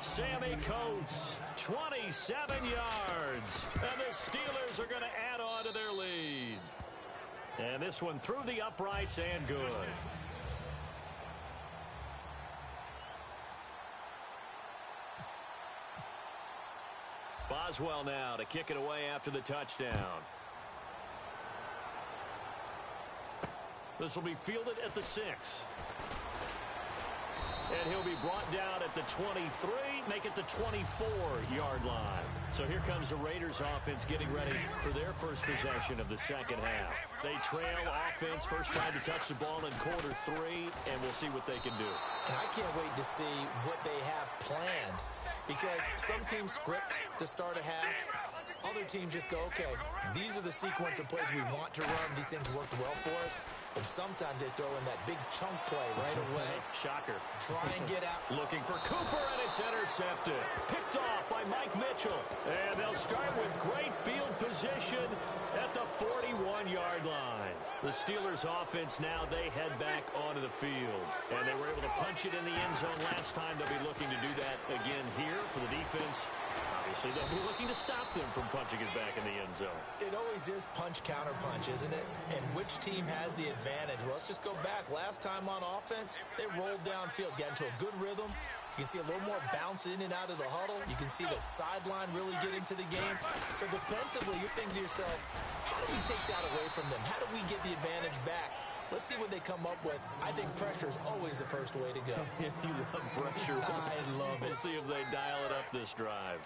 Sammy Coates, 27 yards. And the Steelers are going to add on to their lead. And this one through the uprights and good. Boswell now to kick it away after the touchdown. This will be fielded at the 6. And he'll be brought down at the 23, make it the 24-yard line. So here comes the Raiders offense getting ready for their first possession of the second half. They trail offense, first time to touch the ball in quarter 3, and we'll see what they can do. And I can't wait to see what they have planned, because some teams script to start a half. Other teams just go, okay, these are the sequence of plays we want to run. These things worked well for us. And sometimes they throw in that big chunk play right away. Shocker. Try and get out. Looking for Cooper, and it's intercepted. Picked off by Mike Mitchell. And they'll start with great field position at the 41-yard line. The Steelers offense now, they head back onto the field. And they were able to punch it in the end zone last time. They'll be looking to do that again here for the defense. Obviously, they'll be looking to stop them from punching it back in the end zone. It always is punch-counter-punch, isn't it? And which team has the advantage? Well, let's just go back. Last time on offense, they rolled downfield, got into a good rhythm. You can see a little more bounce in and out of the huddle. You can see the sideline really get into the game. So defensively, you're thinking to yourself, how do we take that away from them? How do we get the advantage back? Let's see what they come up with. I think pressure is always the first way to go. You love pressure. I love it. We'll see if they dial it up this drive.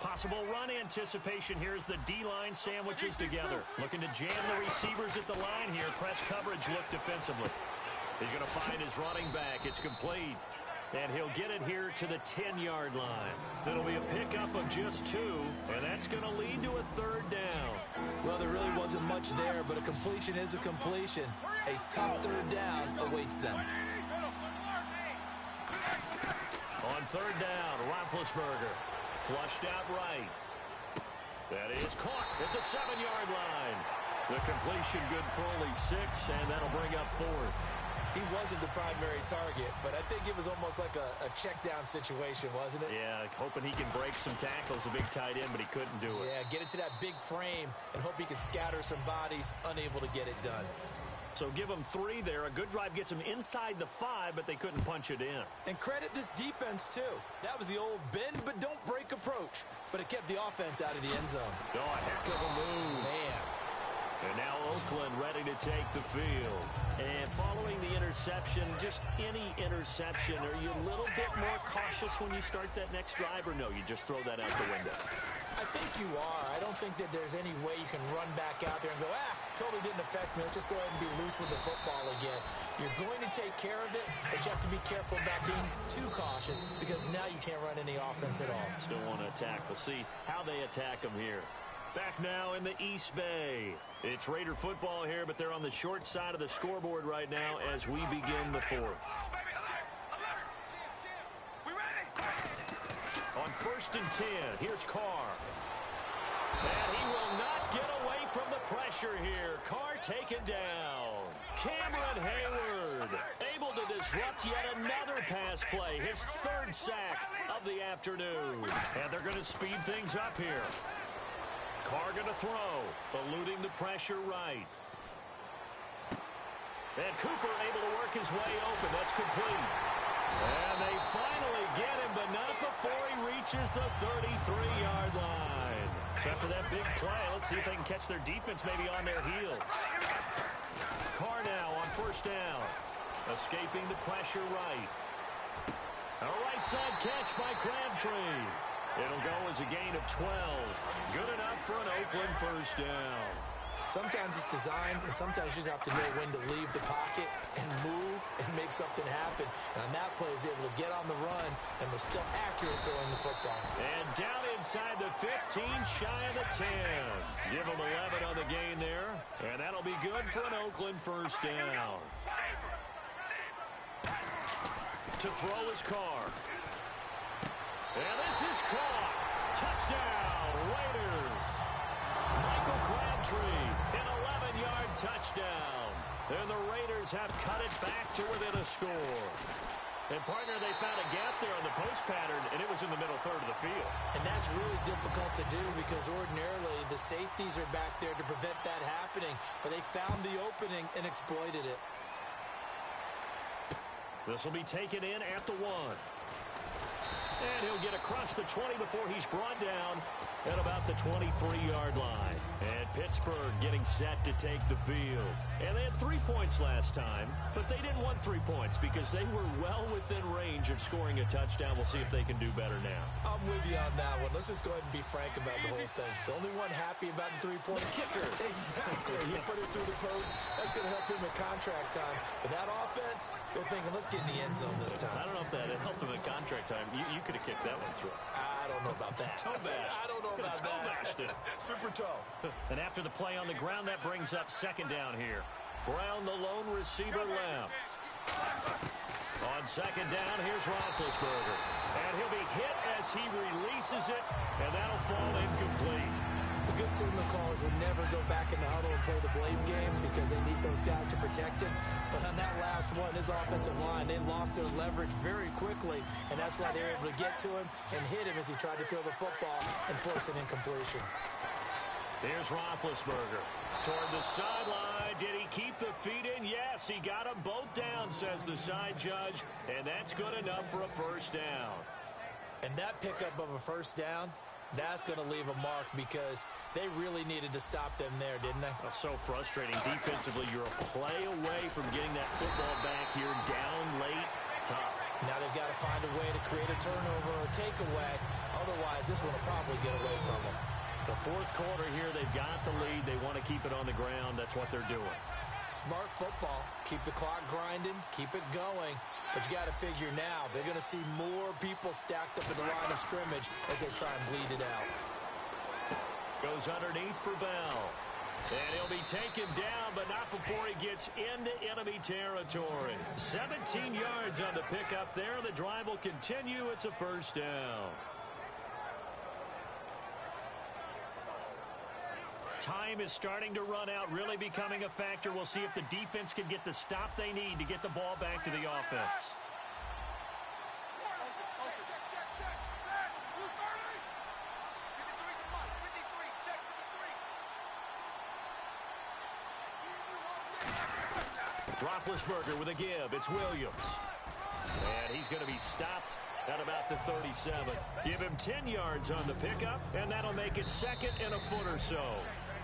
Possible run anticipation here as the D-line sandwiches together. Looking to jam the receivers at the line here. Press coverage look defensively. He's going to find his running back. It's complete. And he'll get it here to the 10-yard line. It'll be a pickup of just 2, and that's going to lead to a 3rd down. Well, there really wasn't much there, but a completion is a completion. A tough 3rd down awaits them. On 3rd down, Roethlisberger. Flushed out right. That is caught at the 7-yard line. The completion good for only 6, and that'll bring up 4th. He wasn't the primary target, but I think it was almost like a check-down situation, wasn't it? Yeah, hoping he can break some tackles, a big tight end, but he couldn't do it. Yeah, get it to that big frame and hope he can scatter some bodies, unable to get it done. So give them 3 there. A good drive gets them inside the 5, but they couldn't punch it in. And credit this defense, too. That was the old bend but don't break approach, but it kept the offense out of the end zone. Oh, a heck of a move. Man. And now Oakland ready to take the field. And following the interception, just any interception, are you a little bit more cautious when you start that next drive, or no, you just throw that out the window? I think you are. I don't think that there's any way you can run back out there and go, totally didn't affect me. Let's just go ahead and be loose with the football again. You're going to take care of it, but you have to be careful about being too cautious, because now you can't run any offense at all. Still want to attack. We'll see how they attack them here. Back now in the East Bay. It's Raider football here, but they're on the short side of the scoreboard right now as we begin the 4th. On 1st and 10, here's Carr. And he will not get away from the pressure here. Carr taken down. Cameron Hayward able to disrupt yet another pass play. His 3rd sack of the afternoon. And they're going to speed things up here. Carr going to throw, eluding the pressure right. And Cooper able to work his way open. That's complete. And they finally get him, but not before he reaches the 33-yard line. So after that big play, let's see if they can catch their defense maybe on their heels. Carr now on 1st down. Escaping the pressure right. A right side catch by Crabtree. It'll go as a gain of 12. Good enough for an Oakland 1st down. Sometimes it's designed, and sometimes you just have to know when to leave the pocket and move and make something happen. And on that play, he was able to get on the run and was still accurate throwing the football. And down inside the 15, shy of the 10. Give him 11 on the gain there, and that'll be good for an Oakland 1st down. To throw his Carr. And this is caught. Touchdown, Raiders. Michael Crabtree, an 11-yard touchdown. And the Raiders have cut it back to within a score. And, partner, they found a gap there on the post pattern, and it was in the middle third of the field. And that's really difficult to do because ordinarily the safeties are back there to prevent that happening. But they found the opening and exploited it. This will be taken in at the 1. And he'll get across the 20 before he's brought down at about the 23-yard line. And Pittsburgh getting set to take the field. And they had 3 points last time, but they didn't want 3 points because they were well within range of scoring a touchdown. We'll see if they can do better now. I'm with you on that one. Let's just go ahead and be frank about the whole thing. The only one happy about the 3-point kicker. Exactly. He put it through the post. That's going to help him at contract time. But that offense, they're thinking, let's get in the end zone this time. I don't know if that helped him at contract time. You could have kicked that one through. I don't know about that. Toe bash. I don't know about that. Toe bashed it. Super toe. And after the play on the ground, that brings up second down here. Brown, the lone receiver, left. On second down, here's Roethlisberger. And he'll be hit as he releases it, and that'll fall incomplete. The good signal callers would never go back in the huddle and play the blame game because they need those guys to protect him. But on that last one, his offensive line, they lost their leverage very quickly, and that's why they were able to get to him and hit him as he tried to throw the football and force an incompletion. Here's Roethlisberger. Toward the sideline. Did he keep the feet in? Yes, he got them both down, says the side judge, and that's good enough for a first down. And that pickup of a first down, that's going to leave a mark because they really needed to stop them there, didn't they? Oh, so frustrating. Defensively, you're a play away from getting that football back here down late. Tough. Now they've got to find a way to create a turnover or takeaway. Otherwise, this one will probably get away from them. The fourth quarter here, they've got the lead. They want to keep it on the ground. That's what they're doing. Smart football. Keep the clock grinding. Keep it going. But you got to figure now, they're going to see more people stacked up at the line of scrimmage as they try and bleed it out. Goes underneath for Bell. And he'll be taken down, but not before he gets into enemy territory. 17 yards on the pickup there. The drive will continue. It's a first down. Time is starting to run out, really becoming a factor. We'll see if the defense can get the stop they need to get the ball back to the offense. Roethlisberger with a give. It's Williams. And he's going to be stopped at about the 37. Give him 10 yards on the pickup, and that'll make it second and a foot or so.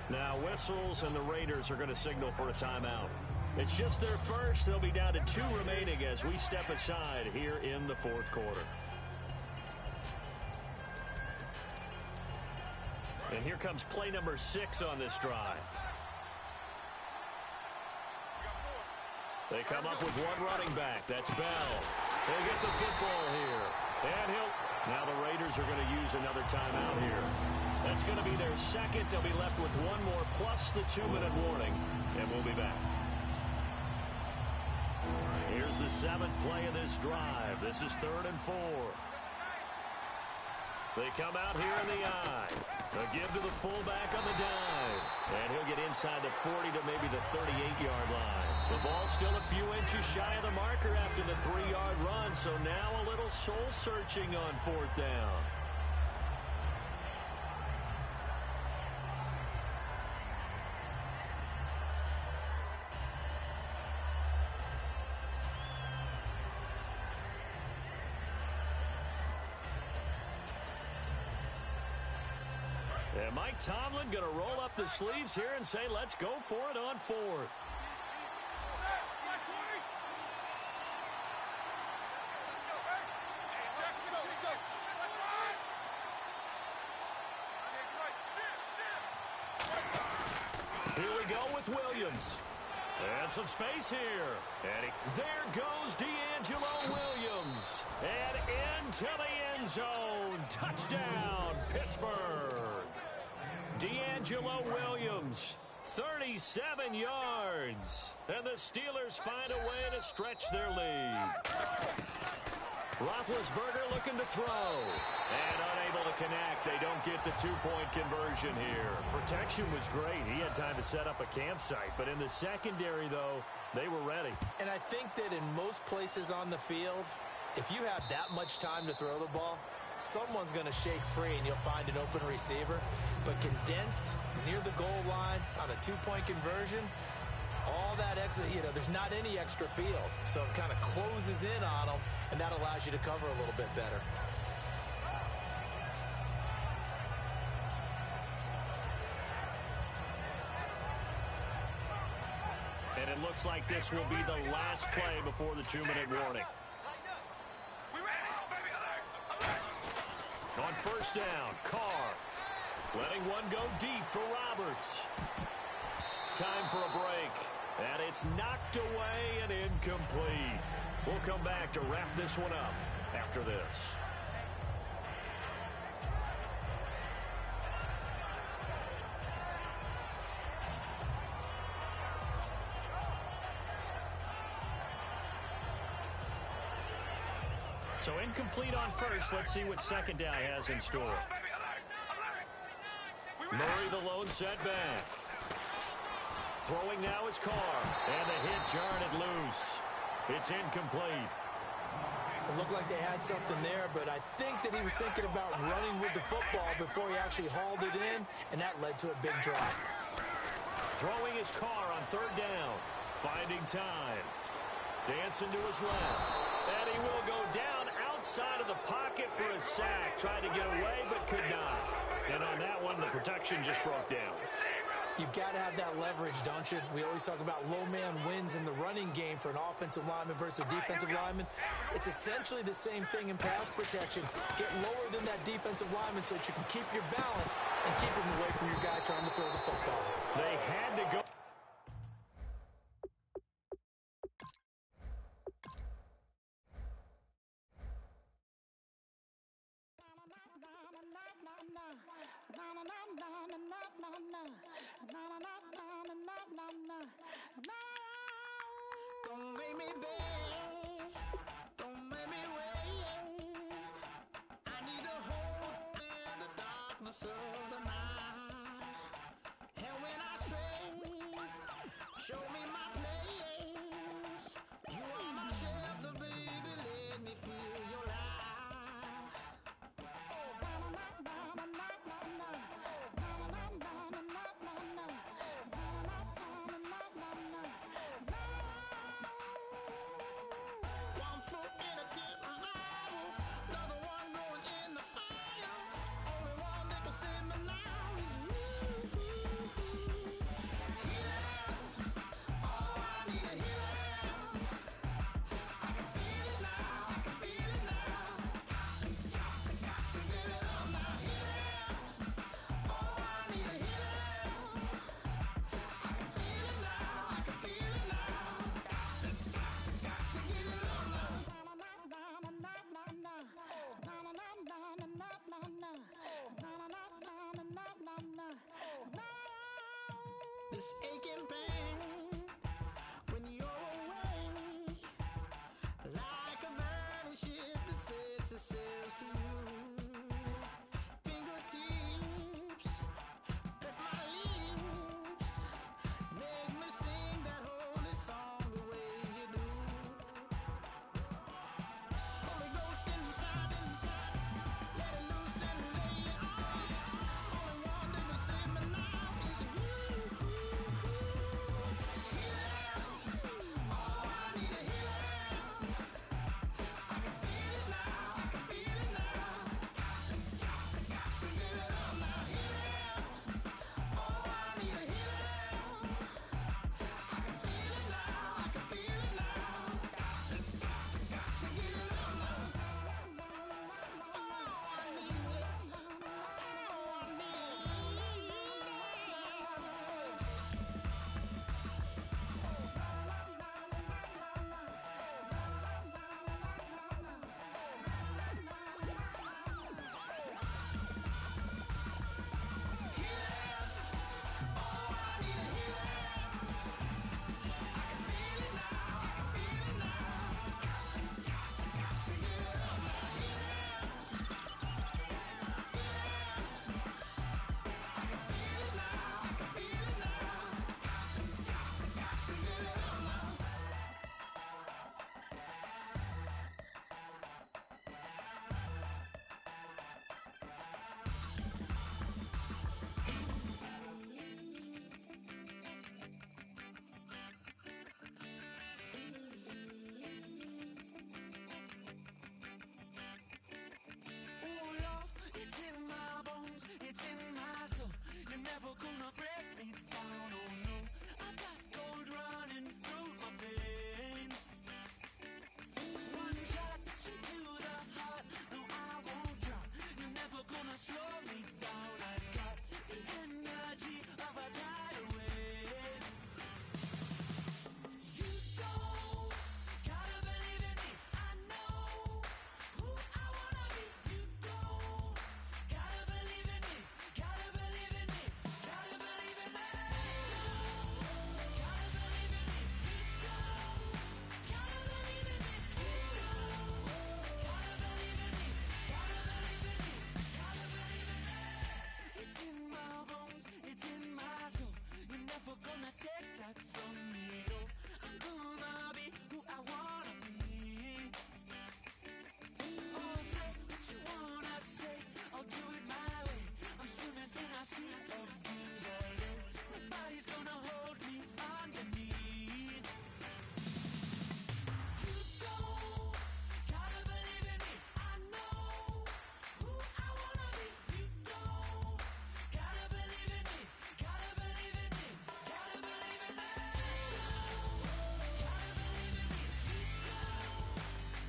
Now whistles, and the Raiders are going to signal for a timeout. It's just their first. They'll be down to 2 remaining as we step aside here in the fourth quarter. And here comes play number 6 on this drive. They come up with one running back. That's Bell. He'll get the football here. And now the Raiders are going to use another timeout here. That's going to be their second. They'll be left with one more plus the 2-minute warning. And we'll be back. Here's the 7th play of this drive. This is 3rd and 4. They come out here in the eye. A give to the fullback on the dive. And he'll get inside the 40 to maybe the 38-yard line. The ball's still a few inches shy of the marker after the 3-yard run. So now a little soul-searching on 4th down. And Mike Tomlin going to roll up the sleeves here and say, let's go for it on 4th. Here we go with Williams. And some space here. And there goes D'Angelo Williams. And into the end zone. Touchdown, Pittsburgh. D'Angelo Williams, 37 yards. And the Steelers find a way to stretch their lead. Roethlisberger looking to throw. And unable to connect. They don't get the two-point conversion here. Protection was great. He had time to set up a campsite. But in the secondary, though, they were ready. And I think that in most places on the field, if you have that much time to throw the ball, someone's going to shake free and you'll find an open receiver. But condensed near the goal line on a two-point conversion, all that extra, there's not any extra field. So it kind of closes in on them, and that allows you to cover a little bit better. And it looks like this will be the last play before the 2-minute warning. On first down, Carr letting one go deep for Roberts. Time for a break. And it's knocked away and incomplete. We'll come back to wrap this one up after this. So incomplete on first. Let's see what second down has in store. Murray the lone setback. Throwing now is Carr. And the hit jarred it loose. It's incomplete. It looked like they had something there, but I think that he was thinking about running with the football before he actually hauled it in, and that led to a big drop. Throwing his Carr on third down. Finding time. Dancing to his left. And he will go down outside of the pocket for a sack. Tried to get away, but could not. And on that one, the protection just broke down. You've got to have that leverage, don't you? We always talk about low man wins in the running game for an offensive lineman versus a defensive lineman. It's essentially the same thing in pass protection. Get lower than that defensive lineman so that you can keep your balance and keep him away from your guy trying to throw the football. They had to go. Don't make me beg, don't make me wait. I need to hold in the darkness of the night. And when I stray, show me my place. You are my shelter, baby, let me feel your light. One foot in a deep revival, another one going in the fire. Only one that can save me now is you. Healing, oh, I need a healing. I can feel it now, I can feel it now. Got to get it up now. Healing, oh, I need a healing. I can feel it now, I can feel it now. This aching pain when you're away, like a burning ship that sets the sails to you. Fingertips, press my lips, make me sing that holy song the way you do. Holy Ghost inside, let it loose and lay it on. Only one that can save me now is you. Healing, oh, I need a healing. I can feel it now, I can feel it It's in my bones, it's in my soul. You're never gonna break me down, oh no. I've got gold running through my veins. One shot, straight to the heart. No, I won't drop. You're never gonna slow me down. I've got the energy of a tidal wave. You don't gotta believe in me. I know who I wanna be. You don't gotta believe in me. Gotta believe in me. Gotta believe in me. Gotta believe in me. You don't gotta believe in me. You don't gotta believe in me. Gotta believe in me. Gotta believe in me. It's in my bones. It's in my soul. You're never gonna take that from me. No, I'm gonna be who I wanna be. Oh, say what you wanna say. I'll do it my way. I'm swimming in a sea of dreams all day. Nobody's gonna hold me underneath. You don't gotta believe in me. I know who I wanna be. You don't gotta believe in me. Gotta believe in me. Gotta believe in me. Gotta believe in me. You don't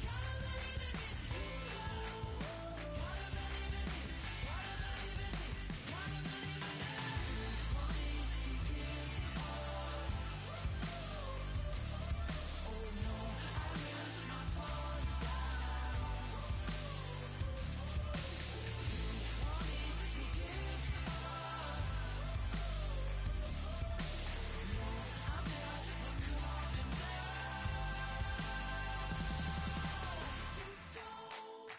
gotta believe in me. You don't gotta believe in me. Gotta believe in me. Gotta believe in me. Wanting to give all. Oh no, I will not fall down. Wanting to give all. No, I'm never coming back. You don't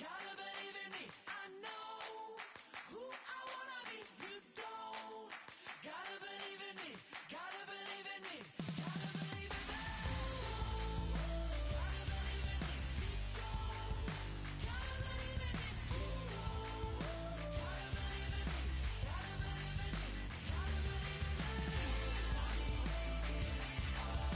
gotta believe in me. I know who I wanna be. You don't gotta believe in me. Gotta believe in me. Gotta believe in me. Gotta believe in me. You don't gotta believe in me. You don't gotta believe in me. Gotta believe in me. Gotta believe in me. Wanting to give all.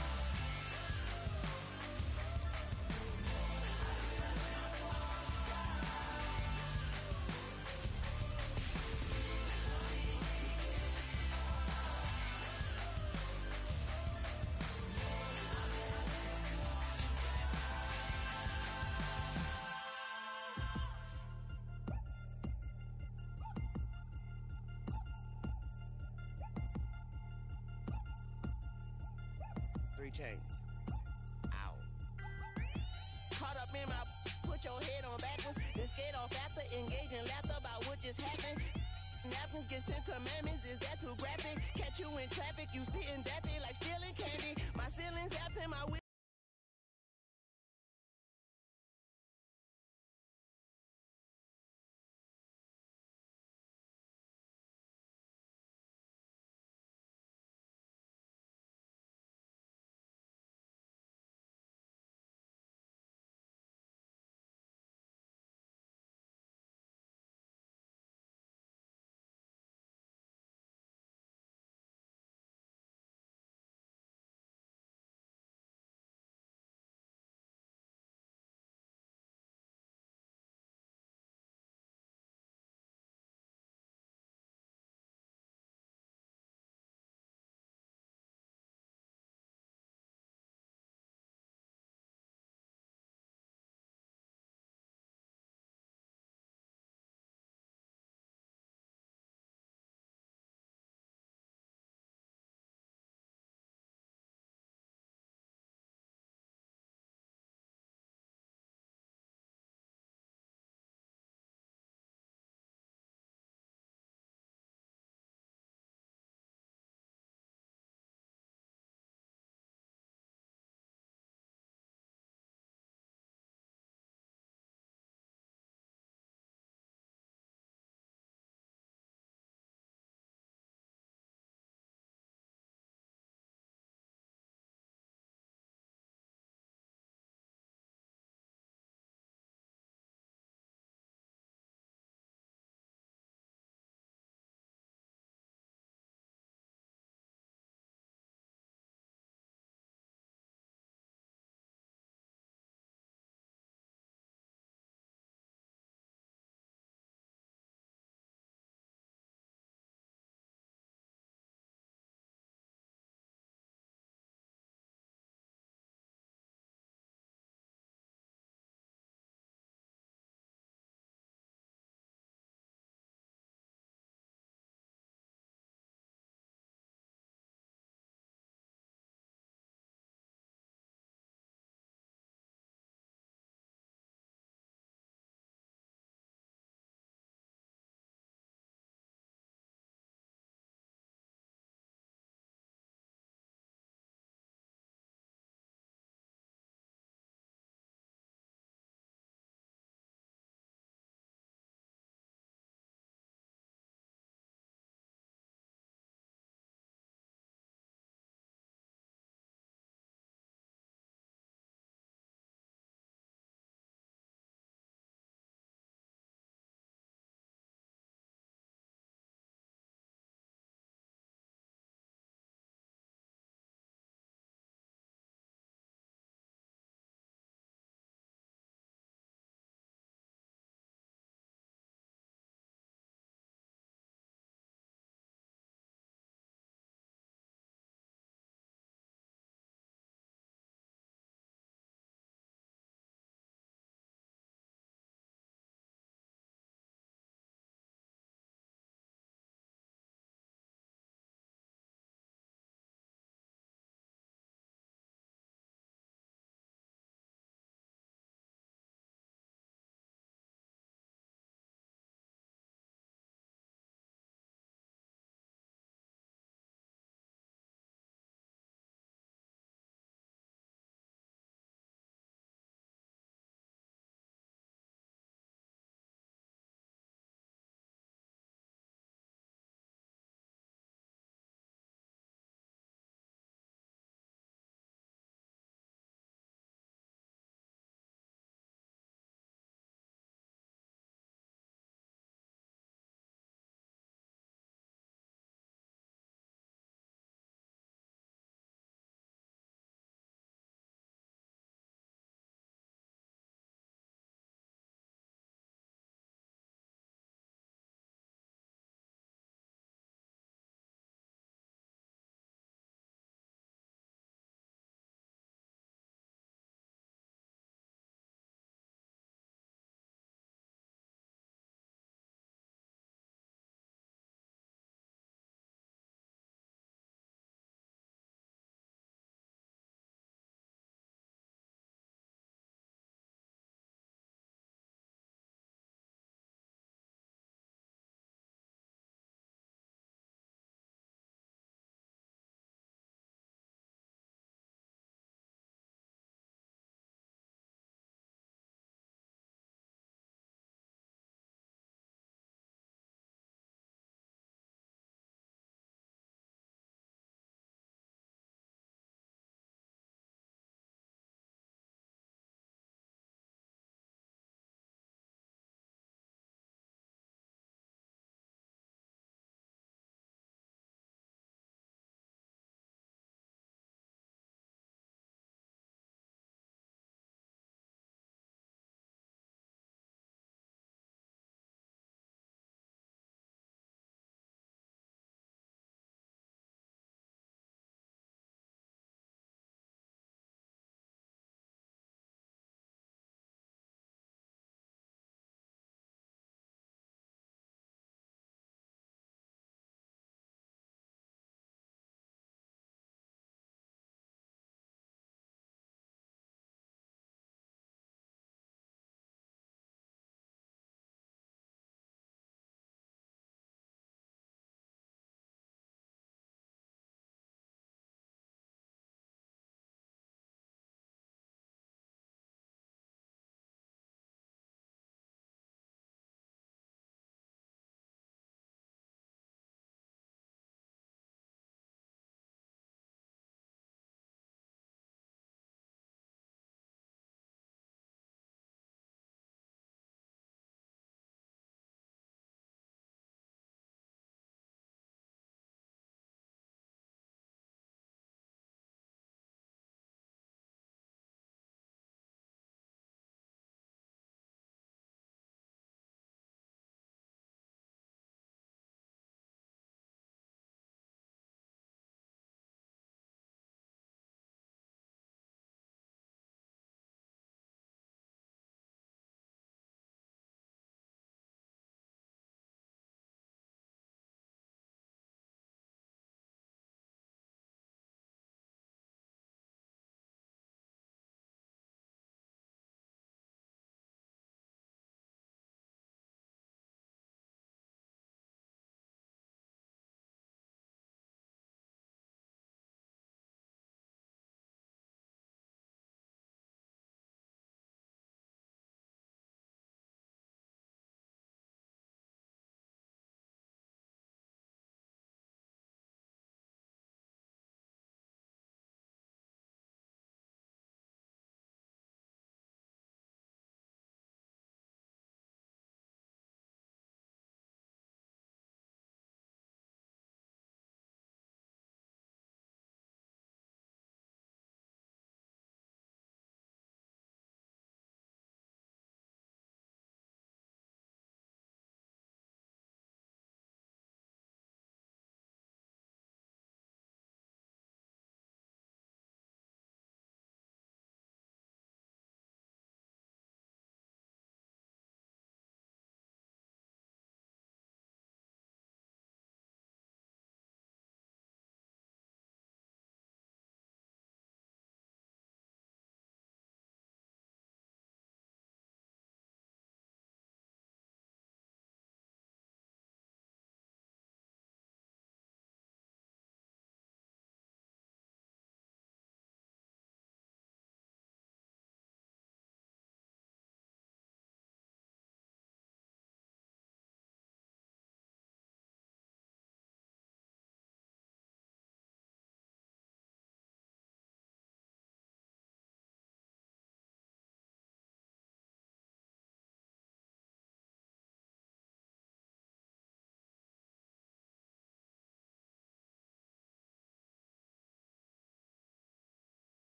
Three chains. Ow. Caught up in my put your head on backwards, then skate off after engaging laughter about what just happened. Napkins get sent to mammies, is that too graphic? Catch you in traffic, you sitting daffy like stealing candy. My ceiling's absent, my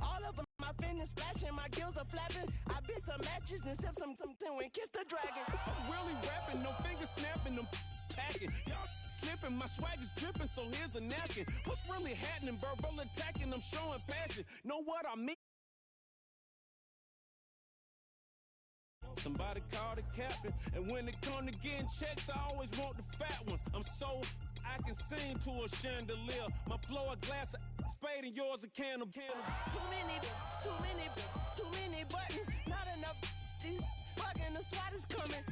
All of them I finish splashing, my gills are flapping. I bit some matches, then sip some and kiss the dragon. I'm really rapping, no fingers snapping, I'm packing. Y'all slipping, my swag is dripping, so here's a napkin. What's really happening? Verbal attacking, I'm showing passion. Know what I mean? Somebody call the captain, and when it come to getting checks, I always want the fat ones. I'm so I can sing to a chandelier. My flow a glass of spade and yours a can of candle. Too many buttons, not enough. These bugging, the SWAT is coming.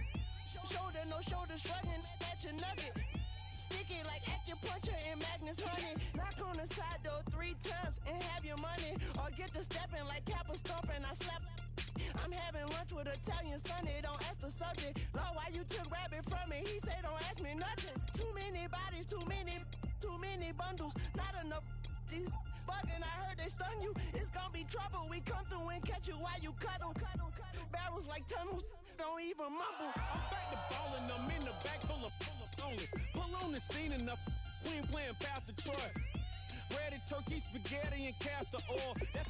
Shoulder, no shoulder, shrugging at your nugget. Sticky like acupuncture and Magnus honey. Knock on the side door 3 times and have your money. Or get to stepping like Kappa stomping. I slap. I'm having lunch with Italian Sunday. Don't ask the subject. Lord, why you took rabbit from me? He say don't ask me nothing. Too many bodies, too many bundles. Not enough. These bugging, I heard they stung you. It's gonna be trouble. We come through and catch you while you cuddle. Barrels like tunnels. Don't even mumble. I'm back to ballin', I'm in the back full of only. Pull on the scene and the queen playing Pastor Troy. Ready turkey, spaghetti, and castor oil. That's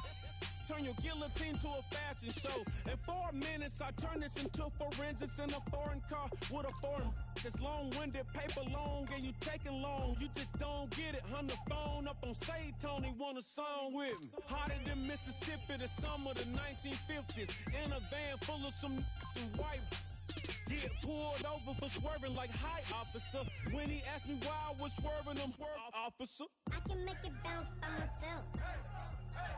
turn your guillotine to a fashion show. In 4 minutes, I turn this into forensics in a foreign car with a foreign. It's long-winded, paper long, and you taking long. You just don't get it. On the phone up on Say Tony, want a song with me. Hotter than Mississippi, the summer of the 1950s. In a van full of some white. Get pulled over for swerving like hi, officer. When he asked me why I was swerving, I'm swerve, officer. I can make it bounce by myself.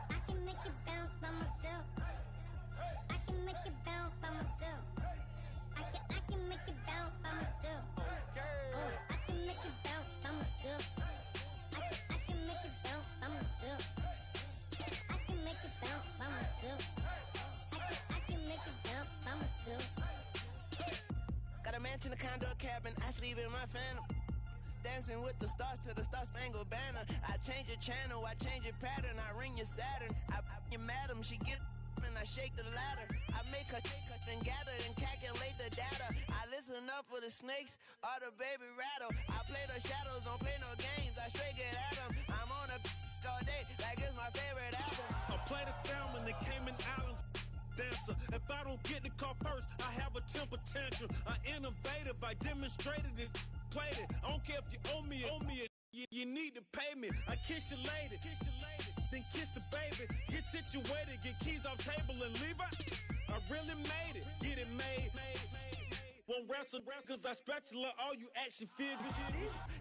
I can make it bounce by myself. I can make it bounce by myself. I can make it bounce by myself. Oh, I can make it bounce by myself. I can make it bounce by myself. I can make it bounce by myself. I can make it bounce by myself. Got a mansion, a condo, a cabin. I sleep in my phantom. Dancing with the stars to the Star-Spangled Banner. I change your channel, I change your pattern. I ring your Saturn. I your madam, she get and I shake the ladder. I make her and gather and calculate the data. I listen up for the snakes or the baby rattle. I play the shadows, don't play no games. I straight get at them. I'm on a all day like it's my favorite album. I play the salmon, the Cayman Islands dancer. If I don't get the car first, I have a temper tantrum. I innovative, I demonstrated this. Played it. I don't care if you owe me it. You need to pay me. I kiss your lady, then kiss the baby. Get situated, get keys off table and leave her. I really made it, get it made. Won't wrestle, cause I spatula all you action figures.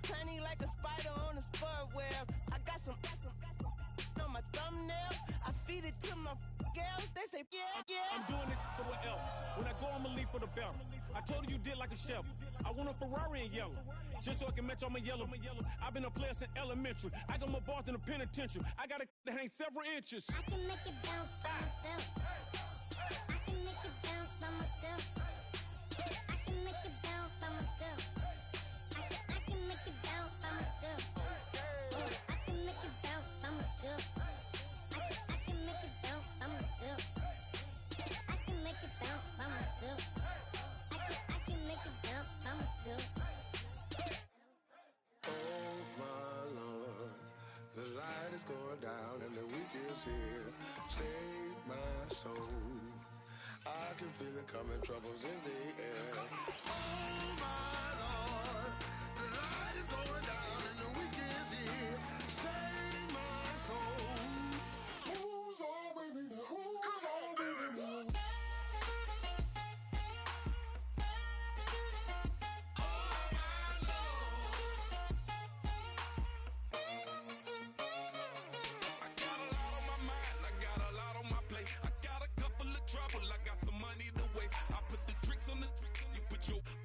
Tiny like a spider on a spud web. I got some on my thumbnail. I feed it to my girls. They say, yeah. I'm doing this for the L. When I go, I'ma leave for the belt. I told her you did like a chef. I want a Ferrari in yellow, just so I can match all my yellow. I've been a player since elementary. I got my bars in the penitentiary. I got a that hangs several inches. I can make it bounce by myself. I can make it bounce by myself. I can make it bounce by myself. I can make it bounce by myself. Oh, I can make it bounce by myself. I can make it bounce by myself. I can make it bounce by myself. I can make it bounce by myself. Oh my Lord, the light is going down and the weekend's here. Save my soul. I can feel it coming, troubles in the air. Oh my Lord, the light is going down and the weekend's here. Save my soul. Who's all with me? Who's all with me?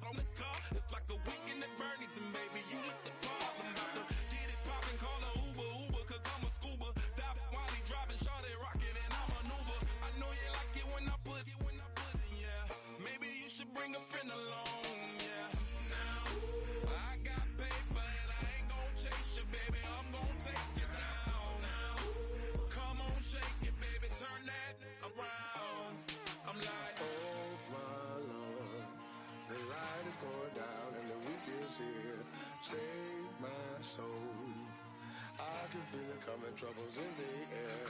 On the car, it's like a weekend at Bernie's, and baby, you look the part. I'm about to get it poppin', call a Uber, cause I'm a scuba. Dive while he driving, shot it, rocket, and I maneuver. I know you like it when I put it, yeah. Maybe you should bring a friend along, yeah. Now, I got paper and I ain't gon' chase you, baby. I'm gon' take you down. Now, come on, shake it, baby, turn that around. I'm like, Oh my Lord, the light is going down and the weekend's here. Save my soul. I can feel it coming, troubles in the air.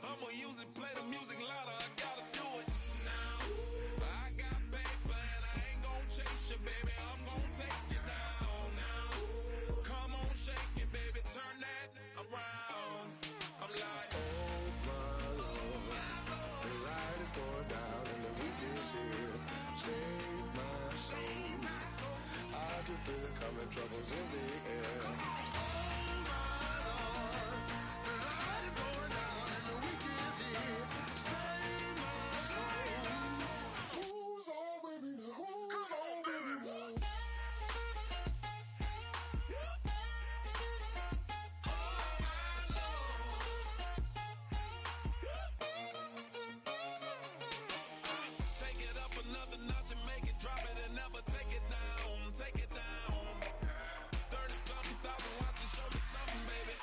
I'ma use it, play the music louder, I gotta do it now. I got paper and I ain't gon' chase you, baby, I'm gon' take you down now. Come on, shake it, baby, turn that around. I'm like, Oh my Lord, the light is going down and the weekend's here. Save my soul. I can feel it coming, troubles in the air. Oh my Lord, the light is going down and the weekend's here. Save my soul. Who's on with me now? Who's on with me now? take it up another notch and make it drop it and never take it down. Take it down. 30-something thousand watching, show me something, baby.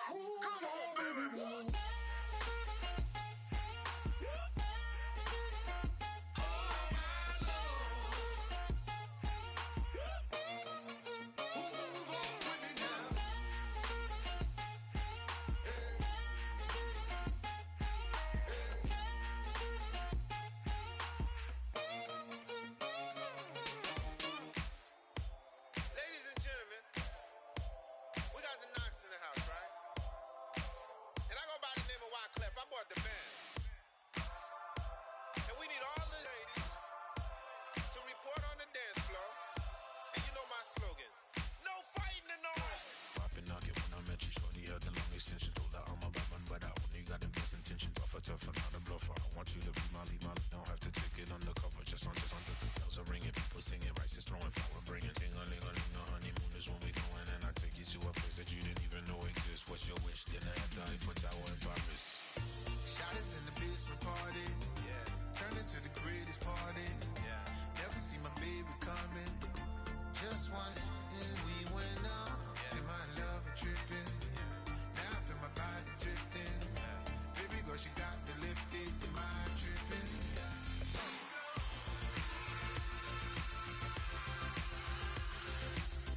Who's on with me now? Ladies and gentlemen, we got the Knox in the house, right? And I go by the name of Wyclef. I bought the band. And we need all the ladies to report on the dance floor. And you know my slogan, no fighting in no way. Poppin' knockin' when I met you, shorty had the long extension. Told her I'm a bad one, but I only got the best intention. Tougher, not a bluffer. I want you to be my lead, don't have to take it undercover. Just under the bells are ringing, people singing, rice is throwing, flower bringing. Ting-a-ling-a-ling, the honeymoon is when we going, and I take you to a place that you didn't even know exists. What's your wish? Dinner at the Eiffel Tower in Paris. Shot is in the basement party. Yeah. Turn into the greatest party. Yeah. Never see my baby coming. Just once and we went up. Yeah. And my love a tripping. Yeah. Now I feel my body drifting. Yeah. Baby girl, she got me lifted. Am I tripping? Yeah.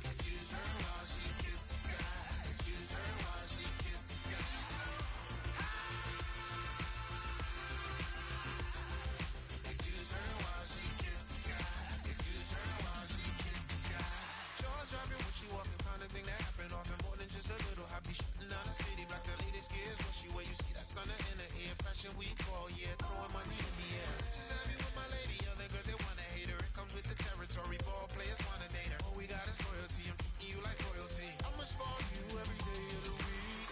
Excuse her while she kiss the sky. Excuse her while she kiss the sky. Excuse her while she kiss the sky. Excuse her while she kiss the sky. Jaws dropping when she walking, kind of thing that happen often. More than just a little. I be shooting down the city, black the latest gears. When she where you see that sun in the air. Fashion week all year, throwing money in the air. She's happy with my lady, other girls they wanna hate her. It comes with the territory, ball players wanna date her. All we got is loyalty, I'm treating you like royalty. I'ma spoil you every day of the week.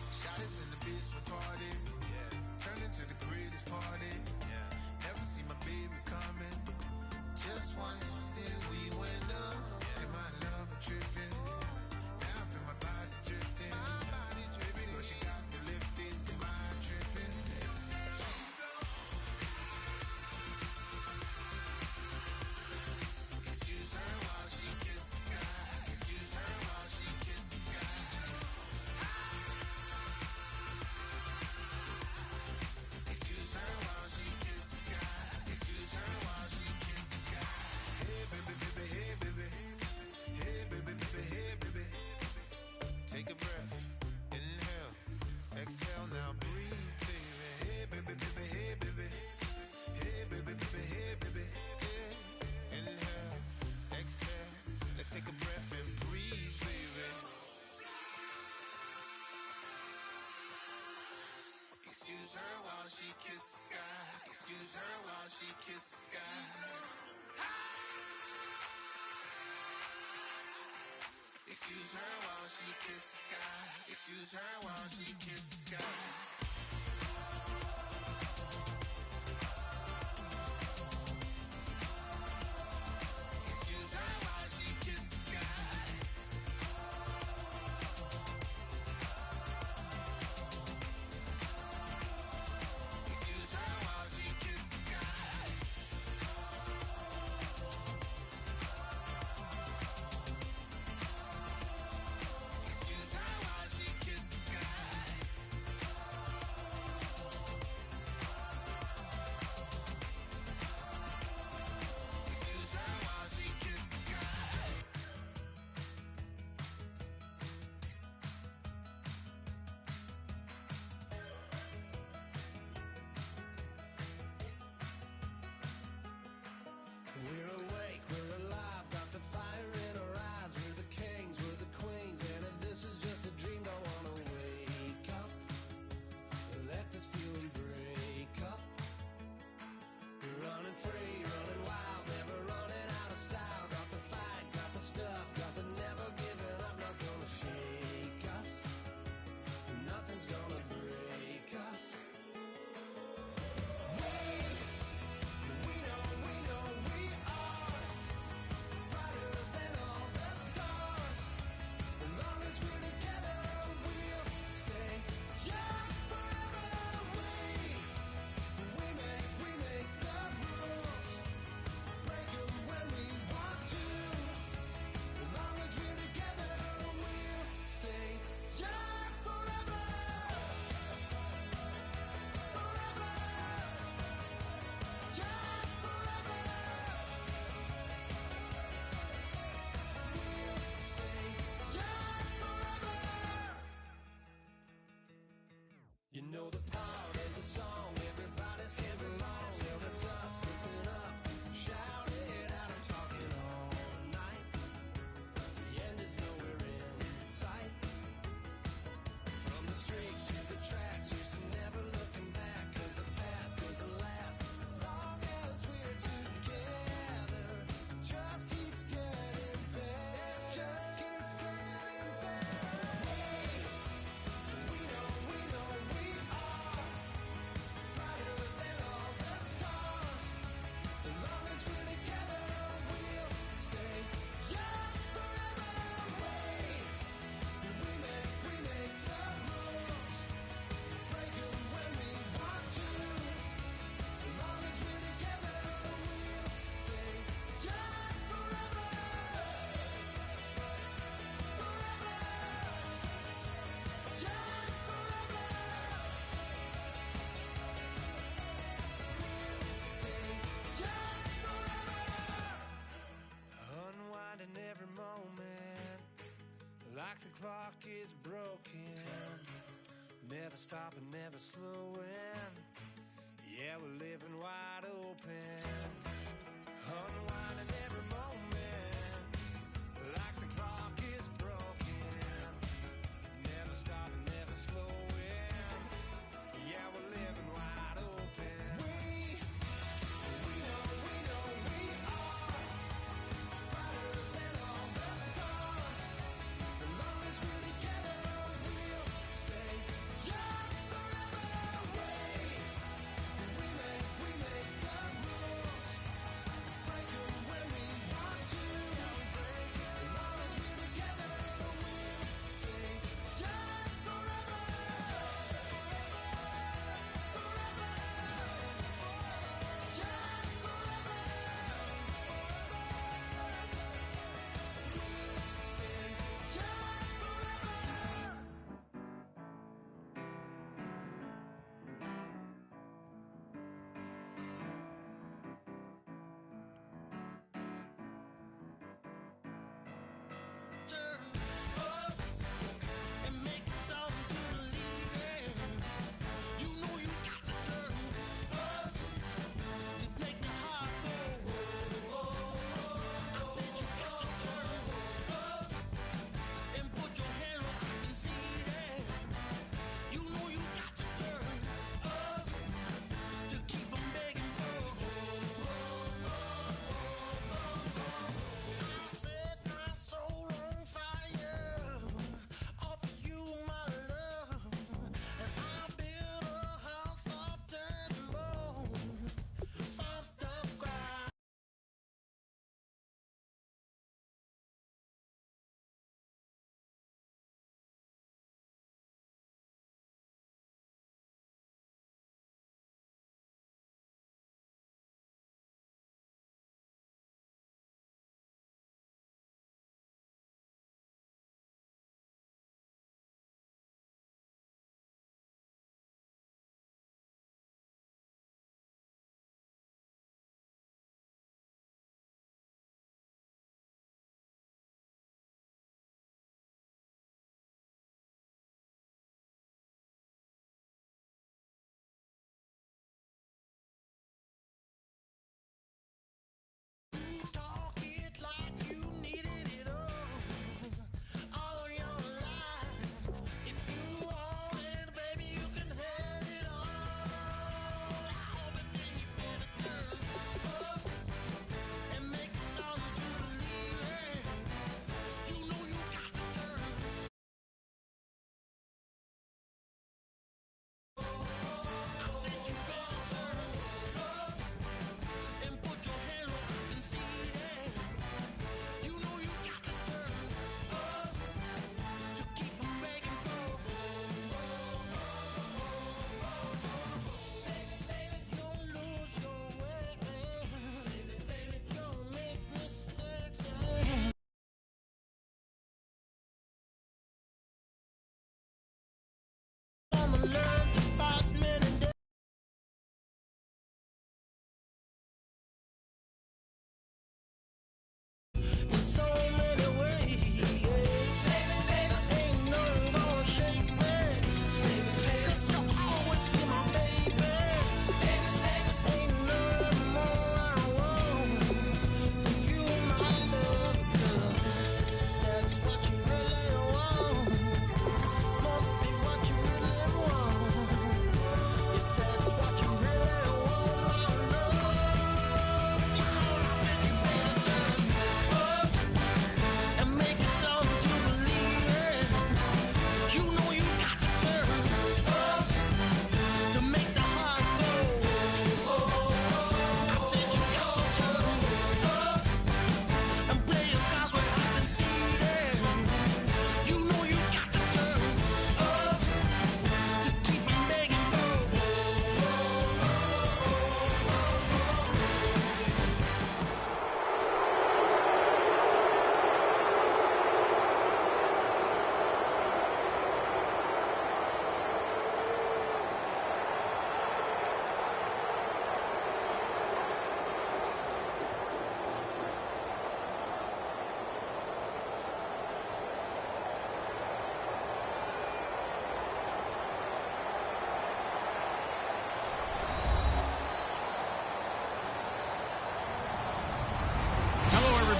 Shot is in the basement party, yeah. Turn into the greatest party, yeah. Never see my baby coming. Just once, then we went up, yeah. And my love a tripping. Now I feel my body drifting. My body drifting. Baby girl, she got me lifted. Am I tripping? Excuse her while she kiss the sky. Excuse her while she kiss the sky. Excuse her while she kiss the sky. Excuse her while she kiss the sky. Hey baby, baby, hey baby. Hey baby, baby, hey baby. Take a breath, inhale, exhale, now breathe, baby. Hey baby, baby, hey baby. Hey baby, baby, hey baby. Yeah. Inhale, exhale, let's take a breath and breathe, baby. Excuse her while she kiss the sky. Excuse her while she kiss the sky. Excuse her while she kiss the sky. Excuse her while she kiss the sky. Excuse her while she kiss the sky. Excuse her while she kiss the sky. Excuse her while she kiss the sky. like the clock is broken. Never stopping, never slowing. Yeah, we're living wide open. Unwinding every moment. Like the clock is broken. Never stopping, never slowing. Yeah, we're living wide open. We know we are brighter than all the stars. As long as we're together, we'll stay young forever. We make the rules, break them when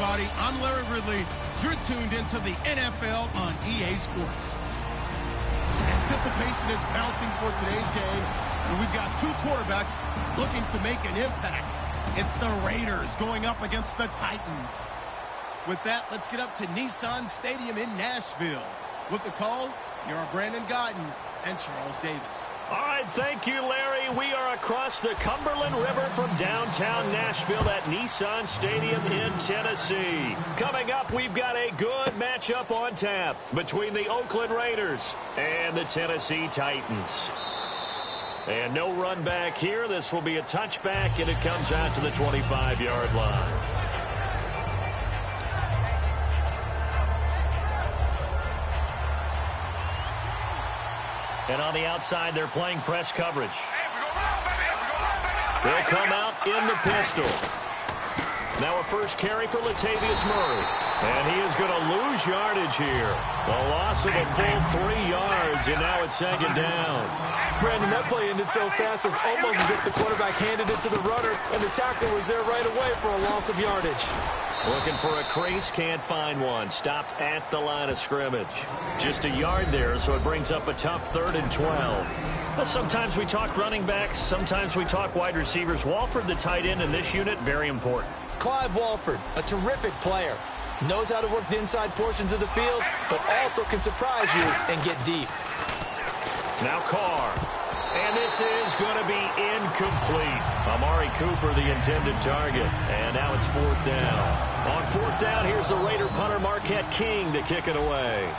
everybody. I'm Larry Ridley. You're tuned into the NFL on EA Sports. Anticipation is mounting for today's game, and we've got two quarterbacks looking to make an impact. It's the Raiders going up against the Titans. With that, let's get up to Nissan Stadium in Nashville. With the call, here are Brandon Godden and Charles Davis. All right, thank you, Larry. We are across the Cumberland River from downtown Nashville at Nissan Stadium in Tennessee. Coming up, we've got a good matchup on tap between the Oakland Raiders and the Tennessee Titans. And no run back here. This will be a touchback, and it comes out to the 25-yard line. And on the outside, they're playing press coverage. They'll come out in the pistol. Now a first carry for Latavius Murray. And he is going to lose yardage here. A loss of a full 3 yards, and now it's second down. Brandon, that play ended so fast, it was almost as if the quarterback handed it to the runner, and the tackler was there right away for a loss of yardage. Looking for a crease, can't find one. Stopped at the line of scrimmage. Just a yard there, so it brings up a tough 3rd and 12. Well, sometimes we talk running backs, sometimes we talk wide receivers. Walford, the tight end in this unit, very important. Clive Walford, a terrific player. Knows how to work the inside portions of the field, but also can surprise you and get deep. Now Carr. And this is going to be incomplete. Amari Cooper, the intended target. And now it's 4th down. On 4th down, here's the Raider punter Marquette King to kick it away.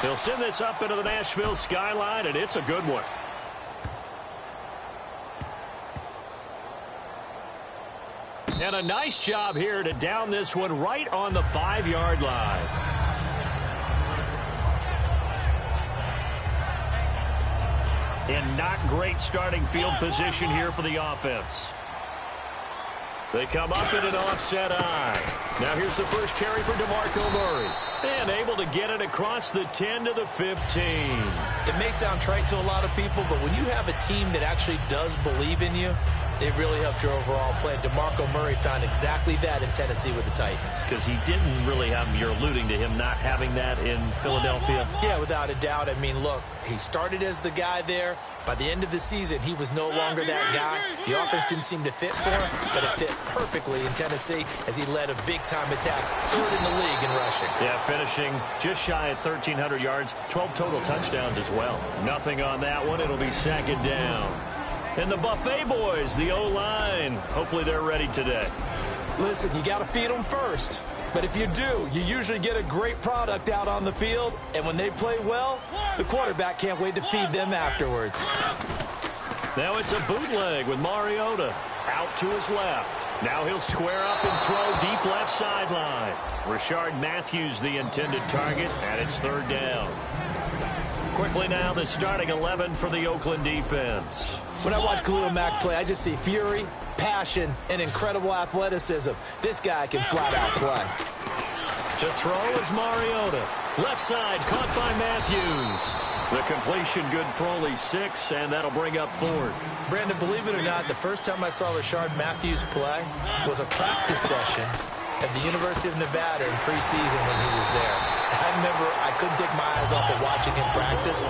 They'll send this up into the Nashville skyline, and it's a good one. And a nice job here to down this one right on the 5-yard line. In not great starting field position here for the offense. They come up in an offset eye. Now here's the first carry for DeMarco Murray. And able to get it across the 10 to the 15. It may sound trite to a lot of people, but when you have a team that actually does believe in you, it really helps your overall play. DeMarco Murray found exactly that in Tennessee with the Titans. Because he didn't really have, you're alluding to him not having that in Philadelphia? Yeah, without a doubt. I mean, look, he started as the guy there. By the end of the season, he was no longer that guy. The offense didn't seem to fit for him, but it fit perfectly in Tennessee as he led a big-time attack, 3rd in the league in rushing. Yeah, finishing just shy of 1,300 yards, 12 total touchdowns as well. Nothing on that one. It'll be second down. And the Buffet boys, the O-line, hopefully they're ready today. Listen, you got to feed them first. But if you do, you usually get a great product out on the field. And when they play well, the quarterback can't wait to feed them afterwards. Now it's a bootleg with Mariota out to his left. Now he'll square up and throw deep left sideline. Rashard Matthews, the intended target, and it's 3rd down. Quickly now, the starting 11 for the Oakland defense. When I watch Khalil Mack play, I just see fury, passion, and incredible athleticism. This guy can flat out play. To throw is Mariota. Left side, caught by Matthews. The completion good for only 6, and that'll bring up 4th. Brandon, believe it or not, the first time I saw Rashard Matthews play was a practice session at the University of Nevada in preseason when he was there. I remember I couldn't take my eyes off of watching him practice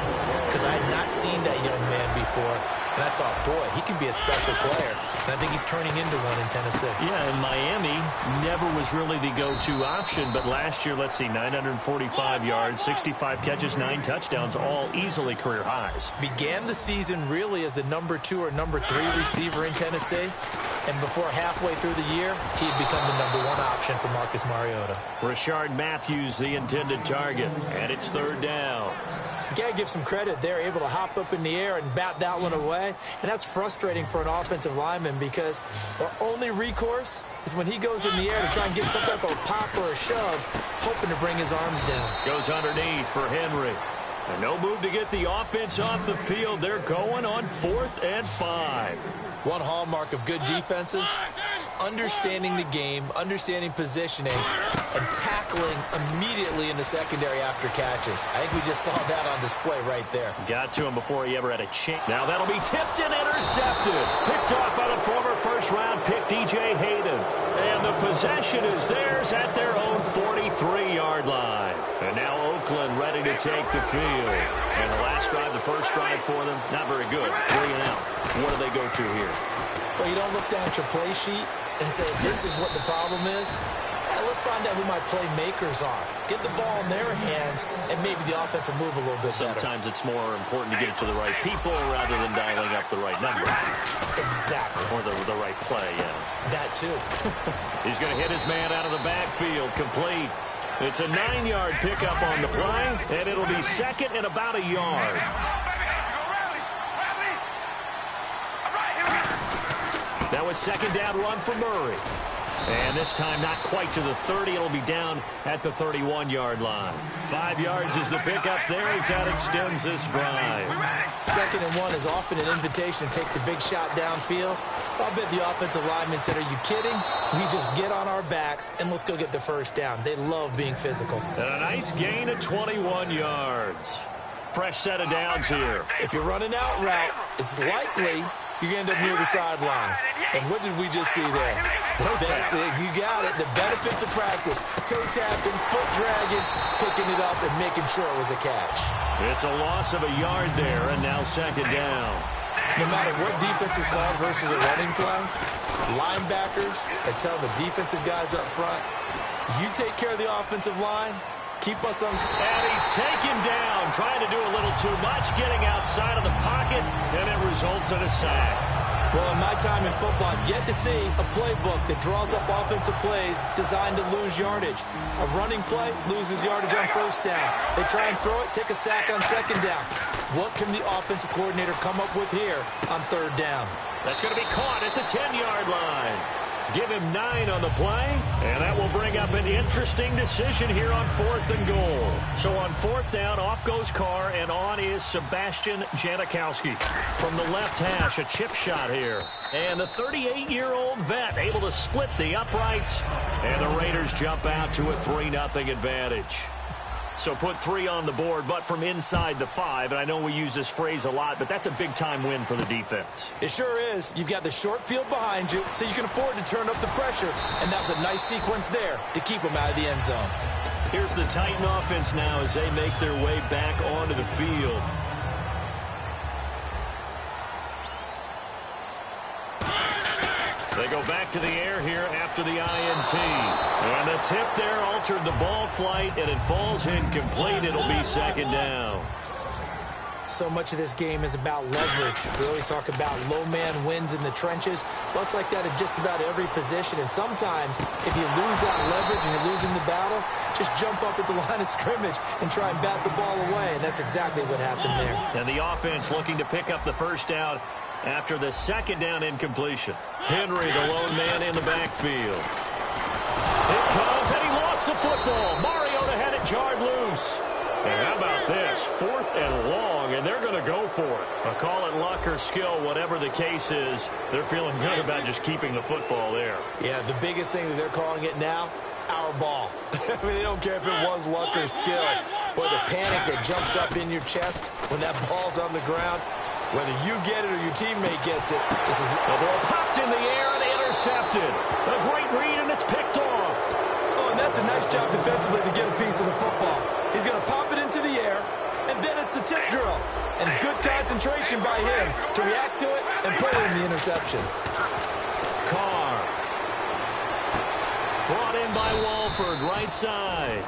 because I had not seen that young man before. And I thought, boy, he can be a special player. And I think he's turning into one in Tennessee. Yeah, and Miami never was really the go-to option. But last year, let's see, 945 yards, 65 catches, 9 touchdowns, all easily career highs. Began the season really as the number 2 or number 3 receiver in Tennessee. And before halfway through the year, he had become the number 1 option for Marcus Mariota. Rashard Matthews, the intended target. And it's 3rd down. You got to give some credit. They're able to hop up in the air and bat that one away. And that's frustrating for an offensive lineman because their only recourse is when he goes in the air to try and get some type of pop or a shove, hoping to bring his arms down. Goes underneath for Henry. And no move to get the offense off the field. They're going on 4th and 5. One hallmark of good defenses is understanding the game, understanding positioning, and tackling immediately in the secondary after catches. I think we just saw that on display right there. Got to him before he ever had a chance. Now that'll be tipped and intercepted. Picked first-round pick, DJ Hayden. And the possession is theirs at their own 43-yard line. And now Oakland ready to take the field. And the last drive, the first drive for them, not very good. 3 and out. What do they go to here? Well, you don't look down at your play sheet and say, this is what the problem is. Let's find out who my playmakers are. Get the ball in their hands, and maybe the offense will move a little bit better. Sometimes it's more important to get it to the right people rather than dialing up the right number. Exactly. Or the right play, yeah. That too. He's going to hit his man out of the backfield, complete. It's a 9-yard pickup on the play, and it'll be second and about a yard. That was second down run for Murray. And this time not quite to the 30. It'll be down at the 31-yard line. 5 yards is the pickup there as that extends this drive. 2nd and 1 is often an invitation to take the big shot downfield. I'll bet the offensive linemen said, are you kidding? We just get on our backs and let's go get the first down. They love being physical. And a nice gain of 21 yards. Fresh set of downs here. If you're running out route, it's likely you're going to end up near the sideline. And what did we just see there? You got it. The benefits of practice. Toe tapping, foot dragging, picking it up, and making sure it was a catch. It's a loss of a yard there, and now second down. No matter what defense is called versus a running play, linebackers are telling the defensive guys up front, you take care of the offensive line, keep us on. And he's taken down, trying to do a little too much, getting outside of the pocket, and it results in a sack. Well, in my time in football, I've yet to see a playbook that draws up offensive plays designed to lose yardage. A running play loses yardage on first down. They try and throw it, take a sack on second down. What can the offensive coordinator come up with here on third down? That's going to be caught at the 10-yard line. Give him 9 on the play, and that will bring up an interesting decision here on 4th and goal. So on 4th down, off goes Carr, and on is Sebastian Janikowski. From the left hash, a chip shot here. And the 38-year-old vet able to split the uprights, and the Raiders jump out to a 3-0 advantage. So put 3 on the board, but from inside the 5. And I know we use this phrase a lot, but that's a big-time win for the defense. It sure is. You've got the short field behind you, so you can afford to turn up the pressure. And that was a nice sequence there to keep them out of the end zone. Here's the Titan offense now as they make their way back onto the field. They go back to the air here after the INT. And the tip there altered the ball flight, and it falls incomplete. It'll be second down. So much of this game is about leverage. We always talk about low man wins in the trenches. Well, it's like that in just about every position. And sometimes, if you lose that leverage and you're losing the battle, just jump up at the line of scrimmage and try and bat the ball away. And that's exactly what happened there. And the offense looking to pick up the first down after the second down incompletion. Henry, the lone man in the backfield. It comes, and he lost the football. Mariota had it jarred loose. And how about this? 4th and long, and they're going to go for it. Call it luck or skill, whatever the case is. They're feeling good about just keeping the football there. Yeah, the biggest thing that they're calling it now, our ball. I mean, they don't care if it was luck or skill. But the panic that jumps up in your chest when that ball's on the ground, whether you get it or your teammate gets it, just as the ball popped in the air and intercepted. A great read, and it's picked off. Oh, and that's a nice job defensively to get a piece of the football. He's going to pop it into the air, and then it's the tip drill. And good concentration by him to react to it and put in the interception. Carr. Brought in by Walford, right side.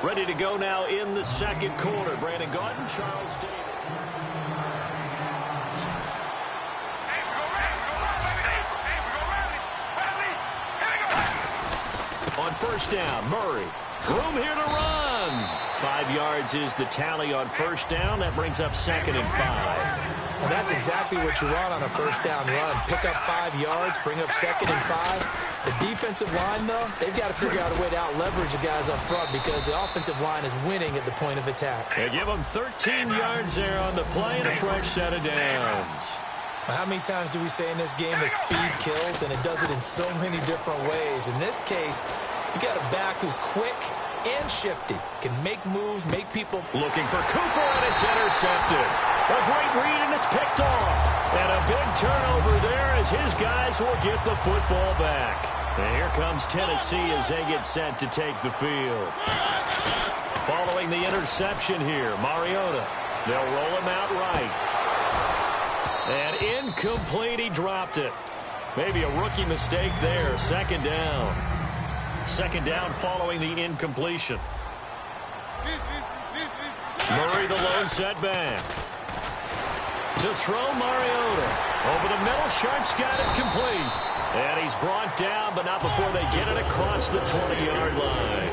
Ready to go now in the second quarter. Brandon Gaudin, Charles Davis. On first down, Murray. Room here to run. 5 yards is the tally on first down. That brings up 2nd and 5. Well, that's exactly what you want on a first down run. Pick up 5 yards, bring up 2nd and 5. The defensive line, though, they've got to figure out a way to out-leverage the guys up front because the offensive line is winning at the point of attack. They give them 13 yards there on the play and a fresh set of downs. How many times do we say in this game that speed kills, and it does it in so many different ways? In this case, you got a back who's quick and shifty, can make moves, make people. Looking for Cooper, and it's intercepted. A great read, and it's picked off. And a big turnover there as his guys will get the football back. And here comes Tennessee as they get set to take the field. Following the interception here, Mariota. They'll roll him out right. And incomplete, he dropped it. Maybe a rookie mistake there. Second down. Second down following the incompletion. Murray the lone setback. To throw Mariota. Over the middle, Sharp's got it complete. And he's brought down, but not before they get it across the 20-yard line.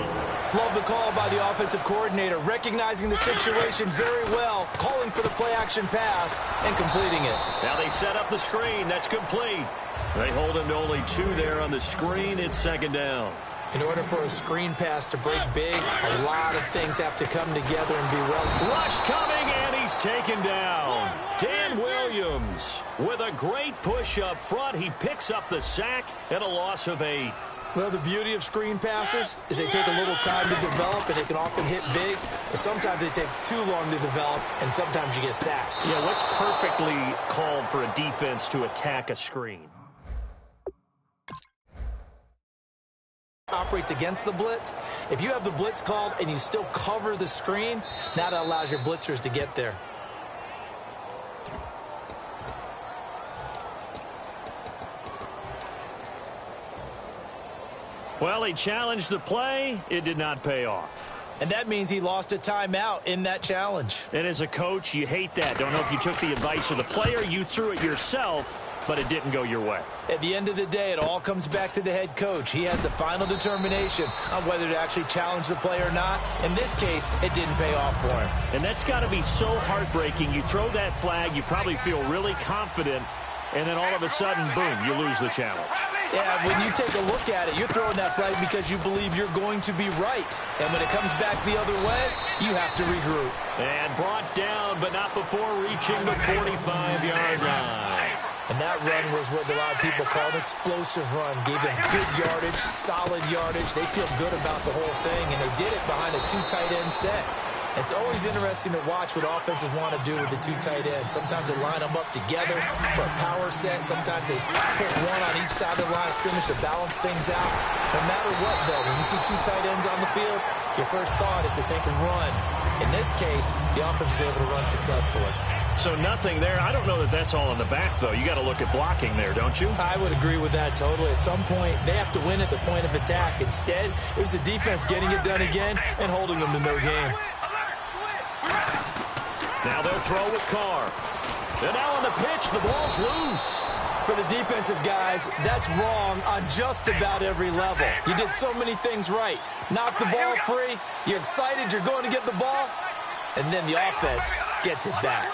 Love the call by the offensive coordinator, recognizing the situation very well, calling for the play-action pass, and completing it. Now they set up the screen. That's complete. They hold him to only 2 there on the screen. It's second down. In order for a screen pass to break big, a lot of things have to come together and be well. Rush coming, and he's taken down. Dan Williams with a great push up front. He picks up the sack and a loss of 8. Well, the beauty of screen passes is they take a little time to develop, and they can often hit big, but sometimes they take too long to develop, and sometimes you get sacked. Yeah, what's perfectly called for a defense to attack a screen? Operates against the blitz. If you have the blitz called and you still cover the screen, now that allows your blitzers to get there. Well, he challenged the play. It did not pay off. And that means he lost a timeout in that challenge. And as a coach, you hate that. Don't know if you took the advice of the player, you threw it yourself, but it didn't go your way. At the end of the day, it all comes back to the head coach. He has the final determination on whether to actually challenge the play or not. In this case, it didn't pay off for him. And that's got to be so heartbreaking. You throw that flag, you probably feel really confident, and then all of a sudden, boom, you lose the challenge. Yeah, when you take a look at it, you're throwing that flag because you believe you're going to be right. And when it comes back the other way, you have to regroup. And brought down, but not before reaching the 45-yard line. And that run was what a lot of people call an explosive run. Gave them good yardage, solid yardage. They feel good about the whole thing, and they did it behind a 2 tight end set. It's always interesting to watch what offenses want to do with the 2 tight ends. Sometimes they line them up together for a power set. Sometimes they put one on each side of the line of scrimmage to balance things out. No matter what, though, when you see 2 tight ends on the field, your first thought is to think of run. In this case, the offense was able to run successfully. So nothing there. I don't know that that's all in the back, though. You got to look at blocking there, don't you? I would agree with that totally. At some point, they have to win at the point of attack. Instead, it was the defense getting it done again and holding them to no gain. Now they'll throw with Carr. And now on the pitch, the ball's loose. For the defensive guys, that's wrong on just about every level. You did so many things right. Knock the ball free. You're excited. You're going to get the ball. And then the offense gets it back.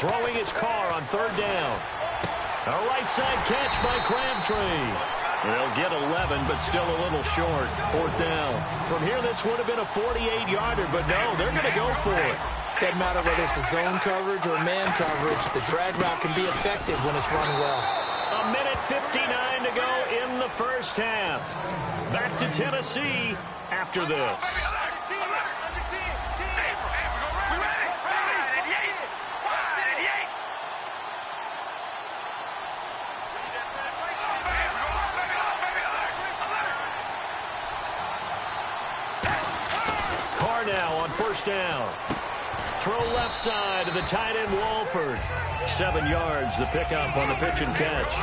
Throwing his Carr on third down. A right side catch by Crabtree. They'll get 11, but still a little short. Fourth down. From here, this would have been a 48-yarder, but no, they're going to go for it. Doesn't matter whether it's a zone coverage or man coverage. The drag route can be effective when it's run well. A minute 59 to go in the first half. Back to Tennessee after this. Carr now on first down. Throw left side to the tight end Walford. 7 yards, the pickup on the pitch and catch.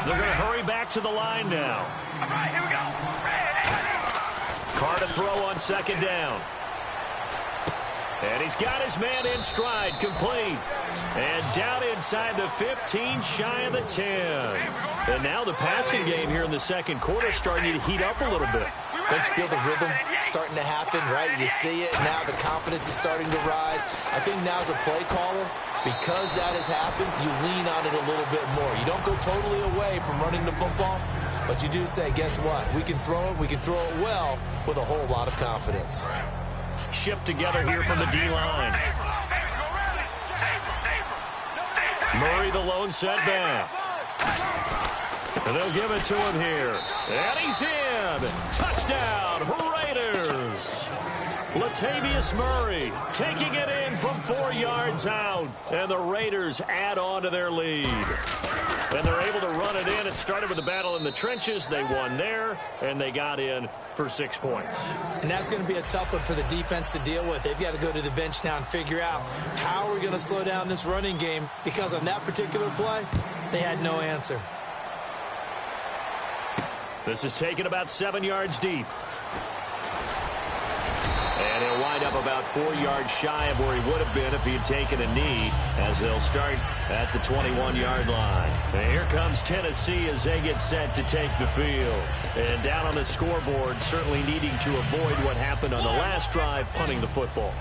They're going to hurry back to the line now. All right, here we go. Carr to throw on second down. And he's got his man in stride, complete. And down inside the 15, shy of the 10. And now the passing game here in the second quarter starting to heat up a little bit. Don't you feel the rhythm starting to happen, right? You see it, now the confidence is starting to rise. I think now as a play caller, because that has happened, you lean on it a little bit more. You don't go totally away from running the football, but you do say, guess what? We can throw it well with a whole lot of confidence. Shift together here from the D-line. Murray the lone setback. And they'll give it to him here. And he's in. Touchdown, Raiders. Latavius Murray taking it in from 4 yards out. And the Raiders add on to their lead. And it started with a battle in the trenches. They won there, and they got in for 6 points. And that's going to be a tough one for the defense to deal with. They've got to go to the bench now and figure out how we're going to slow down this running game, because on that particular play, they had no answer. This is taken about 7 yards deep. And he'll wind up about 4 yards shy of where he would have been if he had taken a knee, as they'll start at the 21-yard line. And here comes Tennessee as they get set to take the field. And down on the scoreboard, certainly needing to avoid what happened on the last drive, punting the football.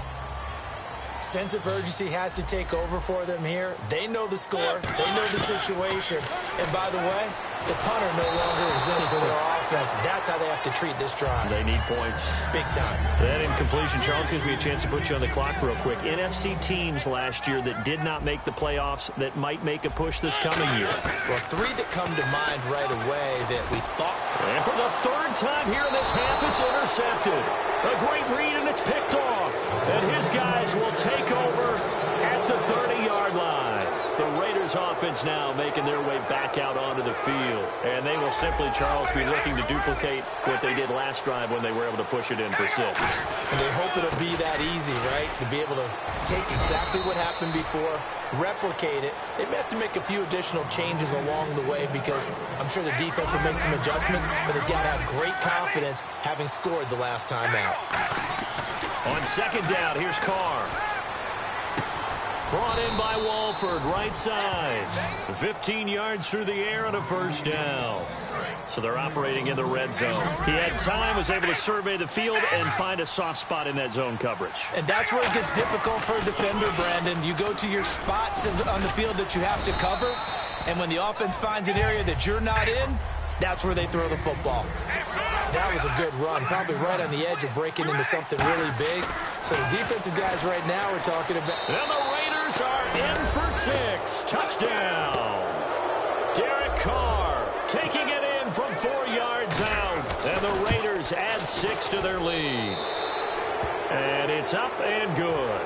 Sense of urgency has to take over for them here. They know the score. They know the situation. And by the way, the punter no longer exists for their offense. That's how they have to treat this drive. They need points. Big time. That incompletion, Charles, gives me a chance to put you on the clock real quick. NFC teams last year that did not make the playoffs that might make a push this coming year. Well, 3 that come to mind right away that we thought. And for the 3rd time here in this half, it's intercepted. A great read, and it's picked off. And his guys will take over at the 30-yard line. The Raiders offense now making their way back out onto the field. And they will simply, Charles, be looking to duplicate what they did last drive when they were able to push it in for 6. And they hope it'll be that easy, right? To be able to take exactly what happened before, replicate it. They may have to make a few additional changes along the way, because I'm sure the defense will make some adjustments, but they've got to have great confidence having scored the last time out. On 2nd down, here's Carr. Brought in by Walford, right side. 15 yards through the air on a 1st down. So they're operating in the red zone. He had time, was able to survey the field and find a soft spot in that zone coverage. And that's where it gets difficult for a defender, Brandon. You go to your spots on the field that you have to cover, and when the offense finds an area that you're not in, that's where they throw the football. That was a good run, probably right on the edge of breaking into something really big. So the defensive guys right now are talking about. And the Raiders are in for 6. Touchdown. Derek Carr taking it in from 4 yards out. And the Raiders add 6 to their lead. And it's up and good.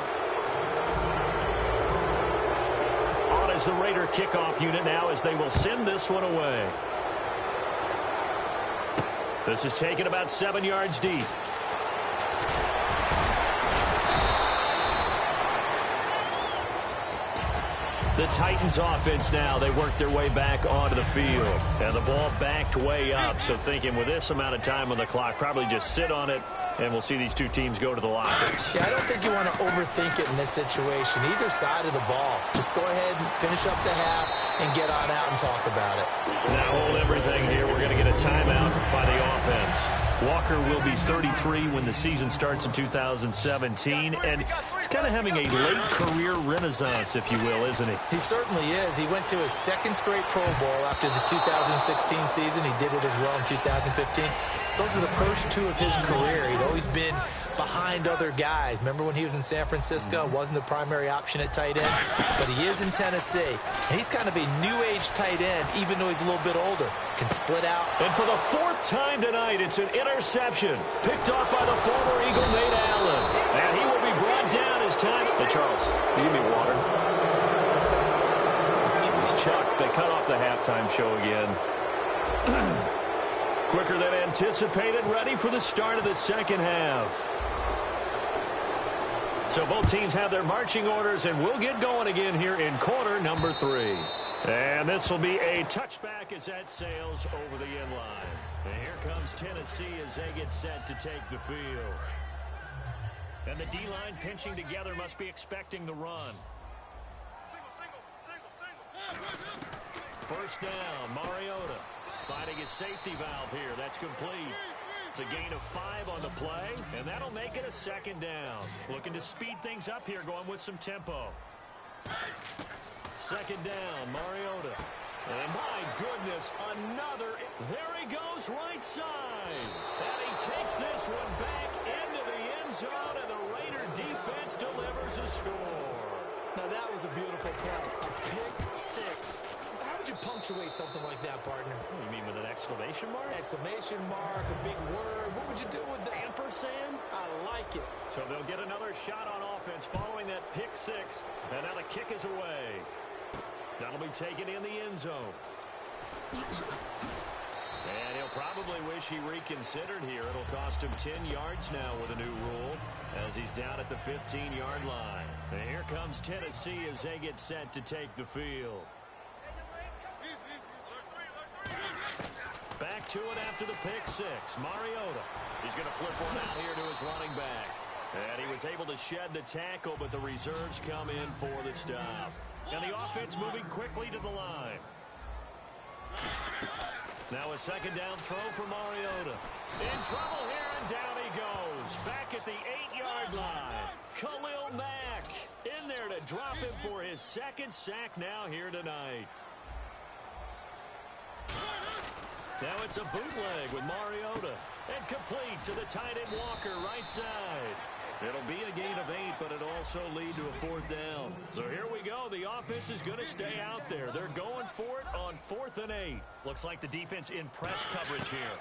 On is the Raider kickoff unit now, as they will send this one away. This is taken about 7 yards deep. The Titans offense now, they work their way back onto the field. And the ball backed way up, so thinking with this amount of time on the clock, probably just sit on it, and we'll see these two teams go to the lockers. Yeah, I don't think you want to overthink it in this situation. Either side of the ball. Just go ahead and finish up the half and get on out and talk about it. Now hold everything here. We're going to get a timeout by the offense. Walker will be 33 when the season starts in 2017, and he's kind of having a late career renaissance, if you will, isn't he? He certainly is. He went to his 2nd straight Pro Bowl after the 2016 season. He did it as well in 2015. Those are the first 2 of his career. He'd always been behind other guys. Remember when he was in San Francisco? Wasn't the primary option at tight end, but he is in Tennessee. And he's kind of a new age tight end, even though he's a little bit older. Can split out. And for the 4th time tonight, it's an interception picked off by the former Eagle Nate Allen. And he will be brought down as time. Hey, Charles, you give me water. Jeez, Chuck, they cut off the halftime show again. Quicker than anticipated, ready for the start of the 2nd half. So both teams have their marching orders, and we'll get going again here in quarter number 3. And this will be a touchback as that sails over the end line. And here comes Tennessee as they get set to take the field. And the D-line pinching together, must be expecting the run. First down, Mariota. Finding his safety valve here. That's complete. It's a gain of 5 on the play, and that'll make it a 2nd down. Looking to speed things up here, going with some tempo. 2nd down, Mariota. And my goodness, another. There he goes, right side. And he takes this one back into the end zone, and the Raider defense delivers a score. Now that was a beautiful play. A pick 6. How would you punctuate something like that, partner? You mean with an exclamation mark? Exclamation mark, a big word. What would you do with the ampersand? I like it. So they'll get another shot on offense following that pick 6. And now the kick is away. That'll be taken in the end zone. And he'll probably wish he reconsidered here. It'll cost him 10 yards now with a new rule as he's down at the 15-yard line. And here comes Tennessee as they get set to take the field. Back to it after the pick six. Mariota. He's going to flip one out here to his running back. And he was able to shed the tackle, but the reserves come in for the stop. And the offense moving quickly to the line. Now a second down throw for Mariota. In trouble here, and down he goes. Back at the 8-yard line. Khalil Mack in there to drop him for his second sack now here tonight. Now it's a bootleg with Mariota. And complete to the tight end Walker, right side. It'll be a gain of 8, but it'll also lead to a fourth down. So here we go. The offense is going to stay out there. They're going for it on 4th and 8. Looks like the defense in press coverage here.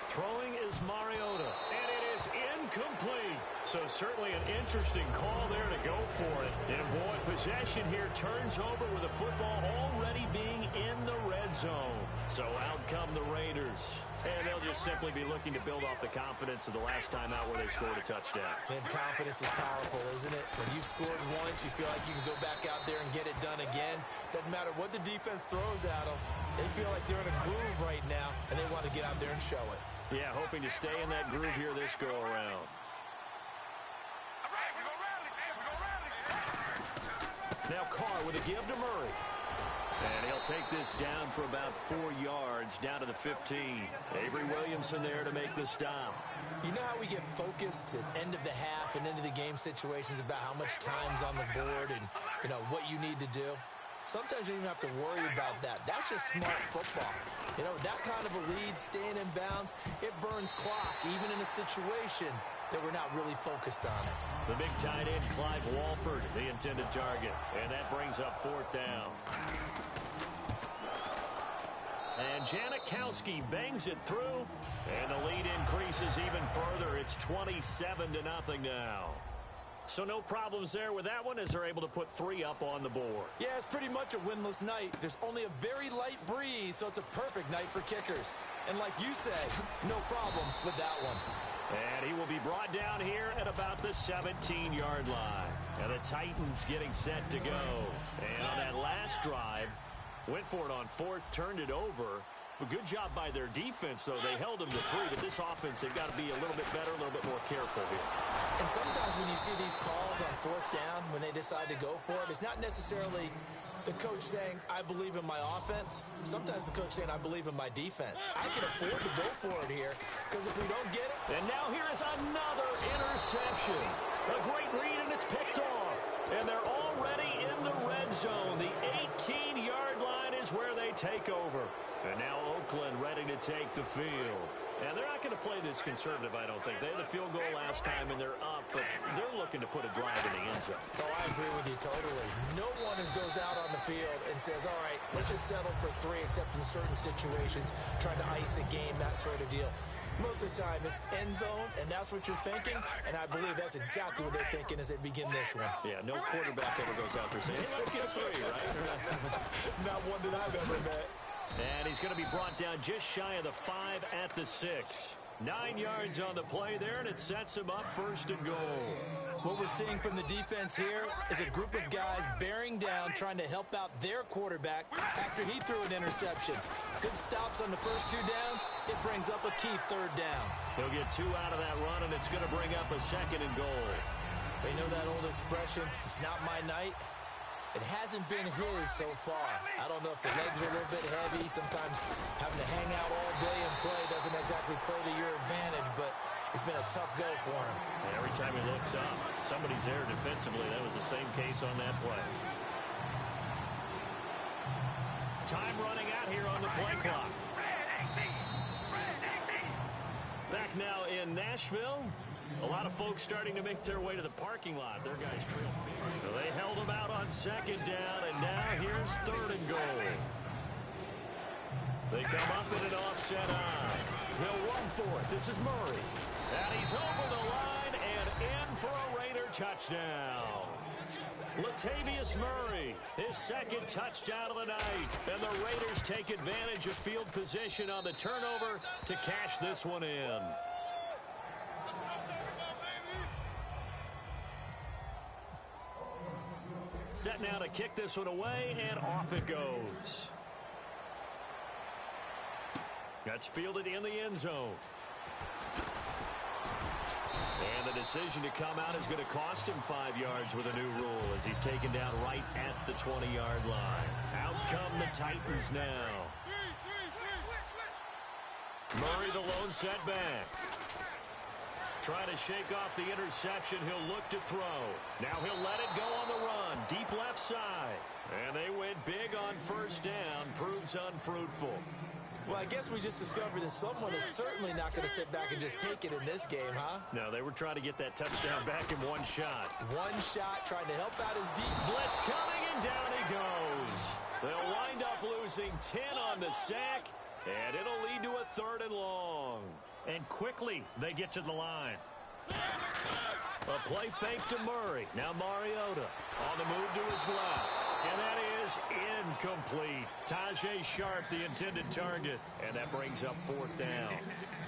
Throwing is Mariota, and it is incomplete. So certainly an interesting call there to go for it. And boy, possession here turns over with the football already being in the red zone. So out come the Raiders. And they'll just simply be looking to build off the confidence of the last time out where they scored a touchdown. And confidence is powerful, isn't it? When you've scored once, you feel like you can go back out there and get it done again. Doesn't matter what the defense throws at them. They feel like they're in a groove right now, and they want to get out there and show it. Yeah, hoping to stay in that groove here this go-around. Now Carr with a give to Murray. And he'll take this down for about 4 yards, down to the 15. Avery Williamson there to make the stop. You know how we get focused at end of the half and into the game situations about how much time's on the board and, you know, what you need to do? Sometimes you don't even have to worry about that. That's just smart football. You know, that kind of a lead, staying in bounds, it burns clock, even in a situation that we're not really focused on it. The big tight end, Clive Walford, the intended target. And that brings up 4th down. And Janikowski bangs it through. And the lead increases even further. It's 27-0 now. So no problems there with that one as they're able to put 3 up on the board. Yeah, it's pretty much a winless night. There's only a very light breeze, so it's a perfect night for kickers. And like you said, no problems with that one. And he will be brought down here at about the 17-yard line. And the Titans getting set to go. And on that last drive, went for it on 4th, turned it over. A good job by their defense, though. They held them to 3, but this offense, they've got to be a little bit better, a little bit more careful here. And sometimes when you see these calls on 4th down, when they decide to go for it, it's not necessarily the coach saying, I believe in my offense. Sometimes the coach saying, I believe in my defense. I can afford to go for it here, because if we don't get it... And now here is another interception. A great read, and it's picked off. And they're already in the red zone. The 18-yard line is where they take over. And now Oakland ready to take the field. And they're not going to play this conservative, I don't think. They had the field goal last time, and they're up, but they're looking to put a drive in the end zone. Oh, I agree with you totally. No one goes out on the field and says, all right, let's just settle for 3, except in certain situations, trying to ice a game, that sort of deal. Most of the time, it's end zone, and that's what you're thinking, and I believe that's exactly what they're thinking as they begin this one. Yeah, no quarterback ever goes out there saying, hey, let's get 3, right? Not one that I've ever met. And he's going to be brought down just shy of the 5 at the 6. 9 yards on the play there, and it sets him up 1st and goal. What we're seeing from the defense here is a group of guys bearing down, trying to help out their quarterback after he threw an interception. Good stops on the first 2 downs. It brings up a key 3rd down. He'll get 2 out of that run, and it's going to bring up a 2nd and goal. They know that old expression, it's not my night. It hasn't been his so far. I don't know if the legs are a little bit heavy. Sometimes having to hang out all day and play doesn't exactly play to your advantage, but it's been a tough go for him. And every time he looks up, somebody's there defensively. That was the same case on that play. Time running out here on the play clock. Back now in Nashville. A lot of folks starting to make their way to the parking lot. Their guys trail. Well, they held them out on 2nd down, and now here's 3rd and goal. They come up in an offset eye. He'll run for it. This is Murray. And he's over the line and in for a Raider touchdown. Latavius Murray, his 2nd touchdown of the night. And the Raiders take advantage of field position on the turnover to cash this one in. Set now to kick this one away, and off it goes. That's fielded in the end zone. And the decision to come out is going to cost him 5 yards with a new rule as he's taken down right at the 20-yard line. Out come the Titans now. Murray the lone setback. Trying to shake off the interception. He'll look to throw. Now he'll let it go on the run. Deep left side. And they went big on first down. Proves unfruitful. Well, I guess we just discovered that someone is certainly not going to sit back and just take it in this game, huh? No, they were trying to get that touchdown back in one shot. One shot, trying to help out his deep. Blitz coming, and down he goes. They'll wind up losing 10 on the sack, and it'll lead to a 3rd and long. And quickly, they get to the line. A play fake to Murray. Now Mariota on the move to his left. And that is incomplete. Tajay Sharp, the intended target. And that brings up 4th down.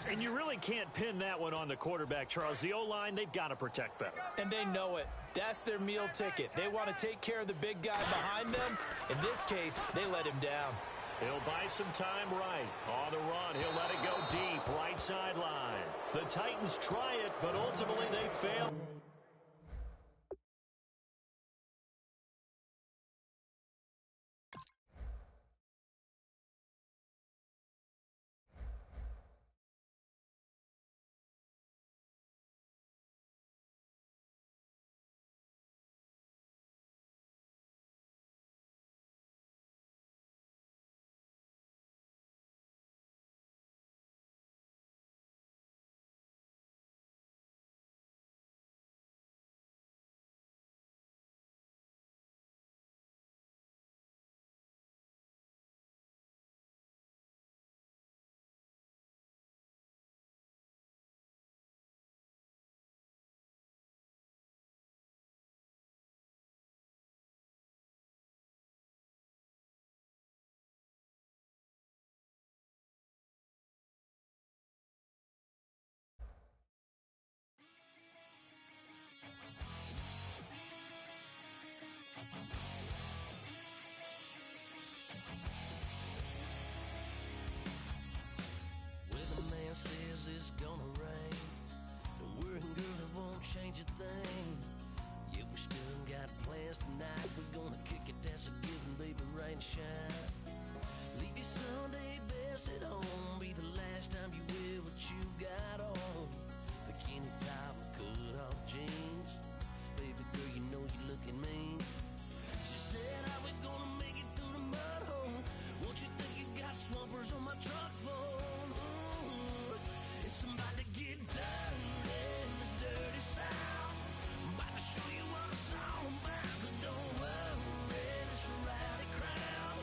And you really can't pin that one on the quarterback, Charles. The O-line, they've got to protect better. And they know it. That's their meal ticket. They want to take care of the big guy behind them. In this case, they let him down. He'll buy some time right. On the run, he'll let it go deep, right sideline. The Titans try it, but ultimately they fail. Says it's gonna rain. Don't worry, girl, it won't change a thing. Yeah, we still got plans tonight. We're gonna kick it, that's a given, baby, rain and shine. Leave your Sunday best at home. Be the last time you wear what you got on. Bikini top and cut off jeans. Baby girl, you know you're looking mean. She said, how we gonna make it through the mud hole? Won't you think you got swampers on my truck phone? I'm about to get dirty in the dirty South. I'm about to show you what it's all about. But don't worry, it's a rowdy crowd.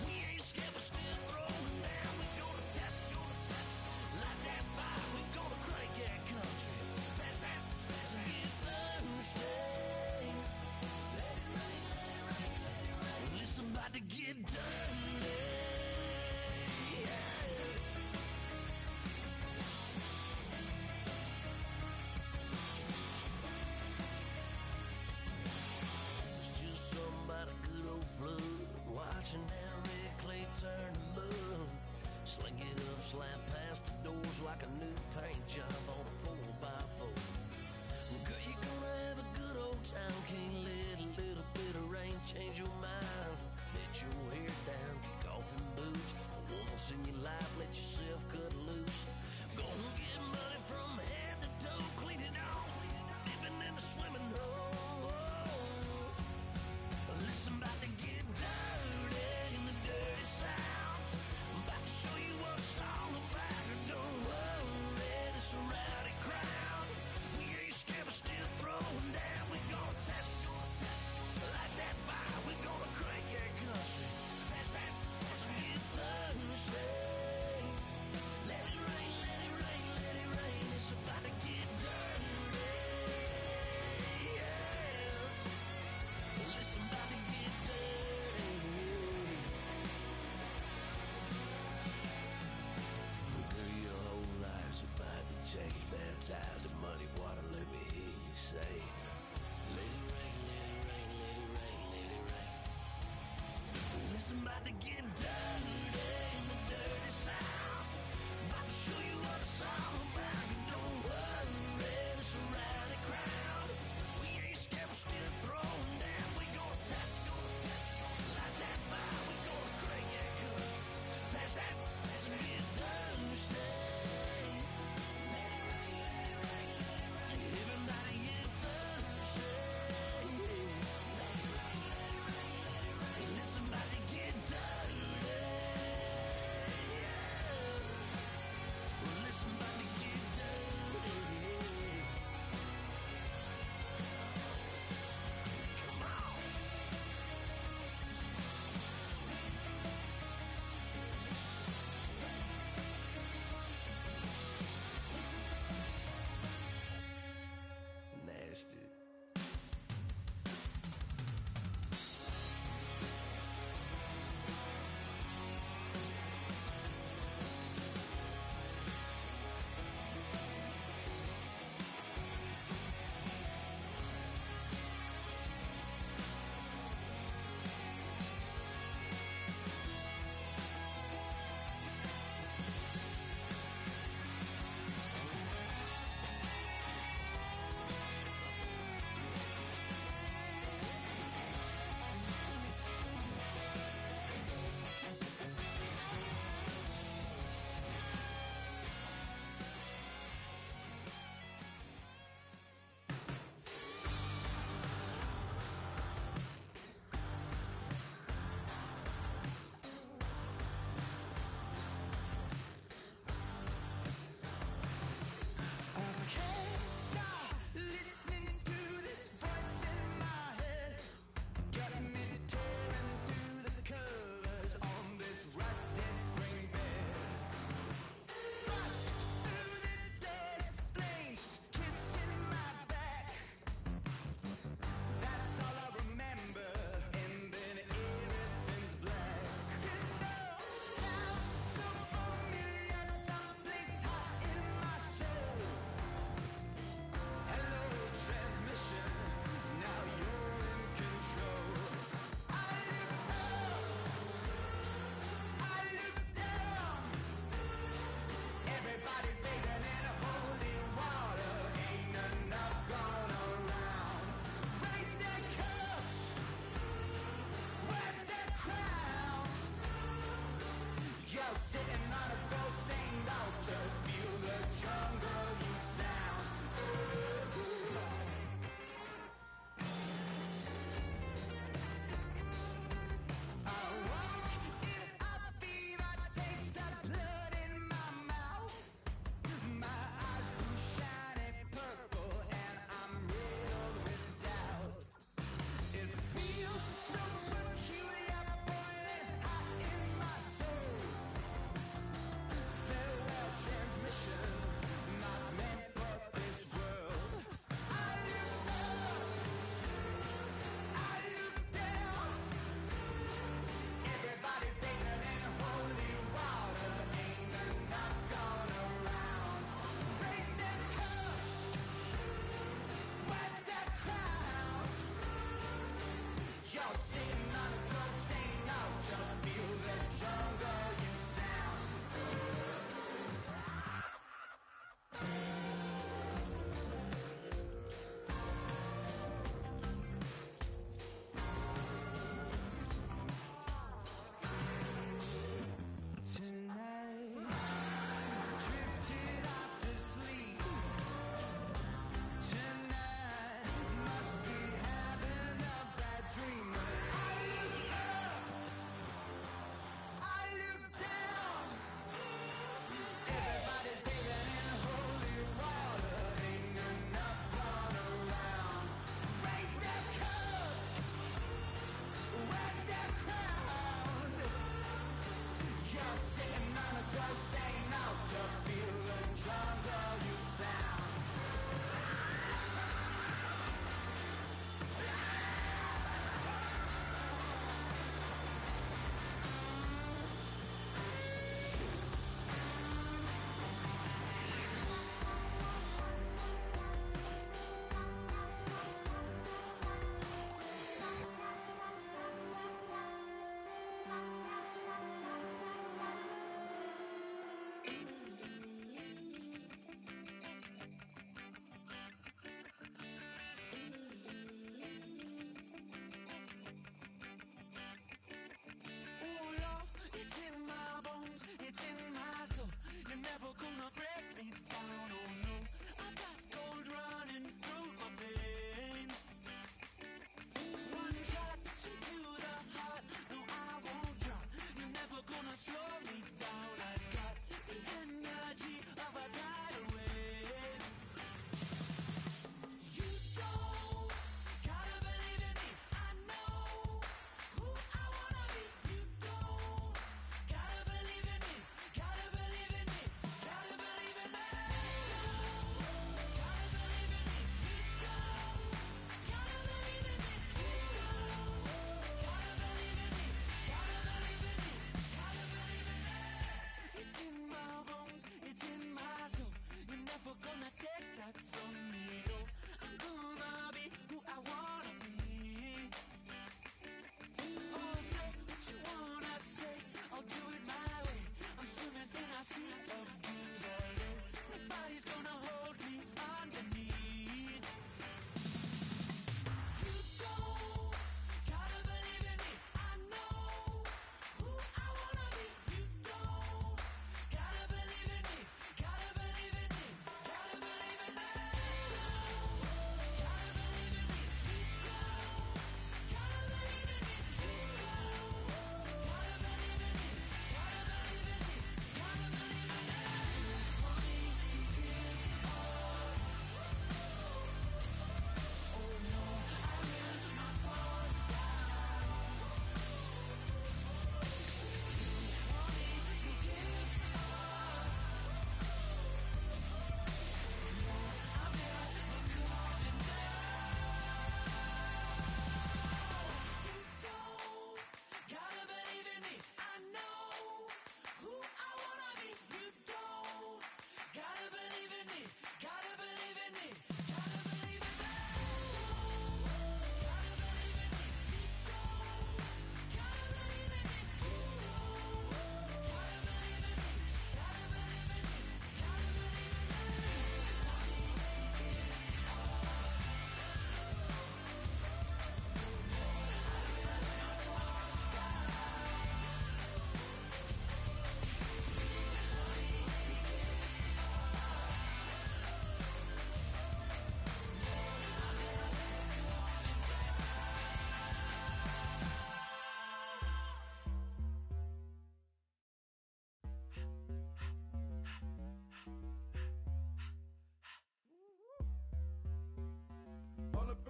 We ain't scared, we're still throwing down. We gonna tap, light that fire. We gonna crank that country. Pass and get thirsty. Let it rain. Listen, about to get dirty. Watching that red clay turn to mud. Sling it up, slap past the doors like a new paint job on a 4x4. Girl, you're gonna have a good old time. Can't let a little bit of rain change your mind. Let your hair down, kick off in boots. Once in your life, let yourself cut loose. Gonna get money from head to toe, clean it off, living in the swimming hole. Listen, about to get dirty in the dirty South. I'm about to show you what it's all about. Don't worry, it's a rowdy crowd. We ain't scared, we're still throwing down. We gonna tap, light that fire. We gonna crank that country. Pass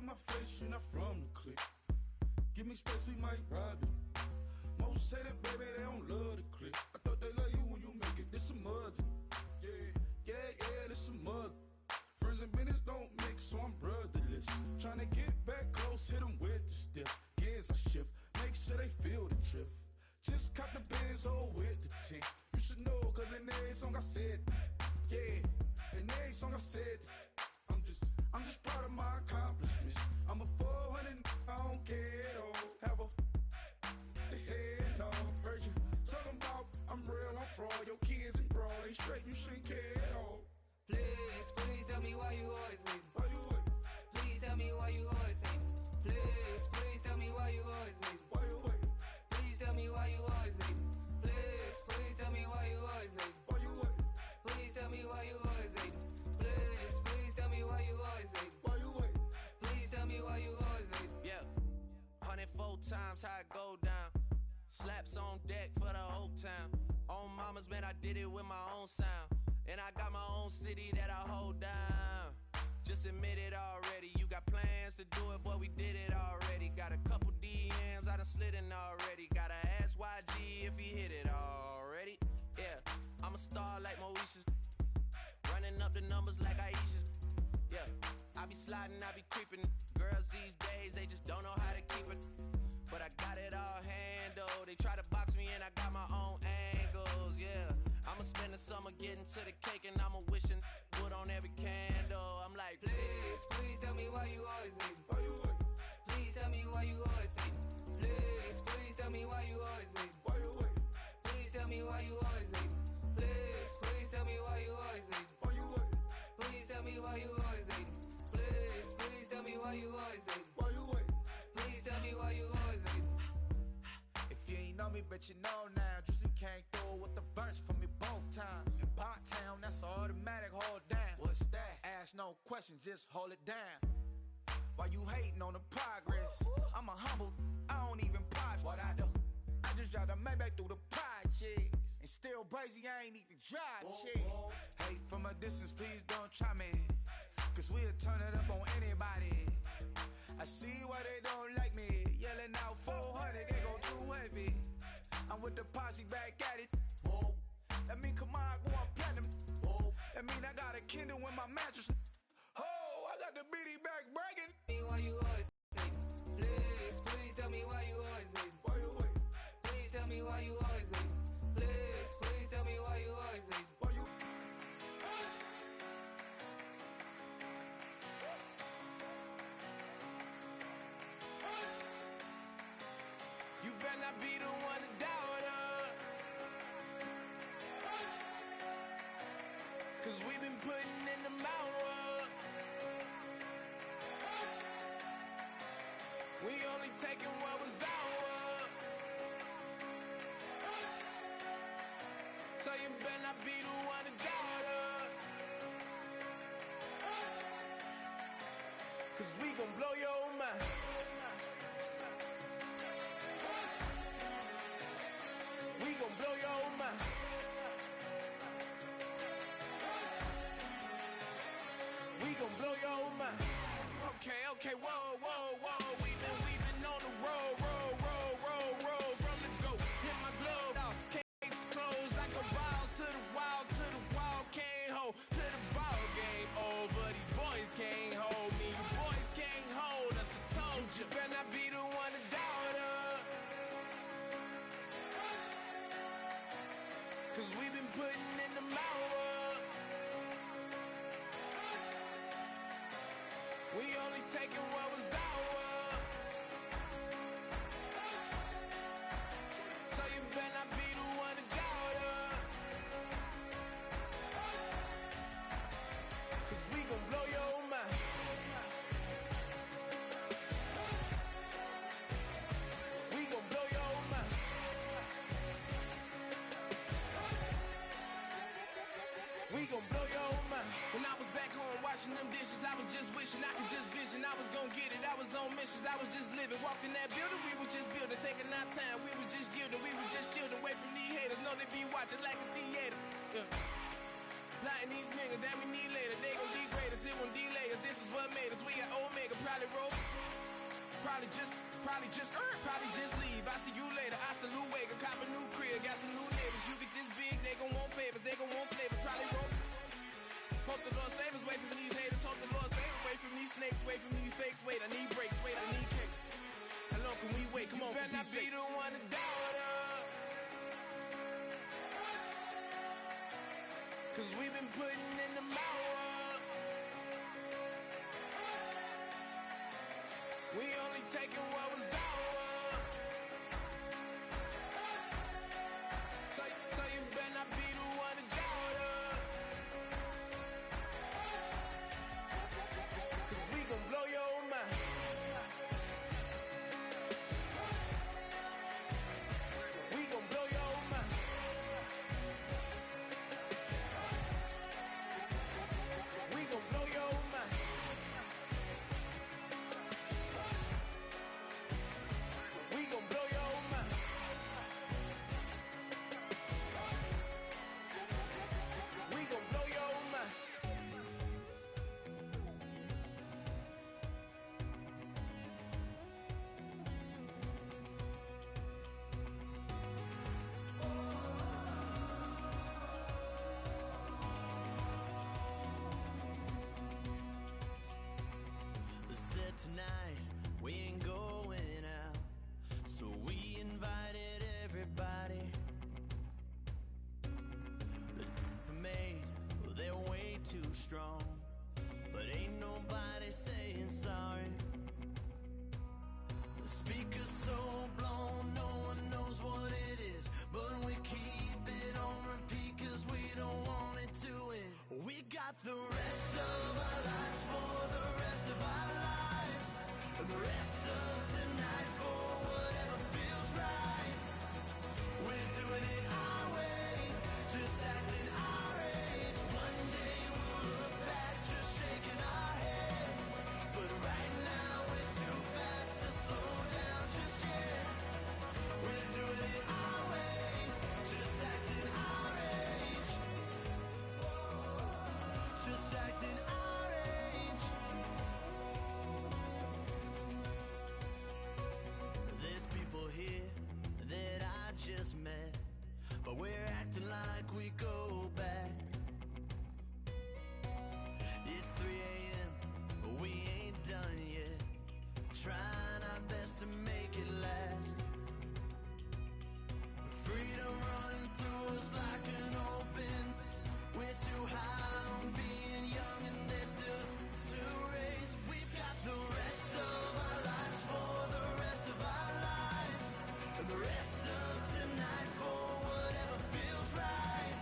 my face, you're not from the clique. Give me space, we might ride it. Most say that, baby, they don't love the clique. I thought they love you when you make it. This some mud. Yeah, this some mud. Friends and business don't mix, so I'm brotherless. Tryna get back close, hit them with the stiff. Gears I shift, make sure they feel the drift. Just caught the Benz, oh, with the tick. You should know, cause in every song I said, yeah, in every song I said, I'm just proud of my accomplishments. I'm a 400, I don't care at all. Have a head, no, heard you talking about I'm real, I'm fraud. Your kids and broad, they straight, you shouldn't care at all. Please tell me why you always leave. Why you wait? Please tell me why you always leave. Please tell me why you always leave. Why you wait? Please tell me why you always leave. Please tell me why you always leave. Why you wait? Please tell me why you always leave. Please tell me why you always leave. Why you wait? Please tell me why you always leave. Yeah, 104 times how it go down. Slaps on deck for the whole town. On mamas, man, I did it with my own sound. And I got my own city that I hold down. Just admit it already. You got plans to do it, boy, we did it already. Got a couple DMs, I done slid in already. Gotta ask YG if he hit it already. Yeah, I'm a star like Moesha's. Running up the numbers like Aisha's. Yeah, I be sliding, I be creeping. Girls these days, they just don't know how to keep it. But I got it all handled. They try to box me and I got my own angles, yeah. I'ma spend the summer getting to the cake and I'ma wishing wood on every candle. I'm like, please tell me why you always leave. Why you wait? Please tell me why you always leave. Please tell me why you always leave. Why you wait? Please tell me why you always leave. Please tell me why you always leave. Why you wait? Please tell me why you always leave. Please tell me why you always leave. Why you wait? Please tell me why you always leave. If you ain't know me, but you know now. Juicy came through with the verse for me both times. In Bot Town, that's automatic, hold down. What's that? Ask no question, just hold it down. While you hating on the progress, I'm a humble, I don't even pause what I do. I just drive the Maybach through the projects. And still brazy, I ain't even drive shit. Hate from a distance, please don't try me. Cause we'll turn it up on anybody. I see why they don't like me. Yelling out 400, they go too heavy. I'm with the posse back at it. Whoa. That mean come on, go on platinum. Whoa. That mean I got a Kindle in my mattress. Oh, I got the bitty back bragging. Why you always leave? Please tell me why you always leave. Why you wait? Please tell me why you always leave. Please tell me why you always leave. Why you? you better not be the one to doubt us. Cause we've been putting in the hours. We only taking what was ours. So you better not be the one to doubt us. Cause we gon' blow your mind. We gon' blow your mind. We gon' blow your mind. Okay, whoa. We've been on the road from the go. Hit my glove out, case closed like a balls to the wall, can't hold to the ball game over. These boys can't hold me, you boys can't hold us. I told you, better not be the one to doubt us. Cause we've been putting in the hours. We only taking what was ours. So you better not be the one to doubt us. Cause we gon' blow your mind. We gon' blow your mind. We gon' blow your mind. When I was back home washing them dishes, I was just wishing I could just vision. I was gon' get it, I was on missions, I was just living. Walked in that building, we was just building, taking our time. We was just yielding, we was just chilling. Away from these haters, know they be watching like a theater. Yeah. Plotting these niggas that we need later. They gon' degrade us, it won't delay us. This is what made us. We got Omega, probably roll. Probably just leave. I see you later. I salute Wake, cop a new crib, got some new neighbors. You get this big, they gon' want favors, they gon' want flavors. Probably roll. Hope the Lord save us, wait from these haters. Hope the Lord save us, wait from these snakes, wait from these fakes. Wait, I need breaks, wait, I need cake. How long can we wait? Come on, for peace sake. You better not be the one to doubt us. Cause we've been putting in the hours. We only taking what was ours. So you better not be the one to doubt us. Cause we gon' blow your mind. We gon' blow your mind. We gon' blow your mind. We gon' blow your mind. We gon' blow your mind. Said tonight we ain't going out, so we invited everybody. The made, well, they're way too strong, but ain't nobody saying sorry. The speaker's so blown, no one knows what it is, but we keep it on repeat cause we don't want it to end. We got the rest of our lives for the rest of our lives, and the rest of tonight for whatever feels right. We're doing it our way, just acting our age. One day we'll look back just shaking our heads, but right now we're too fast to slow down just yet. We're doing it our way, just acting our age. Just acting our age. There's people here that I just met, but we're acting like we go back. It's 3 a.m., but we ain't done yet, trying our best to make it last. Freedom running through us like an open. We're too high on being young and there's still to race. We've got the rest of our lives for the rest of our lives, and the rest of tonight for whatever feels right.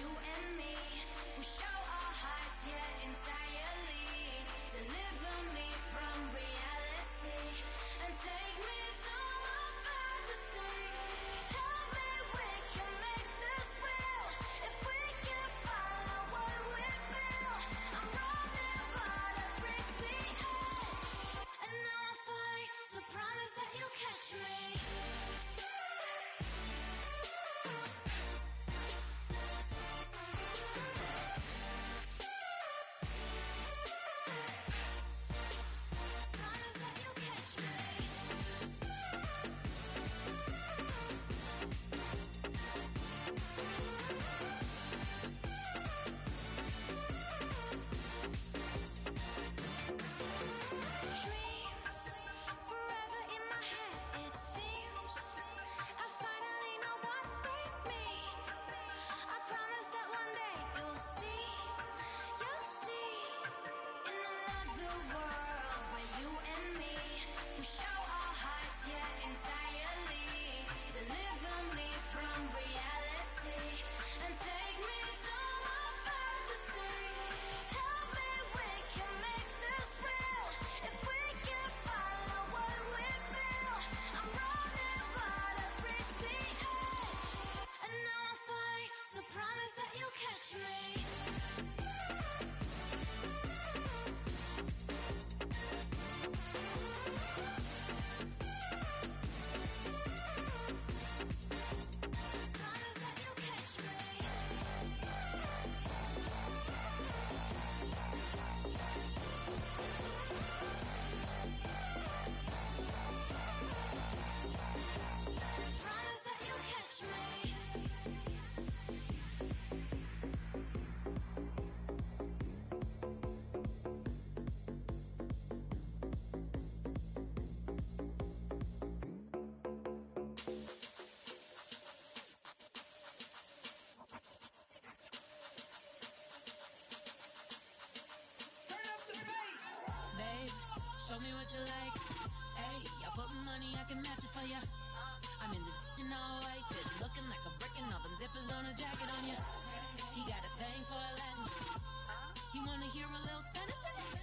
you and me will show our hearts yet entirely. Deliver me from reality and take me to my fantasy. Tell me we can make this real if we can follow what we feel. I'm running but I've reached the edge, and now I'm falling, so promise that you'll catch me. Dreams forever in my head, it seems. I finally know what they mean. I promise that one day you'll see. In another world where you and me will show our hearts yet entirely. Deliver me from reality and take me to my fantasy. Tell me we can make this real if we can follow what we feel. I'm running but I've reached the edge, and now I'm falling, so promise that you'll catch me. Promise that you'll catch me. Babe, show me what you like. Hey, I put money, I can match it for ya. I'm in this in all white fit, looking like a brick and all them zippers on a jacket on ya. He got a thing for a Latin. He wanna hear a little Spanish in it.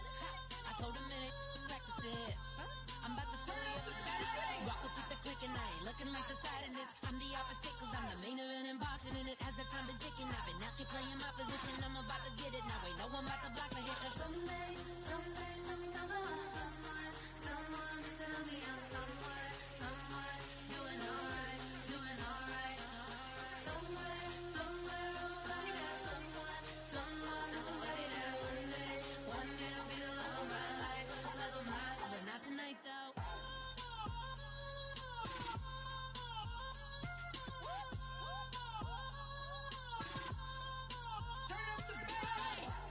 I told him it ain't practice it. I'm about to fill you up with status. Walk up with the click and I ain't looking like the side in this. I'm the opposite cause I'm the main event and boxing in it. As the time been ticking, I've been out here playing my position. I'm about to get it now. Ain't no one about to block the hit. Cause someday, tell me come on. Someone to tell me I'm someone doing alright. Somewhere, somebody got someone that's somebody that one day will be the love of my life, but not tonight though.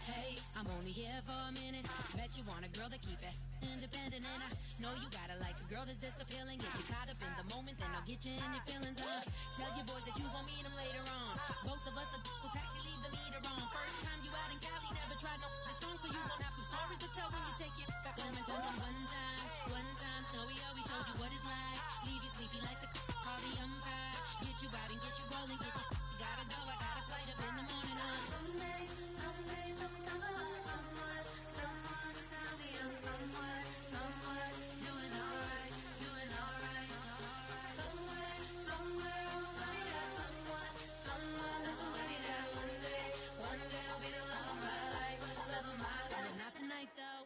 Hey, I'm only here for a minute. Bet you want a girl to keep it independent, and I know you gotta like a girl that's this appealing. Get you caught up in the moment, then I'll get you in your feelings. Tell your boys that you gon' meet them later on. Both of us are so taxi, leave the meter on. First time you out in Cali, never tried no this strong, so you gon' have some stories to tell when you take it back home. And tell them one time, Snowy always showed you what it's like. Leave you sleepy like the call the umpire. Get you out and get you rolling, get you gotta go. I got a flight up in the morning on someday, come on. Someone to tell me I'm someone doing alright. Somewhere, somebody got someone that's somebody that one day will be the love of my life, but not tonight though.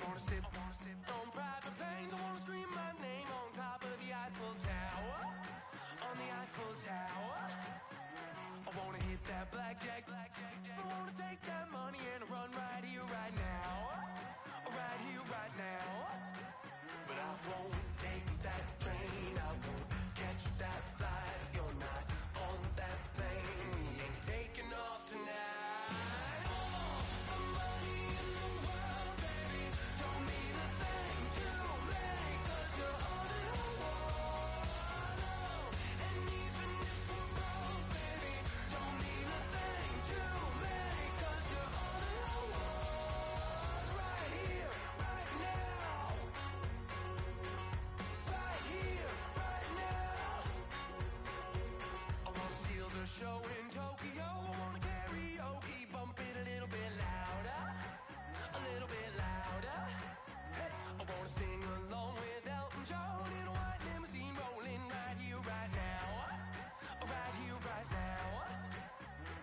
wanna sip on private planes. I wanna scream my name on top of the Eiffel Tower. On the Eiffel Tower. I wanna hit that blackjack. I wanna take that money and run right here, right now. Right here, right now. But I won't take that train. I won't catch that flight if you're not on that plane. We ain't taking off tonight. All the money in the world, baby, don't mean a thing to me, 'cause you're all that I want. And even if we're broke, baby, don't mean a thing to me, 'cause you're all that I want. Right here, right now. Right here, right now. I wanna seal the show in Tokyo. I wanna karaoke, bump it a little bit louder. A little bit louder. Hey, I wanna sing along with Elton John in a white limousine rolling right here, right now. Right here, right now.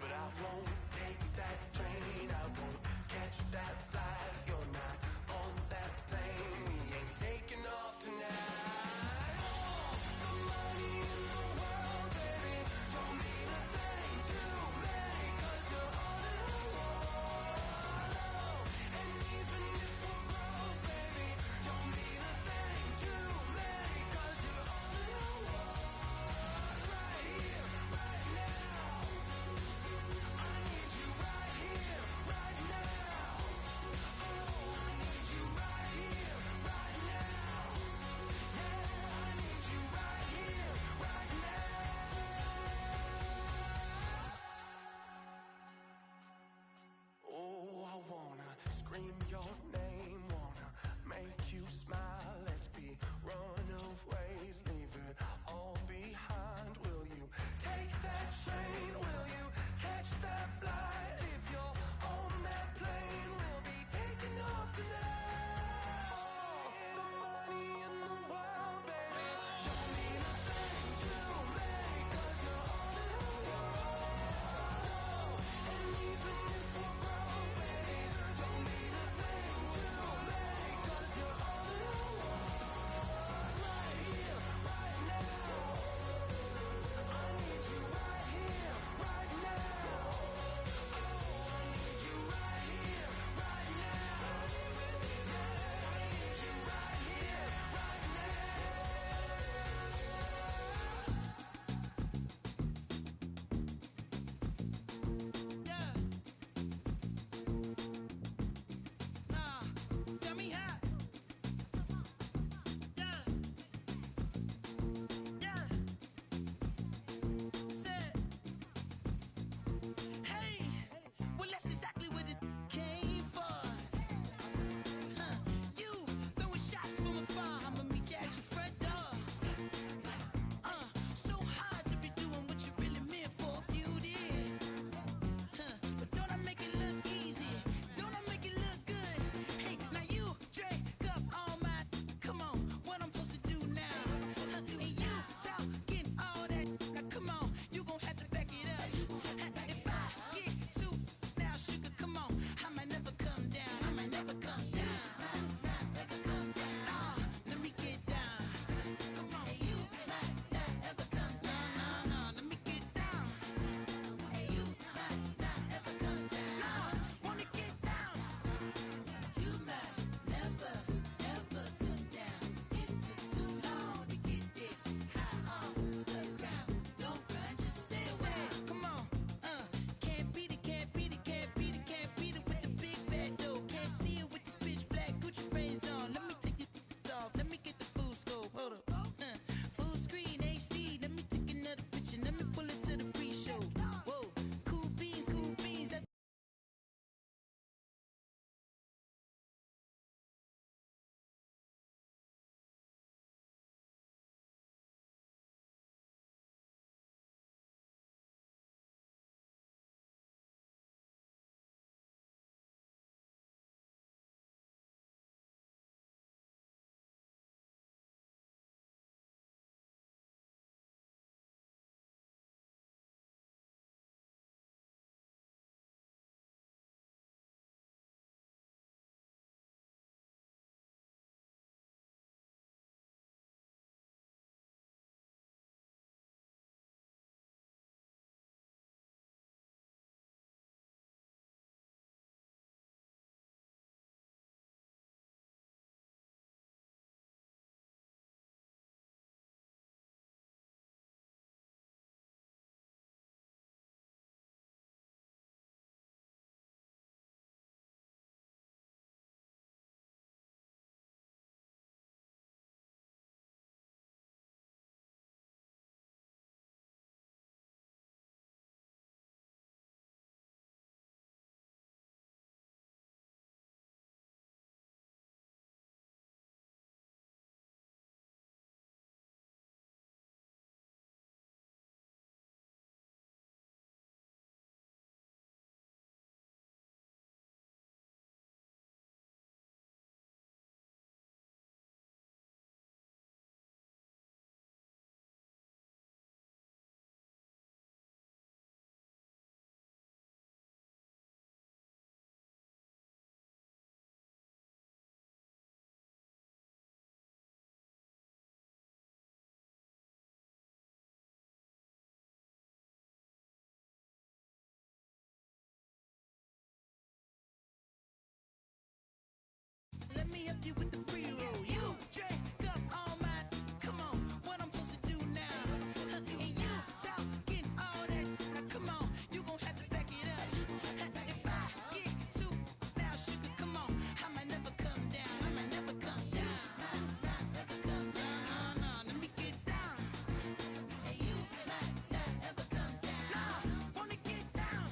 But I won't take that train. I won't catch that flight if you're not on that plane. We ain't taking off tonight. All the money in the world, baby, don't mean a thing to me, 'cause you're all that I want. And even if we're broke, baby, don't mean a thing to me, 'cause you're all that I want. Right here, right now. I need you right here, right now. Oh, I need you right here, right now. Yeah, I need you right here, right now. Oh, I wanna scream your name, wanna make you smile. Let's be runaways, leave it all behind. Will you take that train? Will you catch that flight? If you're on that plane, we'll be taking off tonight. The money in the world, baby, don't mean a thing to me, 'cause you're all that I want. And even if we're broke, baby, don't mean a thing you with the pre-roll. You drink up all my, come on, what I'm supposed to do now? And you talking all that, now come on, you gon' have to back it up. If I get too now, sugar, come on, I might never come down. I might never come down. Not never come down. No, let me get down. And you might not ever come down. No, wanna get down.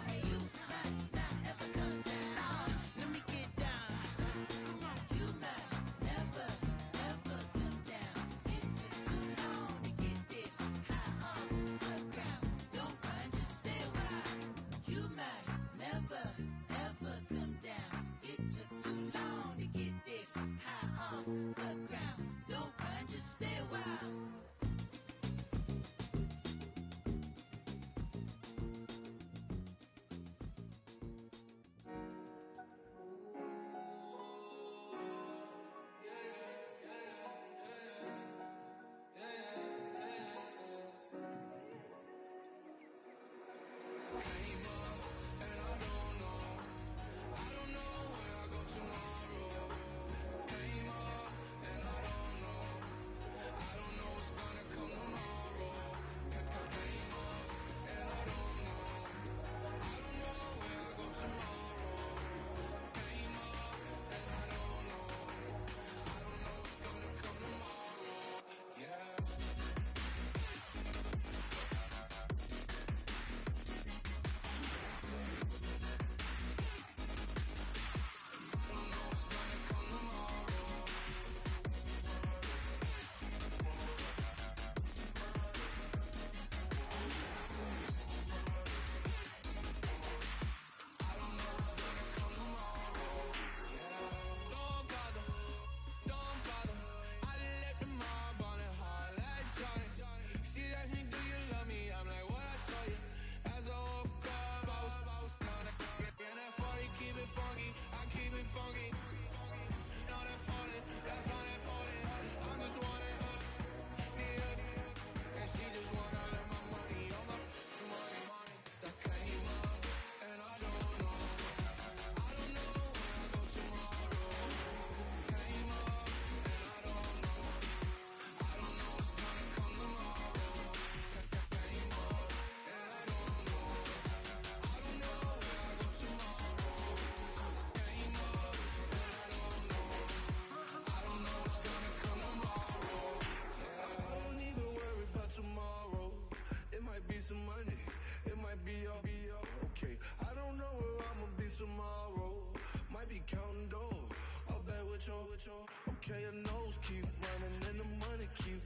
And you might not ever come down. No, let me get down. Come on, you might never ever come down. It took too long to get this high off the ground. Don't run, just stay a while. You might never ever come down. It took too long to get this high off the ground. Don't run, just stay a while. Don't bother. I left them all on it hard like Johnny. She asked me, do you love me? I'm like, what I told you. As I woke up, I was on that. And that 40, keep it funky. I keep it funky. On that pony, that's on that pony. I'm just wanting her, me up. And she just wanna let my money on my money. That came up, and I don't know. I don't know when I go tomorrow. Came up, and I don't know. I don't know what's gonna come tomorrow. Came up, and I don't know. I don't know when I go tomorrow. Came up, and I don't know. I don't know what's gonna come tomorrow. I don't even worry about tomorrow. It might be some money, it might be all okay. I don't know where I'ma be tomorrow. Might be counting dough. I'll bet with your okay, your nose keep running and the money keep